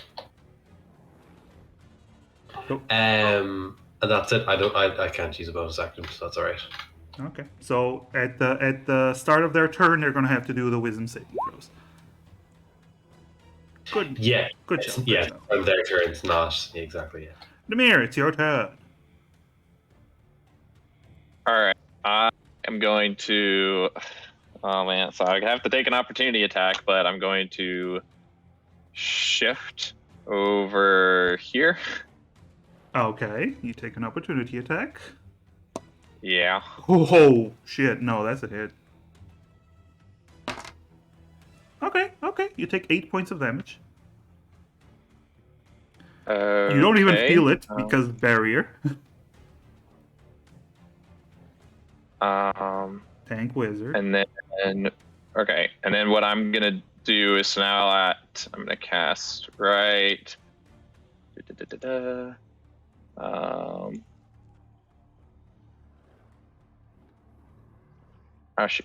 B: Cool.
H: And that's it. I can't use a bonus action, so that's all right.
B: Okay. So at the start of their turn, they're gonna have to do the wisdom saving throws. Good.
H: Yeah.
B: Good job.
H: Yeah. And their turn's not exactly. Yeah.
B: Demir, it's your turn.
F: All right. I am going to. Oh man, so I have to take an opportunity attack, but I'm going to shift over here.
B: Okay, you take an opportunity attack.
F: Yeah.
B: Oh shit! No, that's a hit. Okay, you take 8 points of damage. You don't even feel it because barrier. Tank wizard.
F: And then what I'm gonna do is I'm gonna cast right.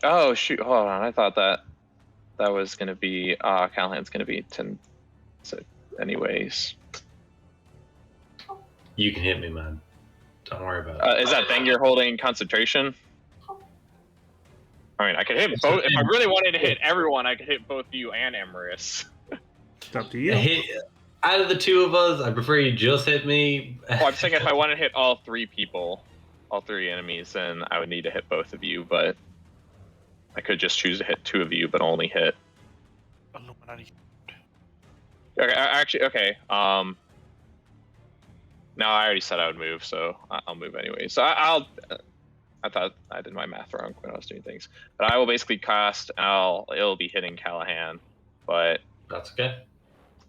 F: Oh shoot! Hold on. I thought that was gonna be Callahan's gonna be 10. So, anyways,
H: You can hit me, man. Don't worry about it.
F: is that thing you're holding concentration? I mean, I could hit both. If I really wanted to hit everyone, I could hit both you and Emerus.
B: It's up to you.
H: Out of the two of us, I prefer you just hit me.
F: Well, I'm saying if I wanted to hit all three people, all three enemies, then I would need to hit both of you. But I could just choose to hit two of you, but only hit
A: Illuminati.
F: Okay, actually, okay. No, I already said I would move, so I'll move anyway. So I'll. I thought I did my math wrong when I was doing things, but I will basically cast. It'll be hitting Callahan, but
H: That's okay.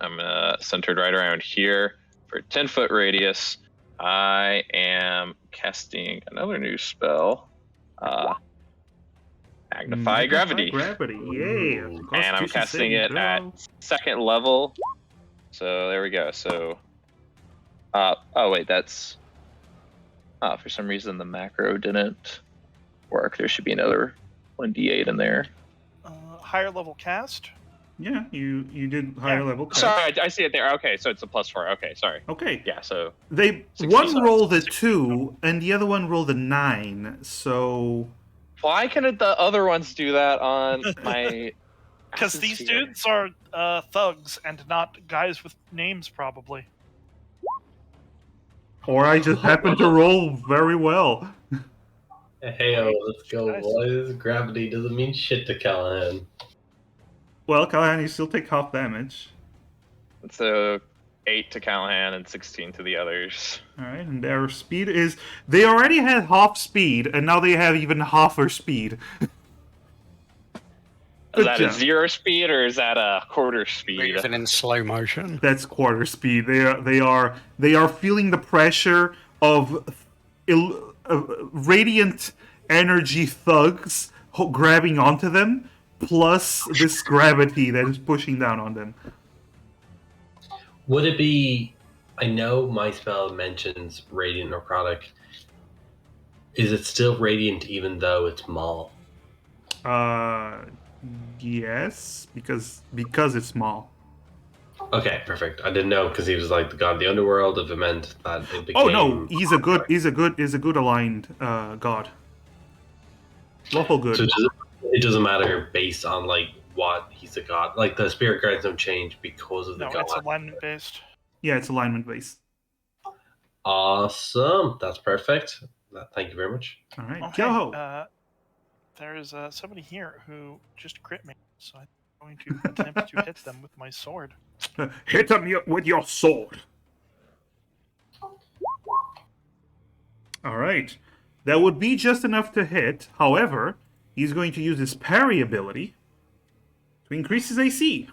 F: I'm centered right around here for a 10-foot radius. I am casting another new spell, Magnify Gravity,
B: Gravity, yay!
H: Ooh.
F: and I'm
B: Constitution
F: casting
B: saving
F: it at
B: throw.
F: 2nd level. So there we go. So, oh wait, that's. For some reason the macro didn't work. There should be another 1d8 in there.
A: Higher level cast.
B: Yeah, you did higher
A: Yeah.
B: level cast.
F: Sorry, I see it there. Okay, so it's a +4. Okay, sorry.
B: Okay.
F: Yeah, so
B: They
F: 60
B: one
F: sides.
B: rolled a 2 and the other one rolled a 9. So
F: why couldn't the other ones do that on my?
A: Because these
F: atmosphere?
A: dudes are thugs and not guys with names, probably.
B: or I just happened to roll very well.
H: Hey, let's go,
A: Nice.
H: boys. Gravity doesn't mean shit to Callahan.
B: Well, Callahan, you still take half damage.
F: It's a 8 to Callahan and 16 to the others.
B: All right, and their speed is they already had half speed, and now they have even halfer speed.
F: Is
B: Good
F: that
B: job.
F: a 0 speed or is that a quarter speed?
C: Moving in slow motion.
B: That's quarter speed. They are feeling the pressure of radiant energy thugs grabbing onto them, plus this gravity that is pushing down on them.
H: Would it be? I know my spell mentions radiant necrotic. Is it still radiant even though it's Maul?
B: Yes, because it's small.
H: Okay, perfect. I didn't know because he was like the god of the underworld. If it meant that it became.
B: Oh no, he's a good aligned god. Lawful good.
H: So it doesn't matter based on like what he's a god. Like the spirit guides don't change because of the
A: No,
H: god.
A: it's alignment based.
B: Yeah, it's alignment based.
H: Awesome. That's perfect. Thank you very much.
B: All right,
A: Okay.
B: Yo-ho.
A: There is somebody here who just crit me, so I'm going to attempt to hit them with my sword.
B: Hit him with your sword. All right, that would be just enough to hit. However, he's going to use his parry ability to increase his AC,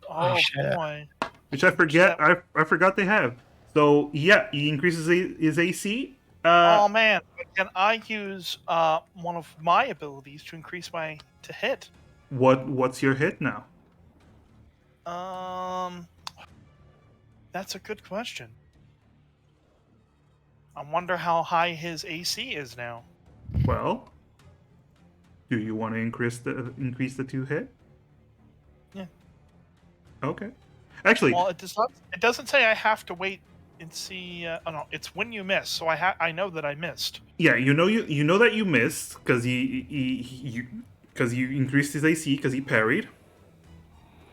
A: Oh
C: shit.
A: boy!
B: which I forget. I forgot they have. So yeah, he increases his AC.
A: Oh man! Can I use one of my abilities to increase my to hit?
B: What's your hit now?
A: That's a good question. I wonder how high his AC is now.
B: Well, do you want to increase the 2 hit?
A: Yeah.
B: Okay. Actually,
A: Well, it does not. It doesn't say I have to wait and see. Oh no, it's when you miss. So I know that I missed.
B: yeah, you know that you missed because you increased his AC because he parried.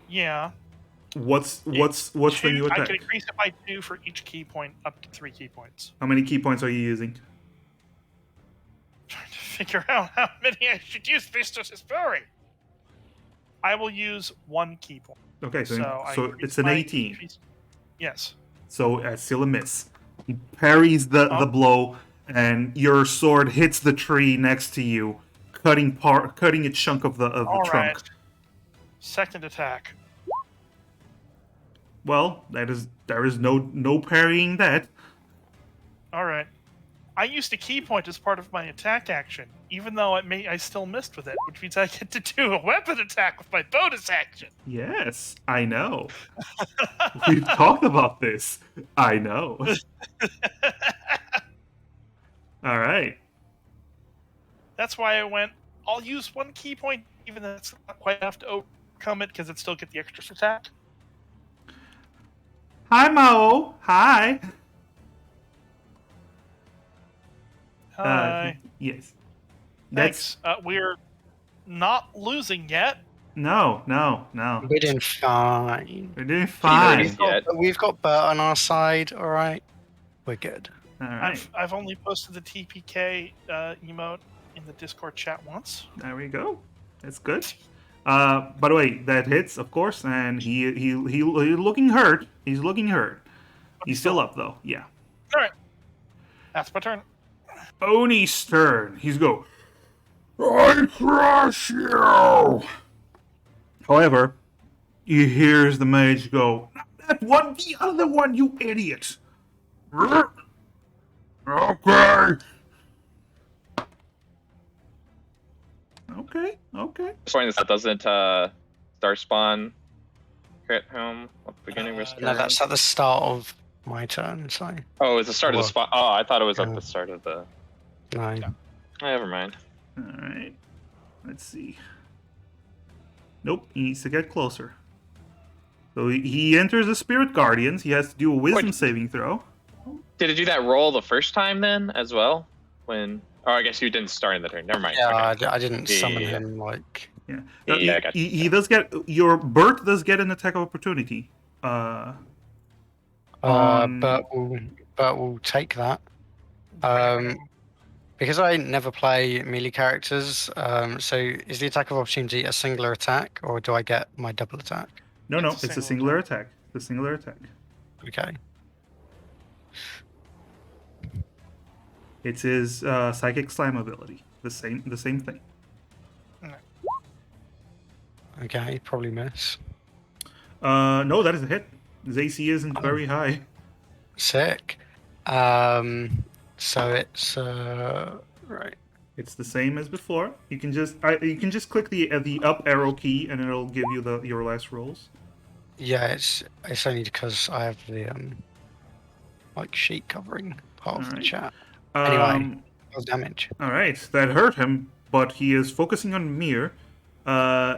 A: Yeah.
B: What's the new
A: I
B: attack?
A: can increase it by 2 for each key point, up to 3 key points.
B: How many key points are you using?
A: Trying to figure out how many I should use based on his parry. I will use 1 key point.
B: Okay, so
A: I
B: it's
A: increase
B: an
A: my
B: 18.
A: increase- Yes.
B: So still a miss. He parries the blow, and your sword hits the tree next to you, cutting a chunk of the
A: All
B: trunk.
A: right. Second attack.
B: Well, there is no parrying that.
A: All right. I used a key point as part of my attack action, even though I still missed with it, which means I get to do a weapon attack with my bonus action.
B: Yes, I know. We've talked about this. I know. All right.
A: That's why I went. I'll use 1 key point, even though it's not quite enough to overcome it, because it still get the extra attack.
B: Hi, Mao. Hi.
A: Hi.
B: Yes.
A: Thanks. We're not losing yet.
B: No.
C: We're doing fine.
B: We're doing fine.
C: We've got Bert on our side, all right? We're good.
B: All right.
A: I've only posted the TPK emote in the Discord chat once.
B: There we go. That's good. By the way, that hits, of course, and he looking hurt. He's looking hurt. He's still up though. Yeah.
A: All right. That's my turn.
B: Oni's turn. He's go. I crush you. However, he hears the mage go. Not that one, the other one, you idiot. Okay. Okay.
F: Just pointing this out, doesn't Star Spawn hit him at the beginning of his turn?
C: No, that's at the start of my turn. So
F: Oh, it's the start of the
C: Well,
F: spot. Oh, I thought it was at
C: yeah.
F: the start of the.
C: no.
F: Never mind.
B: All right. Let's see. Nope. He needs to get closer. So he enters the Spirit Guardians. He has to do a Wisdom saving throw.
F: Did it do that roll the first time then as well? When? Oh, I guess you didn't start in the turn. Never mind.
C: Yeah,
F: Okay.
C: I didn't summon
F: Yeah.
C: him like.
B: Yeah.
F: Yeah, I got you.
B: He does get your Bert does get an attack of opportunity.
C: But
B: On-
C: we'll take that. Because I never play melee characters. So is the attack of opportunity a singular attack, or do I get my double attack?
B: No,
A: It's a
B: it's a
A: single
B: singular attack. It's a singular attack.
C: Okay.
B: It's his psychic slam ability. The same thing.
C: Okay, probably miss.
B: No, that is a hit. His AC isn't
C: Oh.
B: very high.
C: Sick. So it's right.
B: It's the same as before. You can just click the up arrow key and it'll give you your last rolls.
C: Yeah, it's only because I have the like sheet covering part of the
B: Alright.
C: chat. Anyway.
B: Um,
C: Damage.
B: all right, that hurt him, but he is focusing on Mir.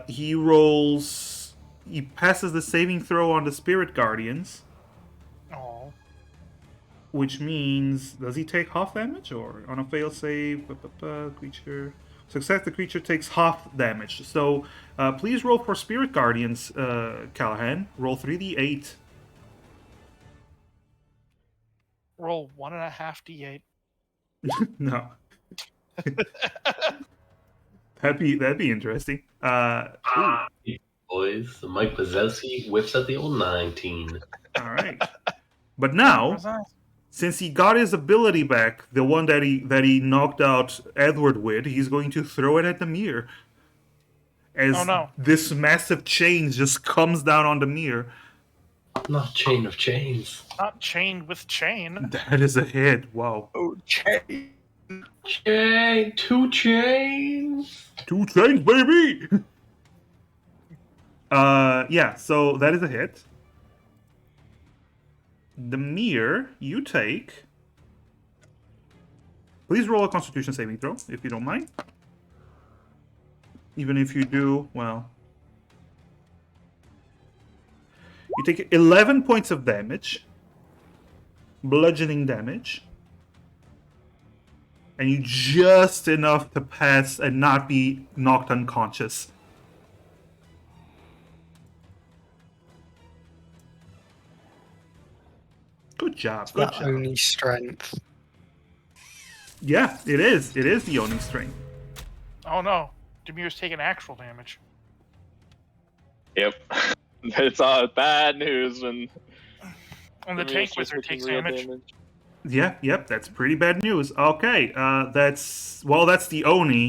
B: He passes the saving throw on the Spirit Guardians,
A: Oh.
B: which means does he take half damage or on a fail save? Creature success, the creature takes half damage. So please roll for Spirit Guardians, Callahan. Roll 3d8.
A: Roll 1.5 d8.
B: No. That'd be interesting. Ooh.
H: Boys, Mike Wazowski whips at the old 19.
B: All right. But now, since he got his ability back, the one that he knocked out Edward with, he's going to throw it at the mirror. As this massive chain just comes down on the mirror.
H: Not chain of chains.
A: Not chained with chain.
B: That is a hit. Wow.
C: Oh, chain.
H: Chain. 2 chains.
B: 2 chains, baby! Yeah, so that is a hit. The mirror, you take. Please roll a Constitution saving throw, if you don't mind. Even if you do, well. You take 11 points of damage. Bludgeoning damage. And you just enough to pass and not be knocked unconscious. Good job. Good job.
C: Only strength.
B: Yeah, it is. It is the only strength.
A: Oh no. Demir's taking actual damage.
F: Yep. It's bad news when.
A: And the tank wizard takes damage.
B: Yeah, yep, that's pretty bad news. Okay, that's the Oni.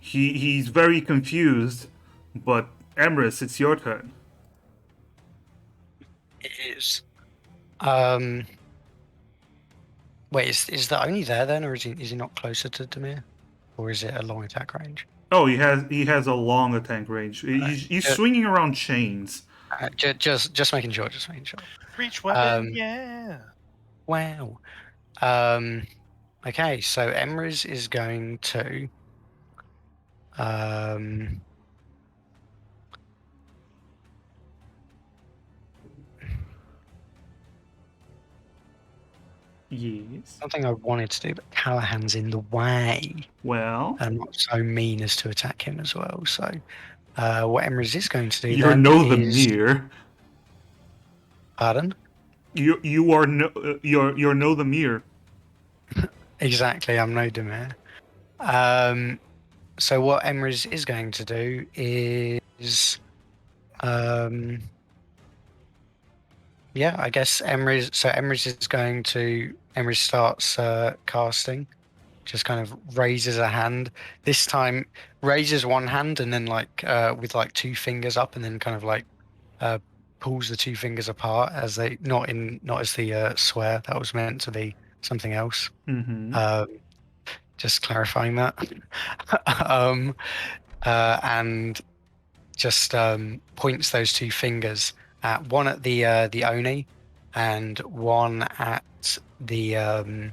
B: He's very confused. But Emrys, it's your turn.
C: It is. Wait, is that only there then, or is he not closer to Demir, or is it a long attack range?
B: Oh, he has a long attack range. He's swinging around chains.
C: Just making sure. Just making sure.
A: Reach weapon, yeah.
C: Wow. Okay, so Emrys is going to
B: Yes.
C: something I wanted to do, but Callahan's in the way.
B: Well,
C: I'm not so mean as to attack him as well. So, what Emrys is going to do?
B: you're
C: then
B: no the
C: is-
B: mirror.
C: Pardon?
B: You are no you're no the mirror.
C: Exactly, I'm no Demir. So what Emrys is going to do is, yeah, I guess Emrys. So Emrys is going to. Emrys starts casting. Just kind of raises a hand. This time raises one hand and then with like two fingers up, and then kind of like pulls the two fingers apart as they not as the swear that was meant to be something else.
B: Mm-hmm.
C: Just clarifying that. And just points those two fingers at one at the Oni and one at the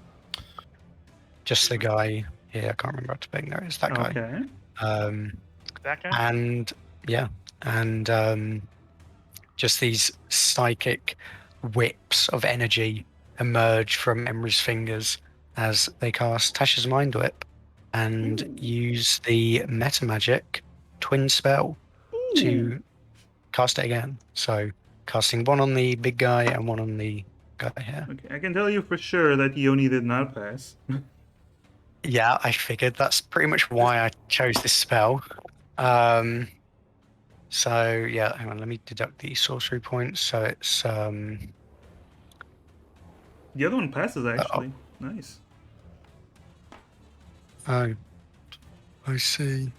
C: just the guy here. I can't remember how to bring. There is that guy.
B: Okay.
A: That guy?
C: And yeah, and just these psychic whips of energy emerge from Emrys' fingers as they cast Tasha's Mind Whip and use the meta magic twin spell to cast it again. So casting one on the big guy and one on the guy here.
B: Okay, I can tell you for sure that Yoni did not pass.
C: Yeah, I figured that's pretty much why I chose this spell. So yeah, hang on, let me deduct the sorcery points. So it's
B: The other one passes, actually. Nice.
C: oh, I see.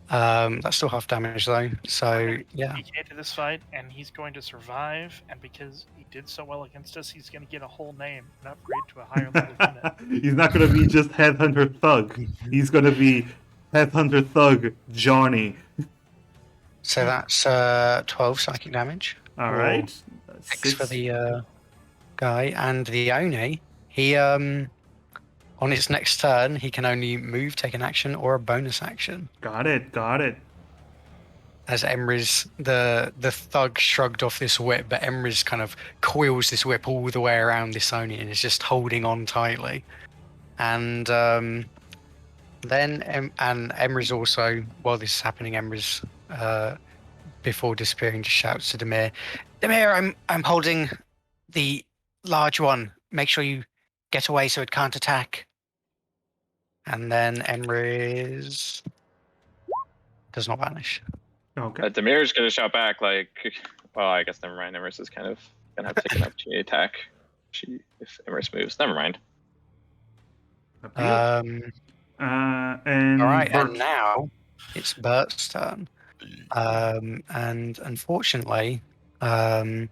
C: That's still half damage though. So yeah,
A: He came to this fight, and he's going to survive. And because he did so well against us, he's going to get a whole name and upgrade to a higher level unit.
B: He's not going to be just Headhunter Thug. He's going to be Headhunter Thug Johnny.
C: so that's 12 psychic damage.
B: All right.
C: 6 for the guy, and the Oni. He on its next turn, he can only move, take an action, or a bonus action.
B: Got it.
C: As Emrys, the thug shrugged off this whip, but Emrys kind of coils this whip all the way around this Oni and is just holding on tightly. And then Emrys also, while this is happening, Emrys before disappearing just shouts to Demir, "Demir, I'm holding the large one. Make sure you get away so it can't attack." And then Emrys does not vanish.
B: Okay.
F: Demir's gonna shout back like, well, I guess never mind. Emrys is kind of gonna have to take an opportunity attack. If Emrys moves, never mind.
B: And
C: All right,
B: Bert.
C: and now it's Bert's turn. And unfortunately, only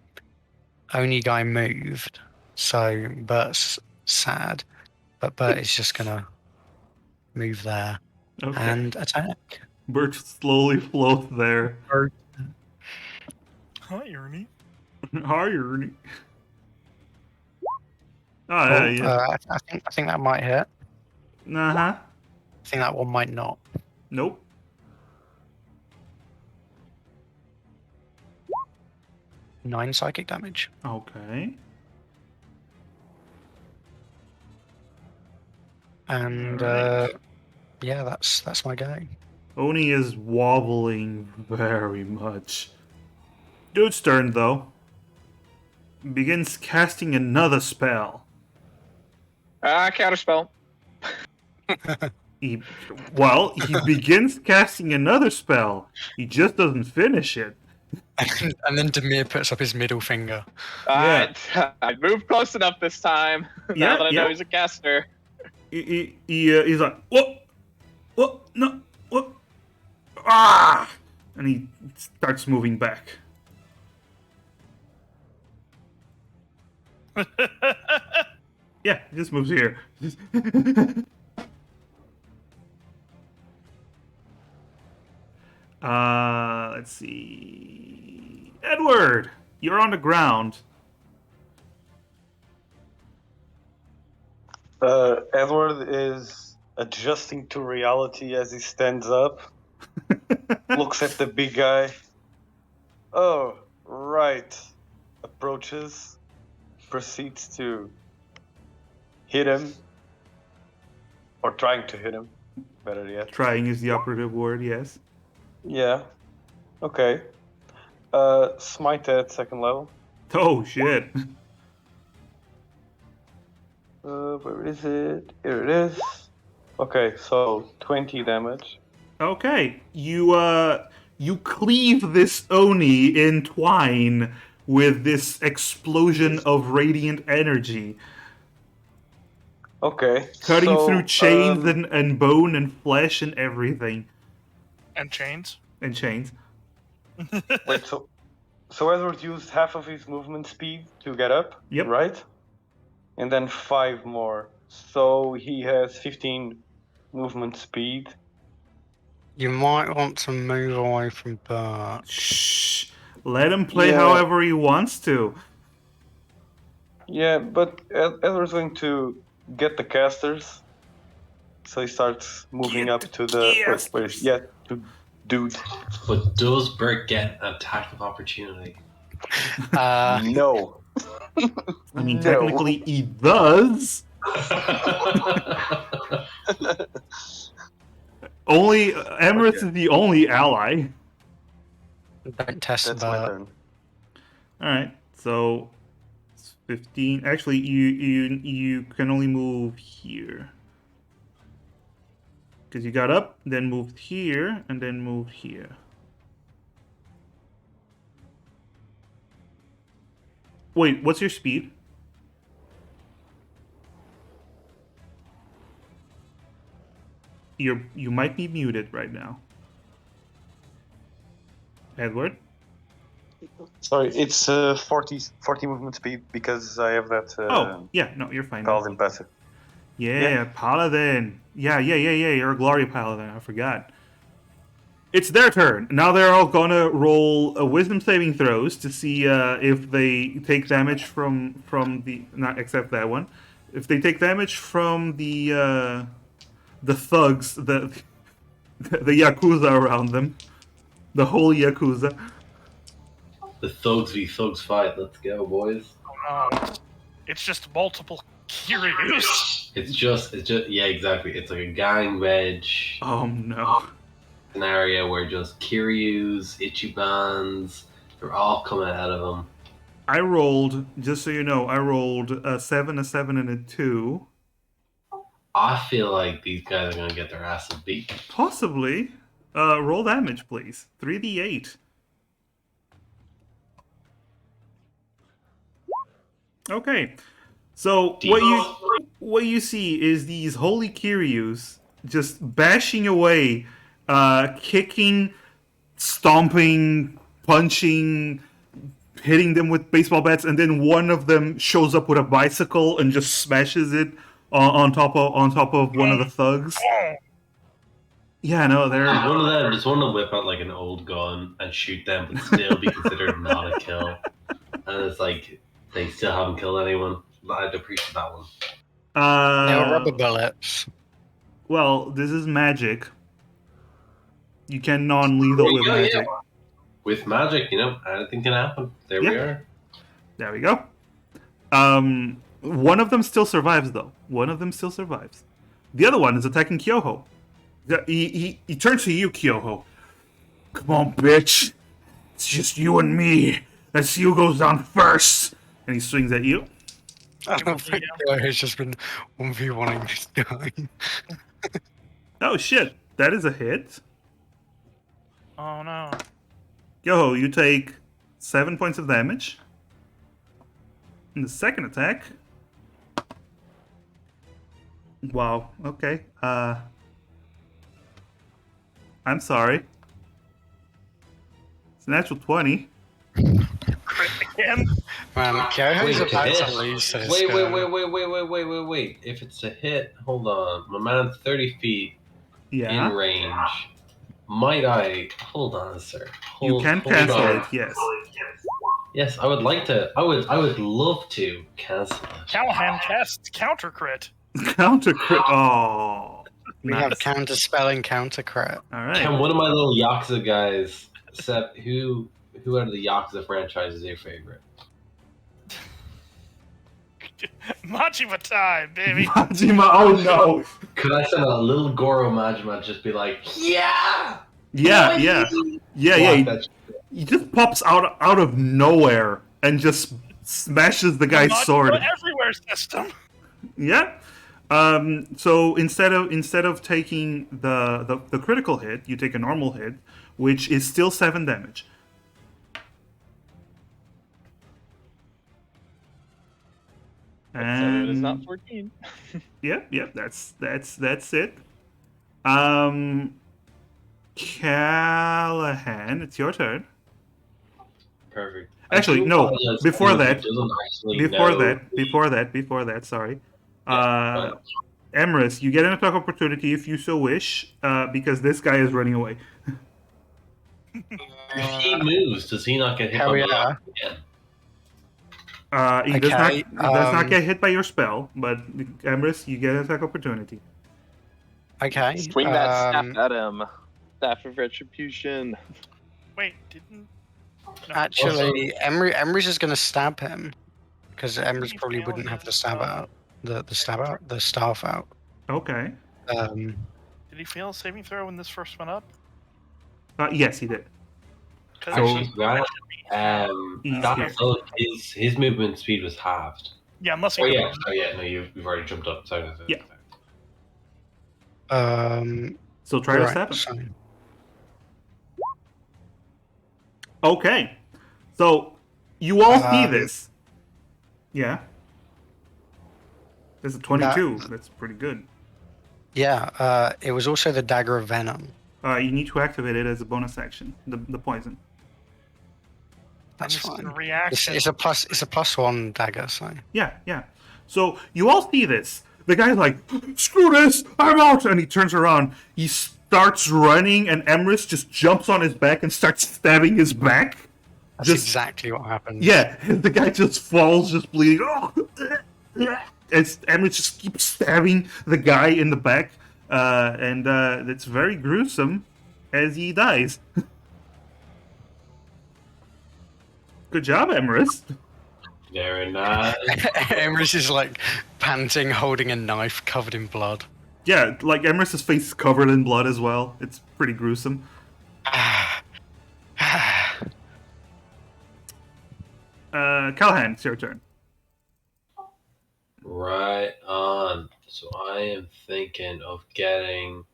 C: guy moved, so Bert's sad. But Bert is just gonna move there and attack.
B: Bert slowly floats there.
A: Hi, Ernie.
B: Hi, Ernie. Oh, yeah.
C: I think that might hit.
B: Uh-huh.
C: I think that one might not.
B: Nope.
C: Nine psychic damage.
B: Okay.
C: And
B: Alright.
C: yeah, that's my go.
B: Oni is wobbling very much. Dude's turn, though. Begins casting another spell.
F: Counterspell.
B: He begins casting another spell. He just doesn't finish it.
C: And then Demir puts up his middle finger.
B: Yeah.
F: I moved close enough this time. Now that I know he's a caster.
B: He's like, what, no, what, ah! And he starts moving back. Yeah, he just moves here. Let's see. Edward, you're on the ground.
G: Edward is adjusting to reality as he stands up, looks at the big guy. Oh, right. Approaches, proceeds to hit him, or trying to hit him, better yet.
B: Trying is the operative word, yes.
G: Yeah. Okay. Smite at second level.
B: Oh, shit.
G: Where is it? Here it is. Okay, so 20 damage.
B: Okay, you cleave this Oni in twine with this explosion of radiant energy,
G: Okay.
B: cutting through
G: So,
B: chains and bone and flesh and everything,
A: And chains.
B: and chains.
G: wait. So Edward used half of his movement speed to get up,
B: Yep.
G: right? And then 5 more. So he has 15 movement speed.
C: You might want to move away from Bert.
B: Shh. Let him play
G: Yeah.
B: however he wants to.
G: Yeah, but Edward's going to get the casters. So he starts moving
B: Get
G: up
B: the
G: to the
B: casters.
G: to dude.
H: But does Bert get an attack of opportunity?
G: No.
B: I mean,
G: No.
B: technically he does. Only Emirates
G: Okay.
B: is the only ally.
C: Don't test
G: That's my
C: Bert.
G: turn.
B: All right, so it's 15. Actually, you can only move here because you got up, then moved here, and then moved here. Wait, what's your speed? You might be muted right now, Edward.
G: Sorry, it's 40 movement speed because I have that
B: Oh, yeah, no, you're fine.
G: paladin passive.
B: Yeah, Paladin. Yeah. You're a Glory Paladin. I forgot. It's their turn. Now they're all gonna roll wisdom saving throws to see if they take damage from the, not except that one. If they take damage from the thugs, the yakuza around them, the whole yakuza.
H: The thugs v thugs fight. Let's go, boys.
A: Oh no. It's just multiple Kiryus.
H: It's just yeah, exactly. It's like a gang wedge
B: Oh no.
H: scenario where just Kiryus, Ichibans, they're all coming out of them.
B: I rolled, just so you know, I rolled a 7, a 7, and a 2.
H: I feel like these guys are gonna get their asses beat.
B: Possibly. Roll damage, please. 3d8. Okay. So what you see is these holy Kiryus just bashing away, kicking, stomping, punching, hitting them with baseball bats, and then one of them shows up with a bicycle and just smashes it on top of one of the thugs. Yeah, no, they're
H: One of them just want to whip out like an old gun and shoot them, but still be considered not a kill. And it's like they still haven't killed anyone. I'd appreciate that one.
C: They were rubber bullets.
B: Well, this is magic. You can non-lethal
H: There you
B: with
H: go,
B: magic.
H: yeah. With magic, you know, anything can happen. There we
B: Yeah.
H: are.
B: There we go. One of them still survives, though. One of them still survives. The other one is attacking Kyoho. He turns to you, Kyoho. Come on, bitch. It's just you and me. Let's see who goes down first. And he swings at you.
C: I don't think it's just been 1v1ing this guy.
B: Oh, shit. That is a hit.
A: Oh no.
B: Kyoho, you take 7 points of damage. In the second attack. Wow. Okay. I'm sorry. It's a natural 20.
A: Crit again.
C: Man, Kyoho's
H: Wait,
C: about
H: hit.
C: to lose to this
H: Wait.
C: guy.
H: If it's a hit, hold on. My man's 30 feet
B: Yeah.
H: in range. Might I? Hold on, sir.
B: You can
H: hold
B: cancel
H: on.
B: it, yes.
H: Yes, I would like to. I would love to cancel it.
A: Callahan casts counter crit.
B: Counter crit. Oh.
C: We
B: nice.
C: have counter spell and counter crit.
B: All right.
H: Can one of my little Yakuza guys, Seth, who out of the Yakuza franchise is your favorite?
A: Majima time, baby.
B: Majima, oh no.
H: Could I send a little Goro Majima just be like, yeah,
B: Yeah.
H: Block that
B: He just pops out of nowhere and just smashes the guy's
A: Majima
B: sword.
A: everywhere system.
B: Yeah. So instead of taking the critical hit, you take a normal hit, which is still 7 damage.
E: So it is not
B: And
E: 14.
B: yep, that's it. Callahan, it's your turn.
H: Perfect.
B: Actually,
H: I do
B: no.
H: apologize to
B: Before
H: anyone who
B: that,
H: doesn't actually know.
B: before that, sorry.
H: Yeah,
B: Emrys, you get an attack opportunity if you so wish, because this guy is running away.
H: if he moves, does he not get hit
C: Hell
H: by the
C: yeah.
H: lock again?
B: He
C: Okay,
B: does not get hit by your spell, but Emrys, you get an attack opportunity.
C: Okay.
E: Swing that staff at him. Staff of retribution.
A: Wait, didn't. No.
C: Actually, Emery's is going to stab him because Emery's
A: he
C: probably
A: fail
C: wouldn't have the
A: his,
C: stab out, the staff out.
B: Okay.
A: Did he fail a saving throw when this first went up?
B: Yes, he did.
H: Actually,
B: So- He's
H: that
B: here.
H: so his movement speed was halved.
A: Yeah, unless he.
H: Oh yeah, no, you've already jumped up. Sorry.
B: Yeah.
C: Um,
B: So try to
C: right,
B: stab him.
C: so,
B: Okay. So you all see this. Yeah. There's a 22. That's pretty good.
C: yeah, it was also the Dagger of Venom.
B: You need to activate it as a bonus action. The poison.
C: That's
A: This is a
C: fine.
A: reaction.
C: It's a +1 dagger, so.
B: Yeah. So you all see this. The guy's like, "Screw this! I'm out!" And he turns around. He starts running, and Emrys just jumps on his back and starts stabbing his back.
C: That's exactly what happened.
B: Yeah, the guy just falls, just bleeding. And Emrys just keeps stabbing the guy in the back, and it's very gruesome as he dies. Good job, Emrys.
H: Very nice.
C: Emery's is like panting, holding a knife covered in blood.
B: Yeah, like Emrys' face is covered in blood as well. It's pretty gruesome. Callahan, it's your turn.
H: Right on. So I am thinking of getting.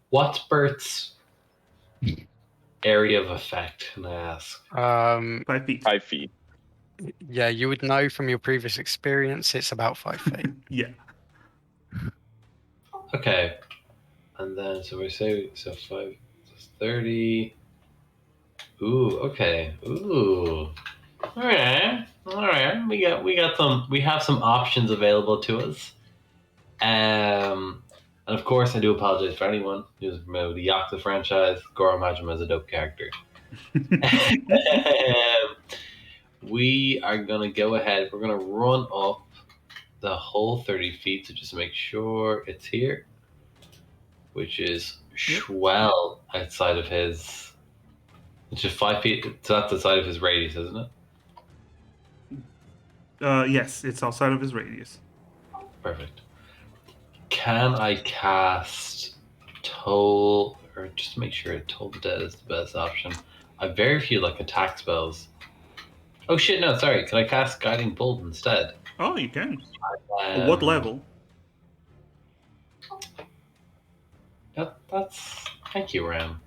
H: What's Bert's area of effect? Can I ask?
B: 5 feet.
E: 5 feet.
C: Yeah, you would know from your previous experience it's about 5 feet.
B: Yeah.
H: Okay. And then so we say 5 plus 30. Ooh, okay. Ooh. Alright. We have some options available to us. And of course I do apologize for anyone who's familiar with the Yakuza franchise. Goro Majima is a dope character. We are gonna go ahead. We're gonna run up the whole 30 feet to just make sure it's here, which is well outside of his. It's just 5 feet. So that's outside of his radius, isn't it?
B: Yes, it's outside of his radius.
H: Perfect. Can I cast Toll, or just to make sure Toll the Dead is the best option? I have very few like attack spells. Oh shit! No, sorry. Can I cast Guiding Bolt instead?
B: Oh, you can. What level?
H: That's thank you, Ram.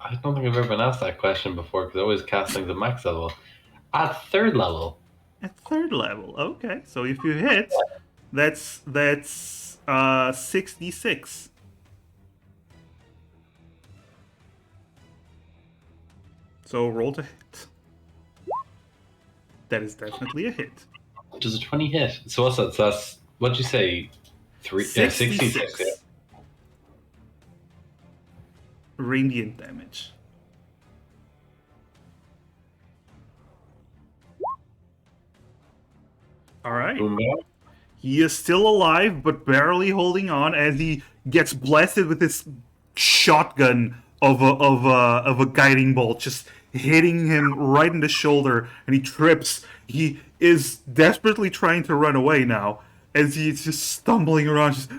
H: I don't think I've ever been asked that question before because I always cast things at max level. At 3rd level.
B: At 3rd level. Okay, so if you hit, that's 6d6. So roll to hit. That is definitely a hit.
H: Does a 20 hit? So what's that? So that's what'd you say? 66. Yeah.
B: Radiant damage. All right. He is still alive, but barely holding on as he gets blasted with this shotgun of a guiding bolt, just hitting him right in the shoulder, and he trips. He is desperately trying to run away now, as he's just stumbling around. Just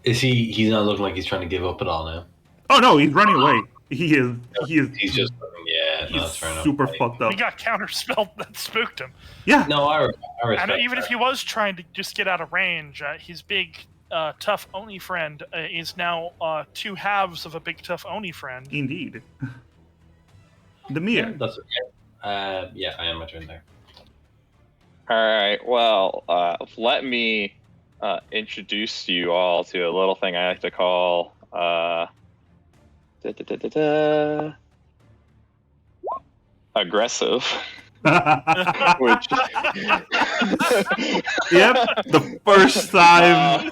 H: Is he? He's not looking like he's trying to give up at all now.
B: oh no, he's running away. He is.
H: He's just. Yeah. Yeah, no, that's fair enough.
B: super fucked up.
A: He got counterspelled that spooked him.
B: Yeah.
H: No, I respect
A: And even
H: that.
A: if he was trying to just get out of range, his big, tough Oni friend is now 2 halves of a big, tough Oni friend.
B: Indeed.
H: Yeah,
B: Demir.
H: that's okay. Yeah, I am my turn there.
F: All right. Well, let me introduce you all to a little thing I like to call aggressive. Which
B: Yep, the first time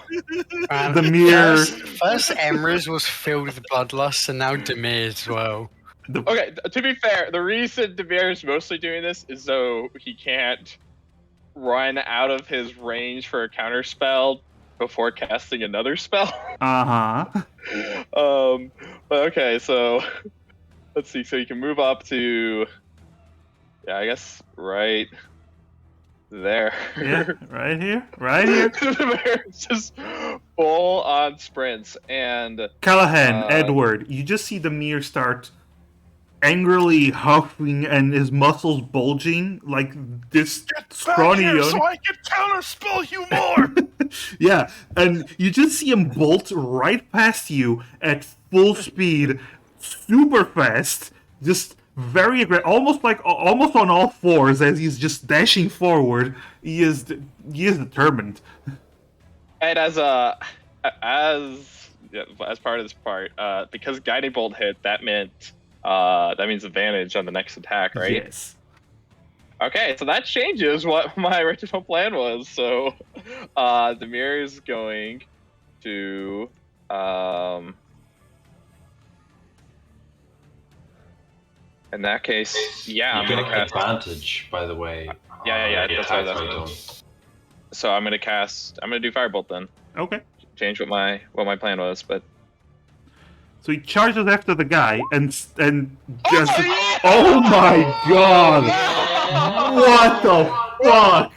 B: the mirror.
C: First Emra's was filled with bloodlust, and now Demir as well.
F: Okay, to be fair, the reason Demir is mostly doing this is so he can't run out of his range for a counter spell before casting another spell.
B: Uh-huh.
F: But okay, so let's see. So you can move up to, yeah, I guess right there.
B: Yeah, right here. Right here.
F: It's just full on sprints and
B: Callahan, Edward, you just see Demir start angrily huffing and his muscles bulging like this scrawny
A: Back here
B: young.
A: so I can counterspell you more.
B: Yeah, and you just see him bolt right past you at full speed, super fast, just very aggressive, almost on all fours as he's just dashing forward. He is determined.
F: And as part of this part, because guiding bolt hit, that means advantage on the next attack, right?
B: Yes.
F: Okay, so that changes what my original plan was. So, Demir is going to in that case, yeah, I'm
H: You
F: gonna
H: get
F: cast.
H: advantage, by the way.
F: Yeah.
H: The
F: That's what
H: attack
F: I
H: roll
F: was
H: done.
F: So I'm gonna do firebolt then.
B: Okay.
F: Change what my plan was, but
B: So he charges after the guy and just.
F: yeah!
B: Oh my god! What the fuck?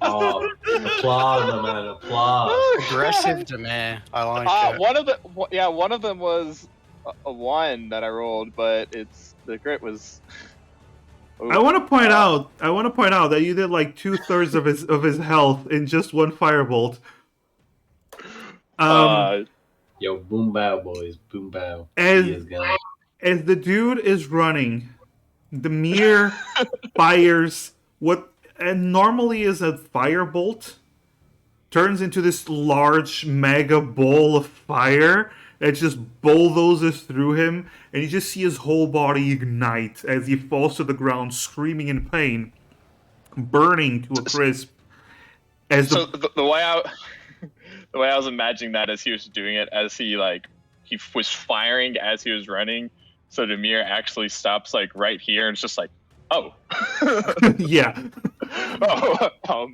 H: Oh, applaud, my man, applaud.
C: Aggressive Demir. I like it.
F: One of them was a 1 that I rolled, but the crit was. Ooh.
B: I want to point out that you did like 2/3 of his health in just one firebolt.
H: Yo, boom bow, boys, boom bow.
B: As-
H: He is gonna.
B: As the dude is running, Demir fires what normally is a firebolt, turns into this large mega ball of fire that just bulldozes through him, and you just see his whole body ignite as he falls to the ground, screaming in pain, burning to a crisp.
F: So the way I was imagining that as he was doing it, as he was firing as he was running, so Demir actually stops like right here and it's just like, oh.
B: Yeah.
F: Oh,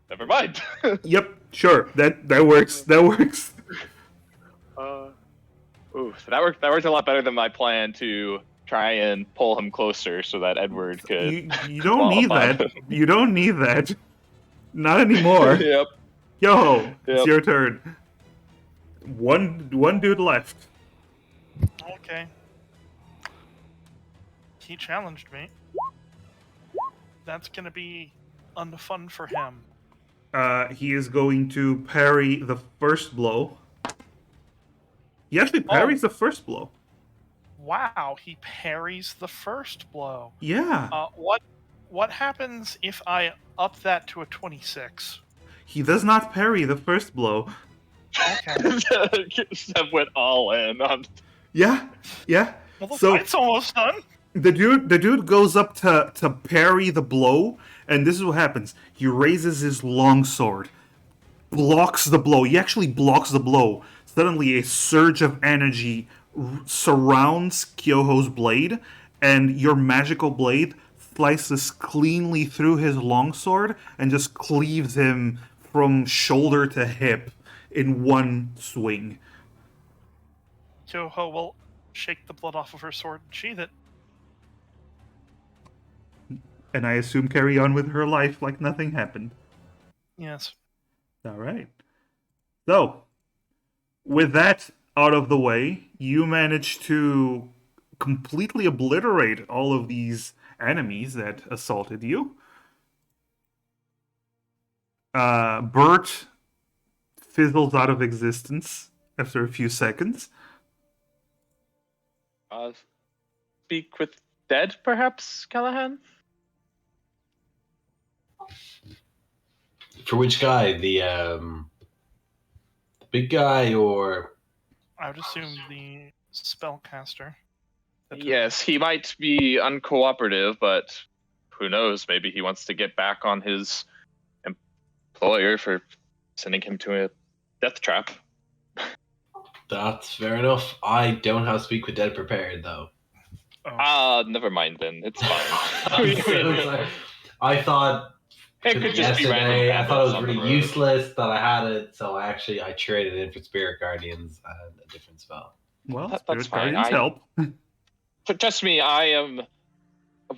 F: never mind.
B: Yep, sure. That works. That works.
F: So that worked a lot better than my plan to try and pull him closer so that Edward could.
B: You don't need that. You don't need that. Not anymore.
F: Yep.
B: Yo, it's
F: Yep.
B: your turn. One dude left.
A: Okay. He challenged me. That's gonna be unfun for him.
B: He is going to parry the first blow. He actually parries the first blow.
A: Wow, he parries the first blow.
B: Yeah.
A: What happens if I up that to a 26?
B: He does not parry the first blow.
A: Okay.
F: Seb went all in on.
B: Yeah.
A: Well, the
B: So
A: fight's almost done.
B: the dude goes up to parry the blow, and this is what happens. He raises his longsword, blocks the blow. He actually blocks the blow. Suddenly, a surge of energy surrounds Kyoho's blade, and your magical blade slices cleanly through his longsword and just cleaves him from shoulder to hip in one swing.
A: Kyoho will shake the blood off of her sword and sheath it.
B: And I assume carry on with her life like nothing happened.
A: Yes.
B: All right. So, with that out of the way, you manage to completely obliterate all of these enemies that assaulted you. Bert fizzles out of existence after a few seconds.
F: Speak with dead, perhaps, Callahan?
H: For which guy? The big guy, or
A: I would assume the spellcaster.
F: Yes, he might be uncooperative, but who knows? Maybe he wants to get back on his employer for sending him to a death trap.
H: that's fair enough. I don't have Speak with Dead prepared though.
F: Never mind then. It's fine.
H: I'm so sorry. I thought
F: it could just be random.
H: yesterday I thought it was
F: on the
H: really
F: road.
H: useless that I had it, so I traded it in for Spirit Guardians and a different spell.
B: Well,
F: That's
B: Spirit
F: fine.
B: Guardians help.
F: But trust me, I am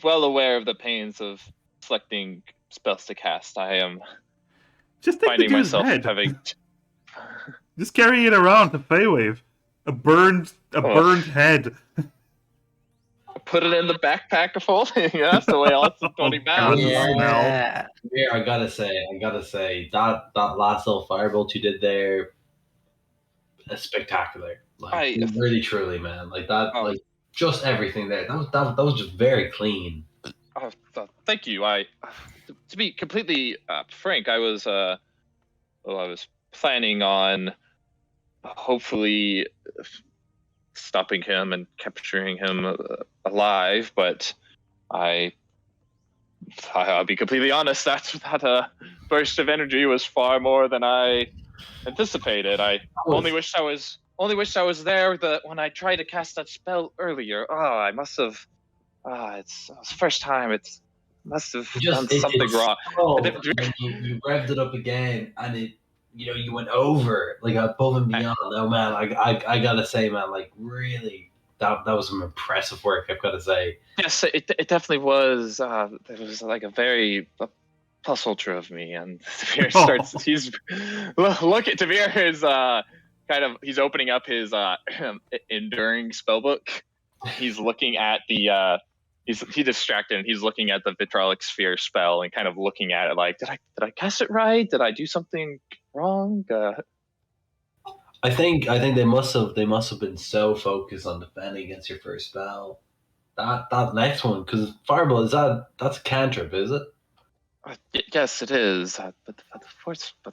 F: well aware of the pains of selecting spells to cast. I am
B: Just take
F: finding
B: the dude's
F: myself
B: head.
F: having.
B: Just carry it around to Feywave. A burned head.
F: Put it in the backpack of holding. That's the way all it's 20
B: God,
F: pounds.
B: the smell.
C: Yeah.
H: Here, I gotta say that last little firebolt you did there is spectacular. Like really, truly, man. Like that, like just everything there. That was just very clean.
F: Thank you. To be completely frank, I was planning on hopefully stopping him and capturing him alive, but I'll be completely honest. That burst of energy was far more than I anticipated. I only wished I was there when I tried to cast that spell earlier. Oh, I must have. It's the first time. It's must have done something wrong.
H: You revved it up again, and it, you went over like above and beyond. Oh man, I gotta say, man, like really, that was some impressive work. I've got to say.
F: Yes, it definitely was. It was like a very plus ultra of me, and Tavir starts. He's look at Tavir is he's opening up his enduring spellbook. He's looking at the. He's distracted and he's looking at the vitrolic sphere spell and kind of looking at it like, did I cast it right? Did I do something wrong?
H: I think they must have been so focused on defending against your first spell. That next one, because Fireball that's a cantrip, is it?
F: Yes, it is. But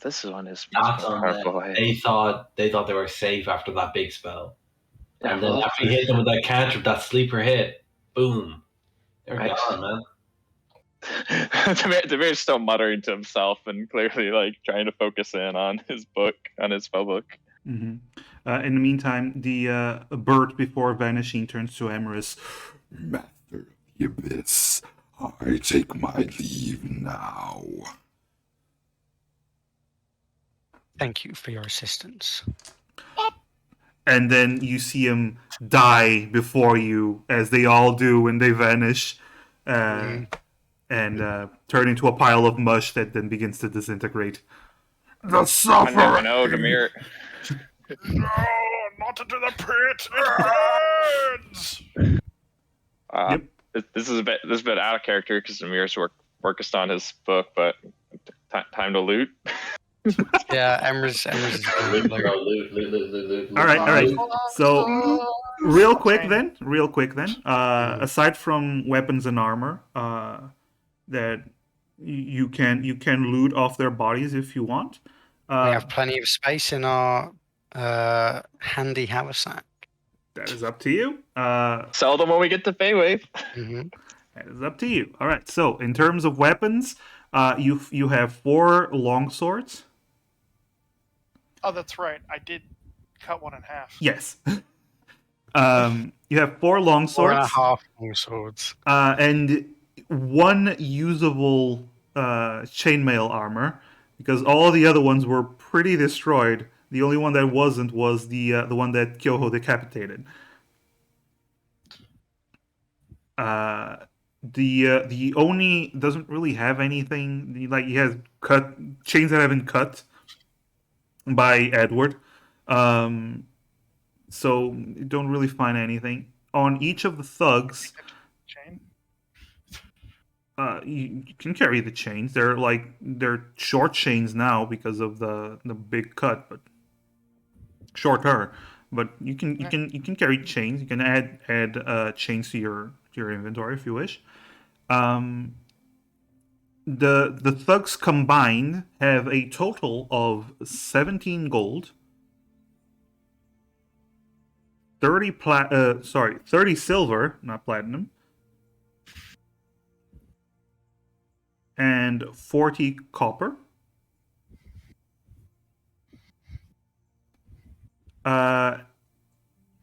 F: this one is
H: that's
F: more powerful.
H: They thought they were safe after that big spell, and then
F: well,
H: after you hit them with that cantrip, that sleeper hit, boom. They're gone, man.
F: Davir's still muttering to himself and clearly like trying to focus in on his spell book.
B: Mm-hmm. In the meantime, the bird before vanishing turns to Emerus.
I: Master of the Abyss, I take my leave now.
C: Thank you for your assistance.
B: And then you see him die before you, as they all do when they vanish, and turn into a pile of mush that then begins to disintegrate.
I: The suffering!
F: No, Damir.
A: No, not into the pit. It burns.
B: Yep.
F: This is a bit out of character because Damir's worked on his book, but time to loot.
C: Yeah, Emrys is
H: Loot.
B: All right. So, real quick then. Aside from weapons and armor, that you can loot off their bodies if you want.
C: We have plenty of space in our handy haversack.
B: That is up to you.
F: Sell them when we get to Feywave.
C: Mm-hmm.
B: That is up to you. All right. So, in terms of weapons, you have 4 long swords.
A: Oh, that's right. I did cut one in half.
B: Yes. You have 4 long swords.
C: 4.5 long swords.
B: And 1 usable chainmail armor, because all the other ones were pretty destroyed. The only one that wasn't was the one that Kyoho decapitated. The Oni doesn't really have anything. Like, he has chains that have been cut by Edward. So you don't really find anything. on each of the thugs,
A: Chain.
B: you can carry the chains. They're short chains now because of the big cut, but shorter. But you can carry chains. You can add chains to your inventory if you wish. The thugs combined have a total of 17 gold, 30 silver, not platinum, and 40 copper.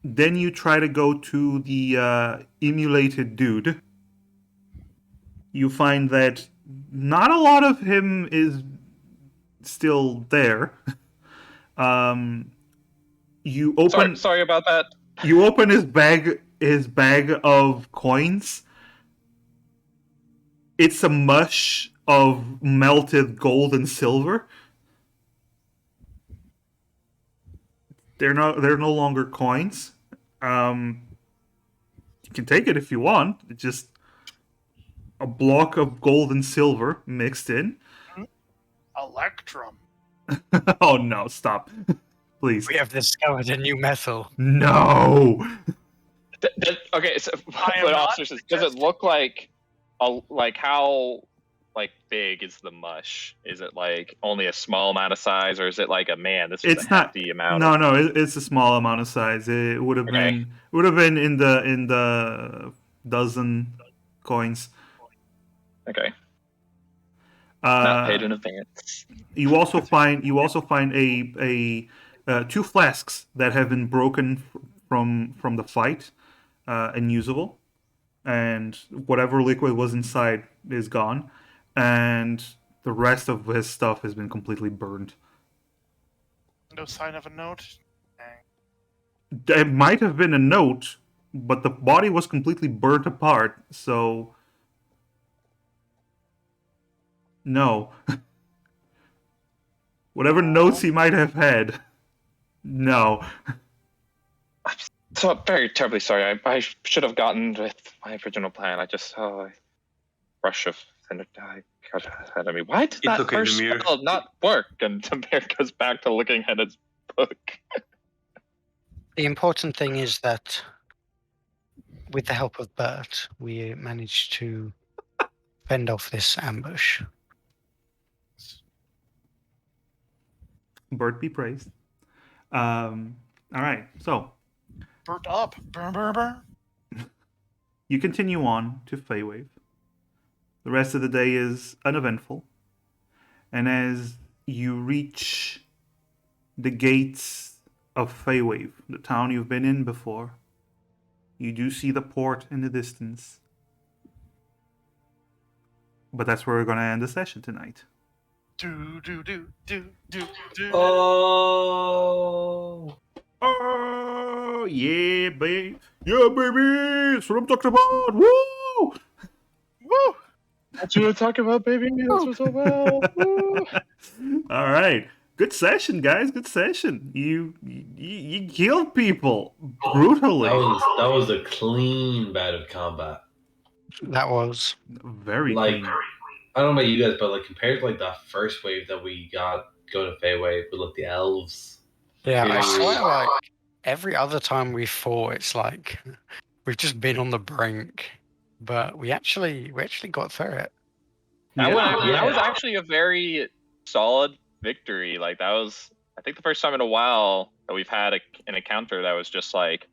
B: Then you try to go to the emulated dude. You find that not a lot of him is still there. You open.
F: Sorry about that.
B: You open his bag of coins. It's a mush of melted gold and silver. They're no longer coins. You can take it if you want. It's just a block of gold and silver mixed in.
A: Electrum.
B: Oh no, stop. Please.
C: We have discovered a new metal.
B: No.
F: Okay, so
A: I am
F: but
A: not
F: officers, does it look like how big is the mush? Is it like only a small amount of size, or is it like this is
B: It's
F: a
B: not.
F: hefty amount?
B: No, it's a small amount of size. It would have
F: Okay.
B: been in the dozen coins.
F: Okay. Not paid in
B: Uh,
F: advance.
B: you also find a two flasks that have been broken from the fight, unusable, and whatever liquid was inside is gone, and the rest of his stuff has been completely burned.
A: No sign of a note. Dang.
B: There might have been a note, but the body was completely burnt apart, so no. Whatever notes he might have had, no.
F: So very terribly sorry. I should have gotten with my original plan. I just rush of and I got ahead of me. Why did that
G: okay,
F: first
G: Demir.
F: spell not work? And Demir goes back to looking at his book.
C: The important thing is that with the help of Bert, we managed to fend off this ambush.
B: Bert be praised. All right, so
A: Burnt up. Burn, burn, burn.
B: you continue on to Feywave. The rest of the day is uneventful, and as you reach the gates of Feywave, the town you've been in before, you do see the port in the distance. But that's where we're going to end the session tonight.
A: Do.
H: Oh.
B: Oh, yeah, baby. Yeah, baby. That's what I'm talking about. Woo!
A: Woo!
F: That's what we're talking about, baby. That's what's so well.
B: All right. Good session, guys. Good session. You killed people brutally.
H: That was a clean bout of combat.
C: That was
B: Very
H: Like,
B: clean.
H: I don't know about you guys, but like compared to like that first wave that we got go to Feywave with like the elves.
C: I
H: Yeah.
C: swear, like every other time we fought, it's like we've just been on the brink, but we actually got through it.
F: That
H: Yeah.
F: was actually a very solid victory. Like that was, I think, the first time in a while that we've had an encounter that was just like,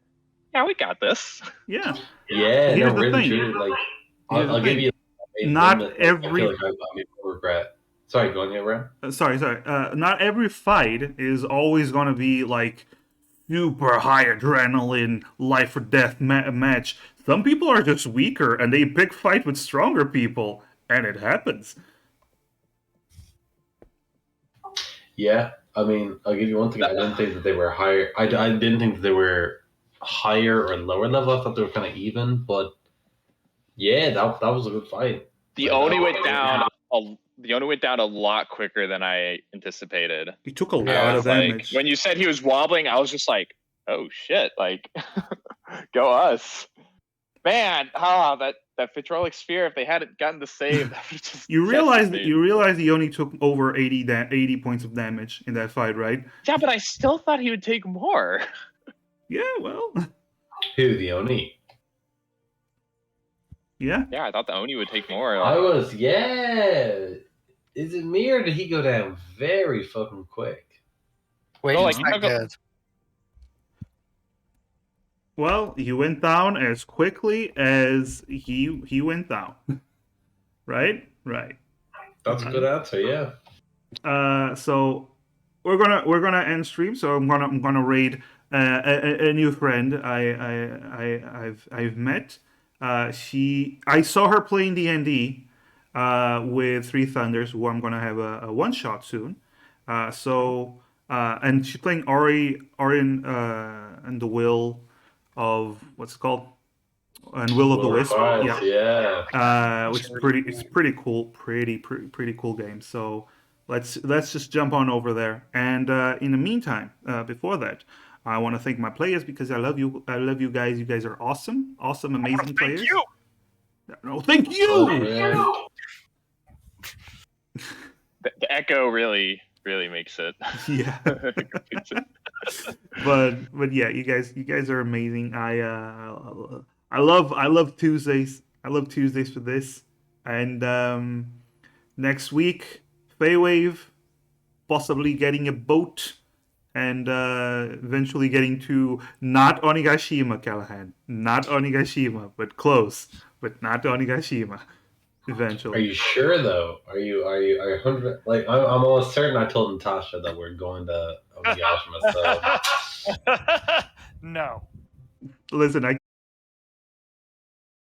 F: yeah, we got this.
B: Yeah.
H: Yeah,
B: Here's
H: no,
B: the
H: really,
B: thing.
H: truly, like
B: Here's the
H: I'll give
B: thing.
H: you
B: Not
H: one that,
B: every-
H: I feel like I got regret. Sorry, go on, yeah, Ren.
B: Sorry. Not every fight is always going to be like super high adrenaline, life or death match. Some people are just weaker and they pick fight with stronger people, and it happens.
H: Yeah, I mean, I'll give you one thing. I didn't think that they were higher. I didn't think that they were higher or lower level. I thought they were kind of even. But yeah, that was a good fight.
F: The Oni went down. The Oni went down a lot quicker than I anticipated.
B: He took a
C: Yeah,
B: lot of
F: Like
B: damage.
F: when you said he was wobbling, I was just like, "Oh shit!" Like, Go us. Man, that Vitrolic Sphere, if they hadn't gotten the save, that would just
B: You realize
F: decimated.
B: he only took over 80 points of damage in that fight, right?
F: Yeah, but I still thought he would take more.
B: Yeah, well,
H: Who, the Oni?
B: yeah.
F: Yeah, I thought the Oni would take more.
H: I was, yeah. Is it me or did he go down very fucking quick?
C: Wait,
F: So, like,
C: it's good.
B: Well, he went down as quickly as he went down. Right? Right.
H: That's a good answer, yeah.
B: So we're gonna end stream. So I'm gonna raid a new friend I've met. I saw her playing D&D with Three Thunders, who I'm gonna have a one shot soon. And she's playing Ori and the Will of what's it called? And Will of the Wisp.
H: Yeah.
B: Which is pretty cool, pretty cool game. So let's just jump on over there. And in the meantime, before that, I want to thank my players because I love you guys. You guys are awesome, amazing players.
A: Thank you.
B: No, thank you.
F: The echo really makes it.
B: Yeah. but yeah, you guys are amazing. I love Tuesdays. I love Tuesdays for this. And next week, Faywave, possibly getting a boat, and eventually getting to not Onigashima, Callahan. Not Onigashima, but close. But not Onigashima. Eventually.
H: Are you sure though? Are you 100? Like I'm almost certain I told Natasha that we're going to Onigashima. So
A: No.
B: Listen, I